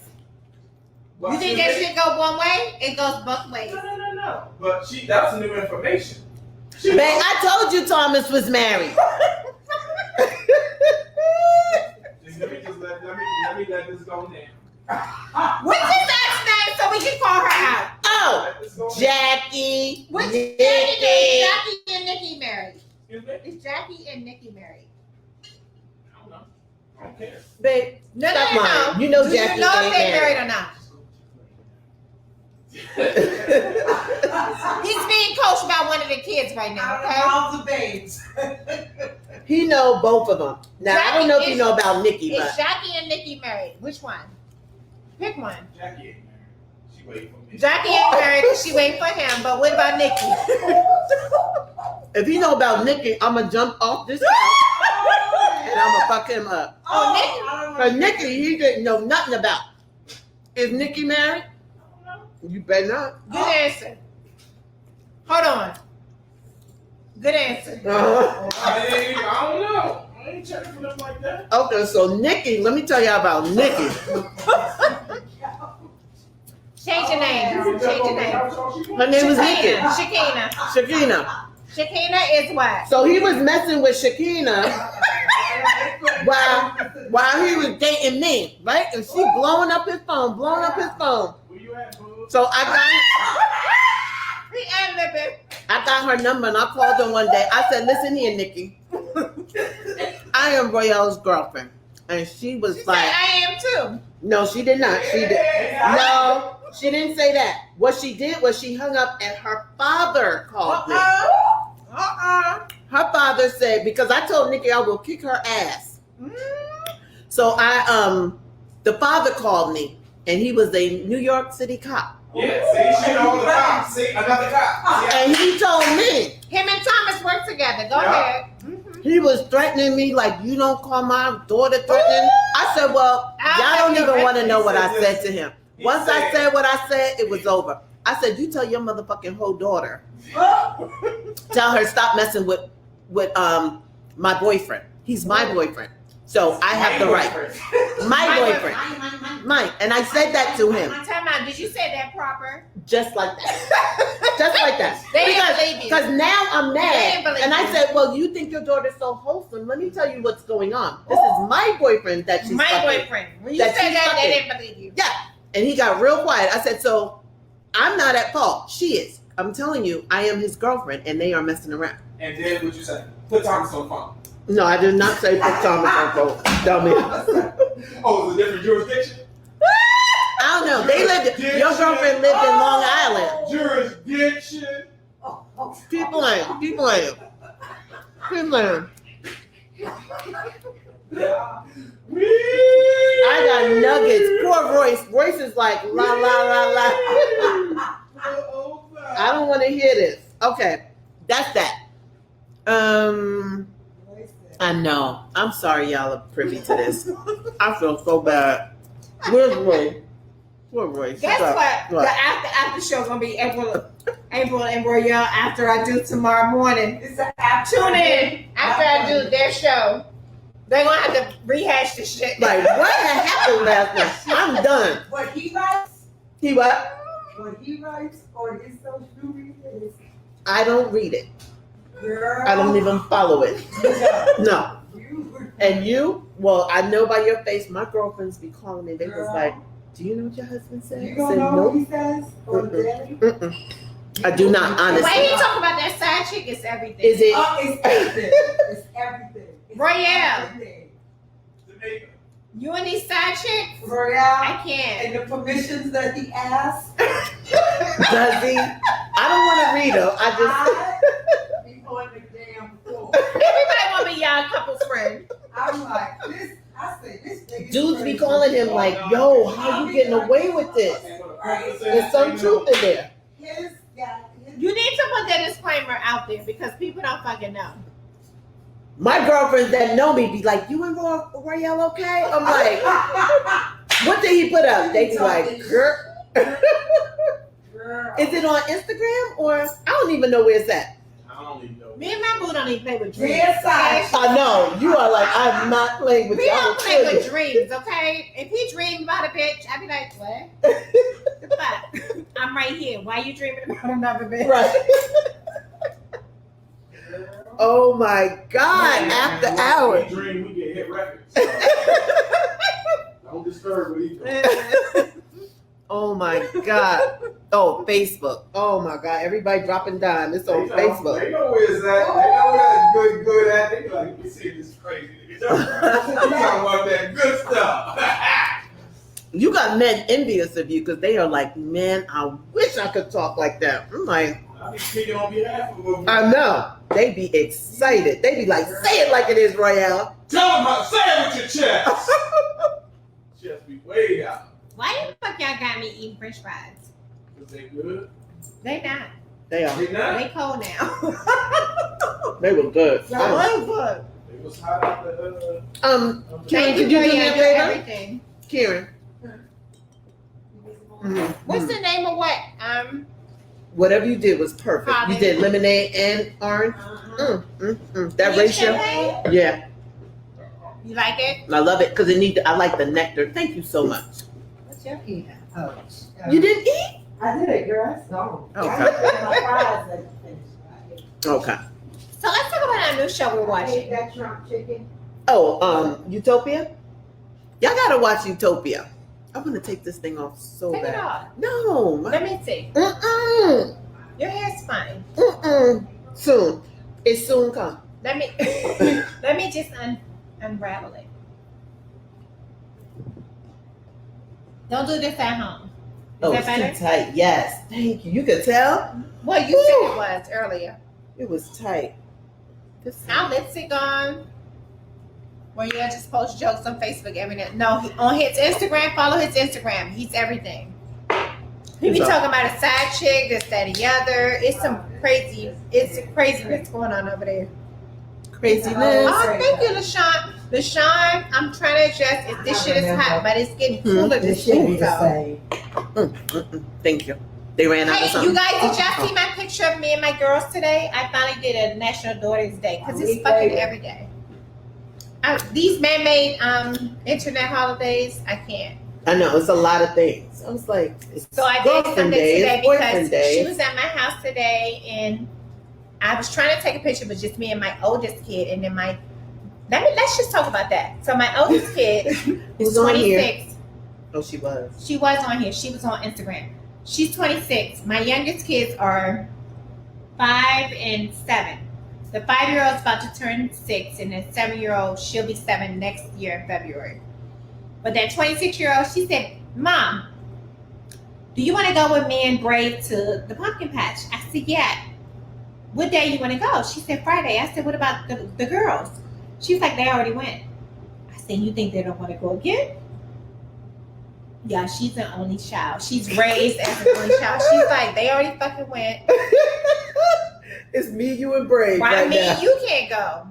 Well, You think she- that shit go one way? It goes both ways. No. But that's new information. Babe, I told you Thomas was married. Let me let this go now. What's his last name so we can call her out? Oh, Let this go now. Jackie. Which Nikki. Jackie and Nikki married? Excuse me? Is Jackie and Nikki married? I don't know. I don't care. Babe, No, stop no. lying. You know Do Jackie you know if ain't they married. married or not? He's being coached by one of the kids right now, Out of the okay? mouths of babes. He know both of them. Now, I don't know if you know about Nikki, Is but Jackie and Nikki married? Which one? Pick one. Jackie ain't married. She waiting for me. Jackie ain't married because she waiting for him, but what about Nikki? if you know about Nikki, I'm going to jump off this couch and I'm going to fuck him up. Oh, Nikki. I don't For Nikki, he didn't know nothing about. Is Nikki married? You better not. Good answer. Hold on. Good answer. Uh-huh. I don't know. I ain't checking for them like that. Okay, so Nikki, let me tell you about Nikki. Change your name. Change your name. Her name was Nikki. Shakina. Shakina. Shakina is what? So he was messing with Shakina while he was dating me, right? And she blowing up his phone. Where you at, boo? So We ad-libbing. I got her number and I called her one day. I said, listen here, Nikki. I am Royale's girlfriend. And she was She said, like, I am too. no, she did not. She did. No, she didn't say that. What she did was she hung up and her father called me. Her father said, because I told Nikki I will kick her ass. So the father called me and he was a New York City cop. Yeah, see, she know the cop. See, another cop. See, And he told me, Him and Thomas work together. Go Yeah. ahead. he was threatening me like, you don't call my daughter threatening. I said, well, y'all don't even want to know what I said to him. Once I said what I said, it was over. I said, you tell your motherfucking whole daughter. Tell her stop messing with my boyfriend. He's my boyfriend. So I have the right. My boyfriend. Mine. And I said that to him. Time out. Did you say that proper? Just like that. Just like that. They didn't believe you. Because now I'm They mad. didn't believe And I you. said, well, you think your daughter's so wholesome. Let me tell you what's going on. This is my boyfriend that she's My fucking. boyfriend. When you That said she's that, they fucking. didn't believe you. Yeah. And he got real quiet. I said, so I'm not at fault. She is. I'm telling you, I am his girlfriend and they are messing around. And then what you say? Put Thomas on the phone. No, I did not say put Thomas on phone. Dummy. Oh, it's a different jurisdiction? I don't know. They lived. Your girlfriend lived in Long Island. Jurisdiction. People ain't. I got nuggets. Poor Royce. Royce is like la la la la. I don't want to hear this. Okay, that's that. I know. I'm sorry y'all are privy to this. I feel so bad. Where's Roy? Where's Roy? Guess what? The after show gonna be April and Royale after I do tomorrow morning. It's an app. Tune in after I do their show. They're gonna have to rehash this shit. Like, what had happened last night? I'm done. What he writes, He what? on his social media is, I don't read it. girl. I don't even follow it. No. You, And you? Well, I know by your face, my girlfriends be calling me. They was Girl. like, do you know what your husband said? you I don't said, know what nope. he says on the daily? Mm-mm. I do not, The honestly. way he talk about that side chick is everything. Is it? Oh, it's everything. It's everything. It's Royale. everything. Tomeeka. You and these side chicks? Royale. I can't. And the permissions that he asked. Does he? I don't want to read them. I Be on the damn floor. Everybody want to be y'all couple's friend. I'm like, this, I say, this nigga. just, dudes be calling him like, yo, how you getting away with this? There's some truth in there. His guy, You need to put that disclaimer out there because people don't fucking know. My girlfriends that know me be like, you and Royale okay? I'm like, what did he put up? They be like, girl. Girl. Is it on Instagram or I don't even know where it's at. I don't even know. Me and my boo two don't even play with dreams. Yes, I- okay? I know. You are like, I'm not playing with We you. I don't will play kill with you. dreams, okay? If he dream about a bitch, I'd be like, what? The fuck? I'm right here. Why you dreaming about another bitch? Right. Oh my God. Yeah. After And hours. We dream, we get hit records. So don't disturb what he doing. Oh my God. Oh, Facebook. Oh my God. Everybody dropping dime. It's on They Facebook. know where it's at. They know where that's good at. They be like, let me see this crazy nigga. You talking about that good stuff. You got men envious of you because they are like, man, I wish I could talk like that. I'm like, I be speaking on behalf of them. I know. They be excited. They be like, say it like it is, Royale. Tell them how, say it with your chest. Chest be way out. Why the fuck y'all got me eating french fries? Is they good? They not. They are. They not? They cold now. They were good. So what good? It was hot out the Karen, Thank could you for do me a your favor? everything. Karen. Mhm. What's the name of what? Whatever you did was perfect. You Holly. did lemonade and orange. That your ratio. champagne? Yeah, You like it? I love it because it need. I like the nectar. Thank you so much. What's your Yeah. Oh, You didn't eat? I did, girl. It's gone. Okay. My fries ain't finished. Okay. So let's talk about our new show we're I ate watching. that Trump chicken. Oh, Utopia. Y'all gotta watch Utopia. I'm gonna take this thing off so Take it bad. off. No. Let me see. Mm-mm. Your hair's fine. Mm-mm. Soon. It soon come. Let me let me just unravel it. Don't do this at home. Is Oh, that it's better? too tight. Yes. Thank you. You could tell Well, you said it was earlier. it was tight. This Our lipstick on. Where you just post jokes on Facebook every day. No, on his Instagram, follow his Instagram. He's everything. He be Who's talking about a side chick, this, that, and the other. It's some craziness going on over there. craziness. Oh, thank you, LaShawn. LaShawn, I'm trying to adjust. If this shit is hot, but it's getting cooler this It should be year. the So. same. Thank you. They ran out of Hey, something. you guys, did y'all see my picture of me and my girls today? I finally did a National Daughters Day because it's fucking every day. These man-made internet holidays, I can't. I know it's a lot of things. I was like, it's So I did girlfriend something day, today it's boyfriend because day. she was at my house today, and I was trying to take a picture with just me and my oldest kid, and then let's just talk about that. So my oldest kid is Who's on here? 26. Oh, she was. She was on here. She was on Instagram. She's 26. My youngest kids are 5 and 7. The 5-year-old's about to turn 6, and the 7-year-old, she'll be 7 next year in February. But that 26-year-old, she said, Mom, do you want to go with me and Brave to the pumpkin patch? I said, yeah. What day you want to go? She said, Friday. I said, what about the girls? She was like, they already went. I said, you think they don't want to go again? Yeah, she's an only child. She's raised as an only child. She's like, they already fucking went. It's me, you, and Brave Why right me? now. You can't go.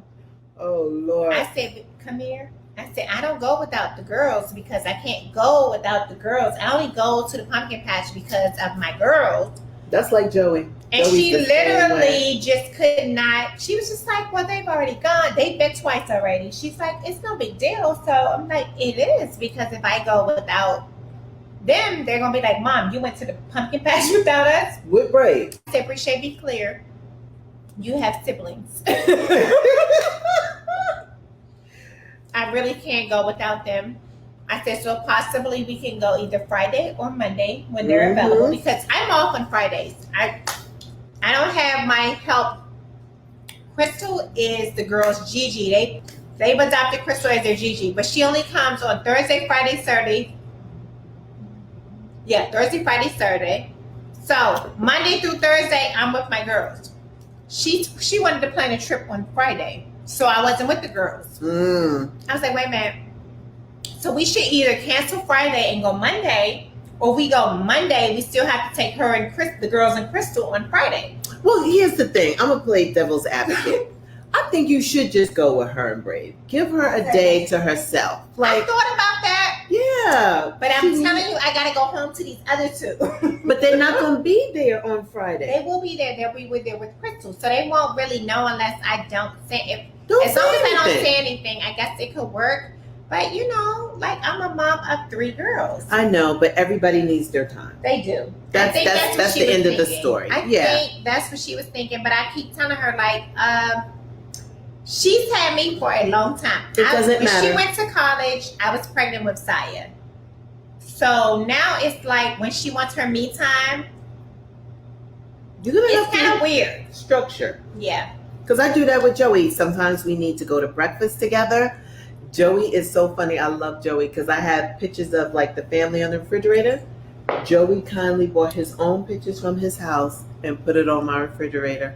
Oh Lord. I said, come here. I said, I don't go without the girls because I can't go without the girls. I only go to the pumpkin patch because of my girls. That's like Joey. And Joey's she the same way. literally just could not. She was just like, well, they've already gone. They've been twice already. She's like, it's no big deal. So I'm like, it is, because if I go without them, they're going to be like, Mom, you went to the pumpkin patch without us? With Brave. I said, Brishay, be clear. You have siblings. I really can't go without them. I said, so possibly we can go either Friday or Monday when they're available, because I'm off on Fridays. I don't have my help. Crystal is the girls' Gigi. They've adopted Crystal as their Gigi, but she only comes on Thursday, Friday, Saturday. Yeah, Thursday, Friday, Saturday. So Monday through Thursday, I'm with my girls. She wanted to plan a trip on Friday, so I wasn't with the girls. I was like, wait a minute. So we should either cancel Friday and go Monday, or we go Monday. We still have to take her and the girls and Crystal on Friday. Well, here's the thing. I'm gonna play devil's advocate. I think you should just go with her and Brave. Give her a day to herself. I thought about that. Yeah, Yeah. But I'm telling you, I gotta go home to these other two. But they're not going to be there on Friday. They will be there. They'll be there with Crystal, so they won't really know unless I don't say. Don't As long as say I don't anything. say anything, I guess it could work. But you know, like I'm a mom of 3 girls. I know, but everybody needs their time. They do. That's I think that's what she the was end of the thinking. story. I Yeah. think that's what she was thinking. But I keep telling her like, she's had me for a long time. It doesn't when matter. she went to college, I was pregnant with Saya. So now it's like when she wants her me time, You're going to it's kind of have weird. to structure. Yeah. Because I do that with Joey. Sometimes we need to go to breakfast together. Joey is so funny. I love Joey because I have pictures of like the family on the refrigerator. Joey kindly bought his own pictures from his house and put it on my refrigerator.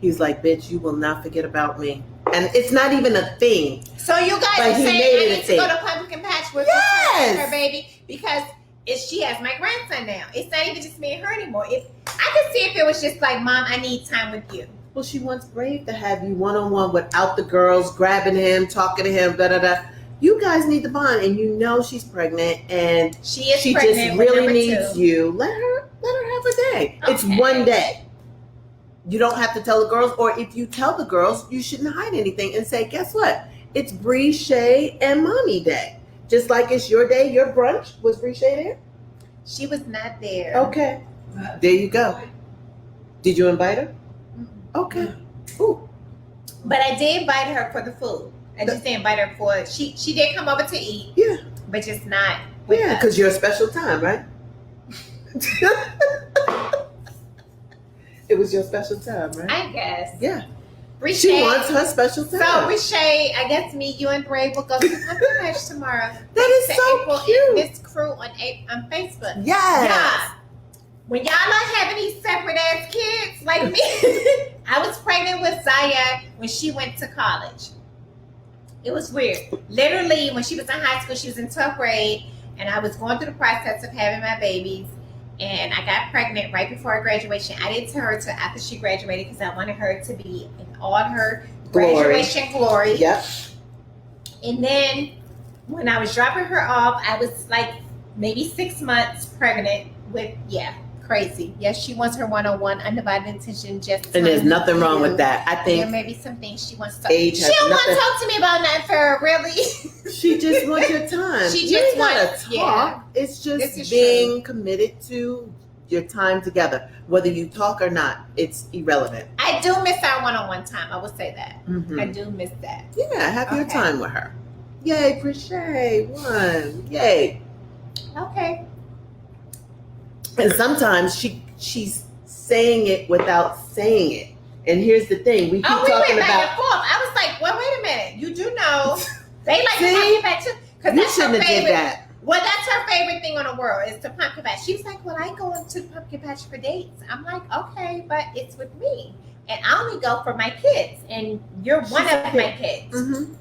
He's like, bitch, you will not forget about me. And it's not even a thing. So you guys But are he saying made I it a need to go thing. to Pumpkin Patch with Yes! her baby because she has my grandson now. It's not even just me and her anymore. If I could see if it was just like, Mom, I need time with you. Well, she wants Brave to have you one-on-one without the girls grabbing him, talking to him, da-da-da. You guys need to bond, and you know she's pregnant, and She is she pregnant just with really number needs 2. you. Let her have a day. It's Okay. one day. You don't have to tell the girls, or if you tell the girls, you shouldn't hide anything and say, guess what? It's Bree, Shay, and Mommy Day. Just like it's your day, your brunch. Was Bree Shay there? She was not there. Okay. There you go. Did you invite her? Okay. Ooh. But I did invite her for the food. I just didn't invite her for she did come over to eat. Yeah. But just not with Yeah, us. because you're a special time, right? It was your special time, right? I guess. Yeah. Rishay, She wants her special so time. Rishay, I guess me, you and Bray will go to Pumpkin Patch tomorrow. That is To so April cute. and Miss Crew on Facebook. Yes. Yeah. When y'all are having these separate ass kids like me, I was pregnant with Zaya when she went to college. It was weird. Literally, when she was in high school, she was in 12th grade, and I was going through the process of having my babies, and I got pregnant right before her graduation. I didn't tell her till after she graduated because I wanted her to be in all her Glory. graduation glory. Yep. And then when I was dropping her off, I was like maybe 6 months pregnant with, crazy. Yes, she wants her one-on-one undivided attention. Just And there's time nothing with wrong you. with that. I There think may be some things she wants to. age She has don't want to nothing. talk to me about nothing for her, really. She just wants your time. She You just ain't gotta wants- talk. yeah. It's This just is being committed to your time together. Whether you talk or not, it's irrelevant. I do miss our one-on-one time. I will say that. Mhm. I do miss that. Yeah, have your Okay. time with her. Yay, Prishay, one. Yay. Okay. And sometimes she's saying it without saying it. And here's the thing: we keep Oh, we talking went back about. and forth. I was like, well, wait a minute. You do know they like See? to pumpkin patch too. Because You that's her shouldn't have favorite. did that. Well, that's her favorite thing on the world is the pumpkin patch. She was like, well, I go into the pumpkin patch for dates. I'm like, okay, but it's with me. And I only go for my kids. And you're one She's a of my kids. Mhm.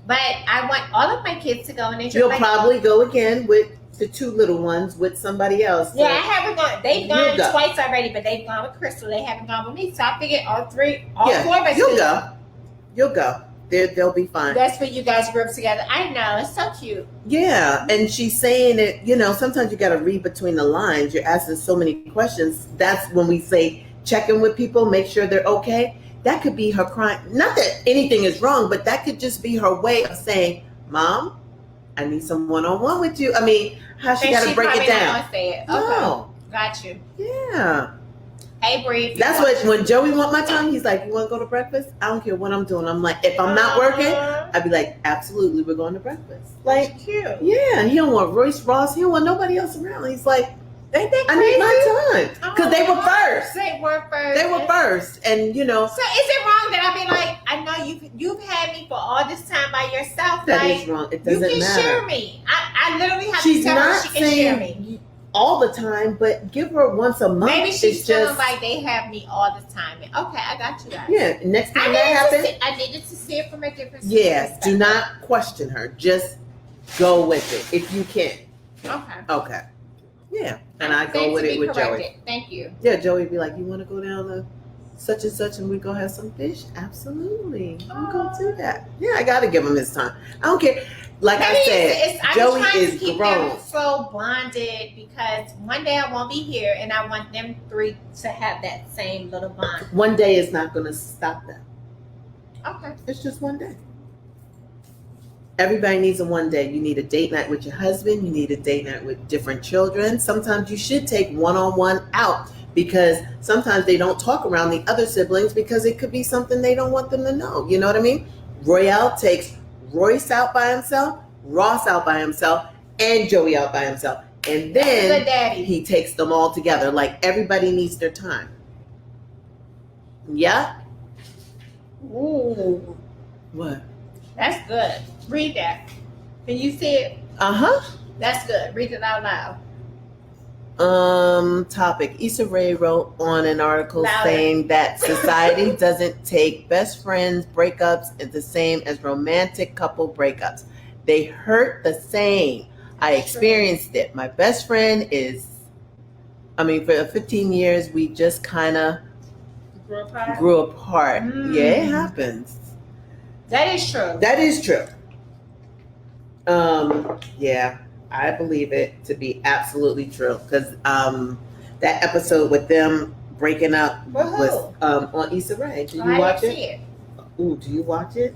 But I want all of my kids to go. And they're You'll like, probably go again with the 2 little ones with somebody else. So yeah, I haven't gone. They've You'll gone go. twice already, but they've gone with Crystal. They haven't gone with me. So I figured all 4 of us. you'll could- go. You'll go. They'll be fine. That's where you guys grew up together. I know. It's so cute. Yeah, and she's saying it, sometimes you got to read between the lines. You're asking so many questions. That's when we say check in with people, make sure they're okay. That could be her crying. Not that anything is wrong, but that could just be her way of saying, Mom, I need some one-on-one with you. I mean, how she And got to break probably it not down. gonna say it. Okay. No. Got you. Yeah. Hey, Bree. That's what, when Joey want my time, he's like, you want to go to breakfast? I don't care what I'm doing. I'm like, if I'm not working, I'd be like, absolutely, we're going to breakfast. Like, cute. yeah, he don't want Royce Ross. He don't want nobody else around. He's like, Ain't that I crazy? need my time. Because they were first. They were first. They were first. And, So is it wrong that I be like, I know you've had me for all this time by yourself? that like, is wrong. It you doesn't can matter. share me. I literally have She's to tell her not she can share me. saying all the time, but give her once a month. Maybe she's It's feeling just, like they have me all the time. Okay, I got you guys. yeah, next time that happens, I needed to see it from a different yeah, perspective. do not question her. Just go with it if you can. Okay. Okay. Yeah. And I Stand go to with be it with corrected. Joey. Thank you. Yeah, Joey would be like, you want to go down to such and such and we go have some fish? Absolutely. I'm going to do that. Yeah, I got to give him his time. I don't care. Like I said, I'm Joey trying is to keep grown. them so bonded because one day I won't be here, and I want them three to have that same little bond. One day is not going to stop them. Okay. It's just one day. Everybody needs a one day. You need a date night with your husband. You need a date night with different children. Sometimes you should take one-on-one out because sometimes they don't talk around the other siblings because it could be something they don't want them to know. You know what I mean? Royale takes Royce out by himself, Ross out by himself, and Joey out by himself. And That's then good daddy. he takes them all together. Like everybody needs their time. Yeah? Ooh, What? that's good. Read that. Can you see it? Uh-huh. That's good. Read it out loud. Topic. Issa Rae wrote on an article Louder. saying that society doesn't take best friends breakups as the same as romantic couple breakups. They hurt the same. I experienced it. My best friend for 15 years, we just kind of grew apart. Mm. Yeah, it happens. That is true. That is true. Yeah, I believe it to be absolutely true because that episode with them breaking up was on Issa Rae. Did you watch it? Ooh, do you watch it?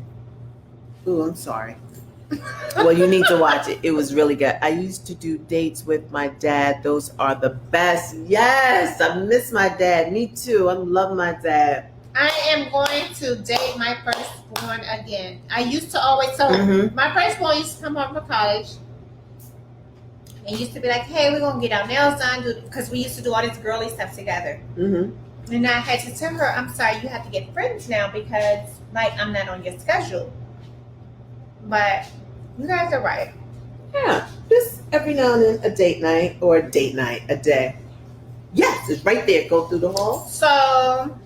Ooh, I'm sorry. Well, you need to watch it. It was really good. I used to do dates with my dad. Those are the best. Yes, I miss my dad. Me too. I love my dad. I am going to date my firstborn again. I used to always my firstborn used to come home from college and used to be like, "Hey, we're gonna get our nails done," because we used to do all this girly stuff together. Mm-hmm. And I had to tell her, "I'm sorry, you have to get friends now because like I'm not on your schedule." But you guys are right. Yeah, just every now and then a date night or a date night a day. Yes, it's right there. Go through the hall. So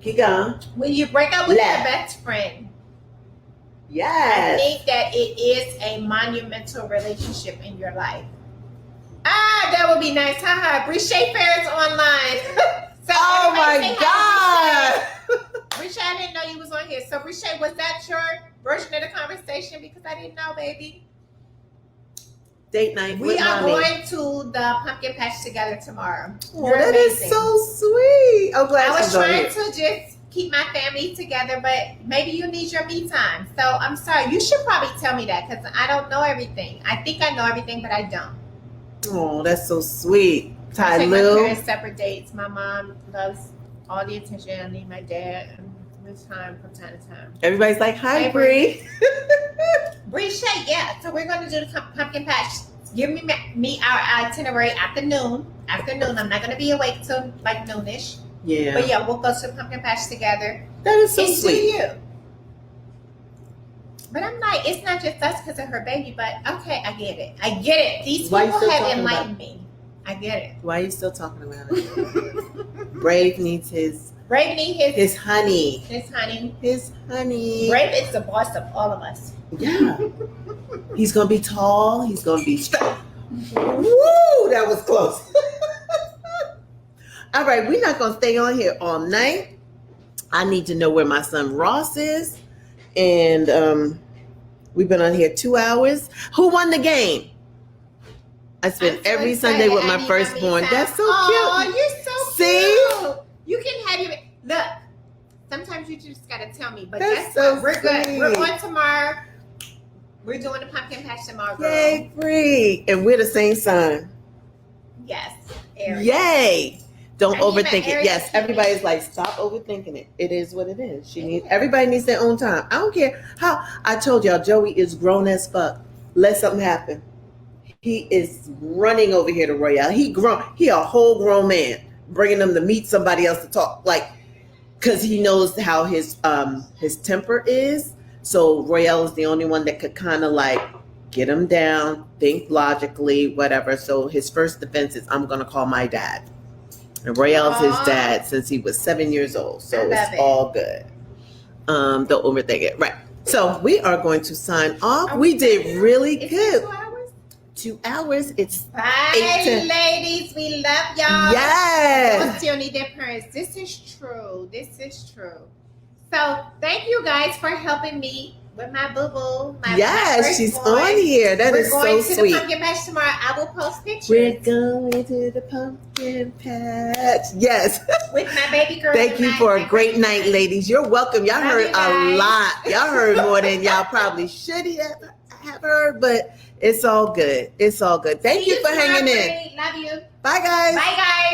Keep going. when you break up with Left. your best friend, I Yes. think that it is a monumental relationship in your life. That would be nice. Haha. Appreciate Ferris online. So Oh everybody my say hi to God. Risha, I didn't know you was on here. So Risha, was that your version of the conversation? Because I didn't know, baby. Date night We with are mommy. going to the pumpkin patch together tomorrow. Oh, You're that is amazing. so sweet. I'm glad I was she's on trying here. to just keep my family together, but maybe you need your me time. So I'm sorry. You should probably tell me that because I don't know everything. I think I know everything, but I don't. Oh, that's so sweet. I Ty take my Lou. parents separate dates. My mom loves all the attention. I need my dad this time from time to time. Everybody's like, hi, Hey, Bree. Bree Shay, yeah. So we're going to do the pumpkin patch. Give me our itinerary afternoon. Afternoon. I'm not going to be awake till like noonish. Yeah. But yeah, we'll go to the pumpkin patch together. That is so It's sweet. you. But I'm like, it's not just us because of her baby. But okay, I get it. I get it. These Why you people still have talking enlightened me. I get it. Why are you still talking about it? Brave needs his Brave need his honey. honey. His honey. Brave is the boss of all of us. Yeah. He's gonna be tall. He's gonna be strong. Woo! That was close. All right, we're not gonna stay on here all night. I need to know where my son Ross is, and we've been on here 2 hours. Who won the game? I spent I'm so every excited. Sunday with I my need firstborn. my me That's so time. cute. Oh, you're so See? cute. You can have your look. Sometimes you just gotta tell me. But That's guess so what? We're good. sweet. We're on tomorrow. We're doing the pumpkin patch tomorrow, girl. Yay, free. And we're the same sign. Yes. Aries. Yay. Don't I need my overthink it. Aries Yes, to keep everybody's me. like, stop overthinking it. It is what it is. Yeah. Everybody needs their own time. I don't care how. I told y'all, Joey is grown as fuck. Let something happen. He is running over here to Royale. He a whole grown man, bringing them to meet somebody else to talk, like, because he knows how his temper is. So Royale is the only one that could kind of like get him down, think logically, whatever. So his first defense is, I'm gonna call my dad. And Royale's his Aw. dad since he was 7 years old. So I love it's it. all good. Don't overthink it. Right. So we are going to sign off. Are We we did done? really Is it good. 2 hours? 2 hours. It's Bye, 8 to- ladies. We love y'all. yes. Y'all still need their parents. This is true. This is true. So thank you guys for helping me with my boo boo. Yes, she's on here. That is We're going so to sweet. the pumpkin patch tomorrow. I will post pictures. We're going to the pumpkin patch. Yes. With my baby girl. Thank you for a great night, ladies. You're welcome. Y'all Love heard you a guys. lot. Y'all heard more than y'all probably should have heard, but it's all good. It's all good. Thank See you for hanging in. tomorrow, Love you. Bye, guys. Bye, guys.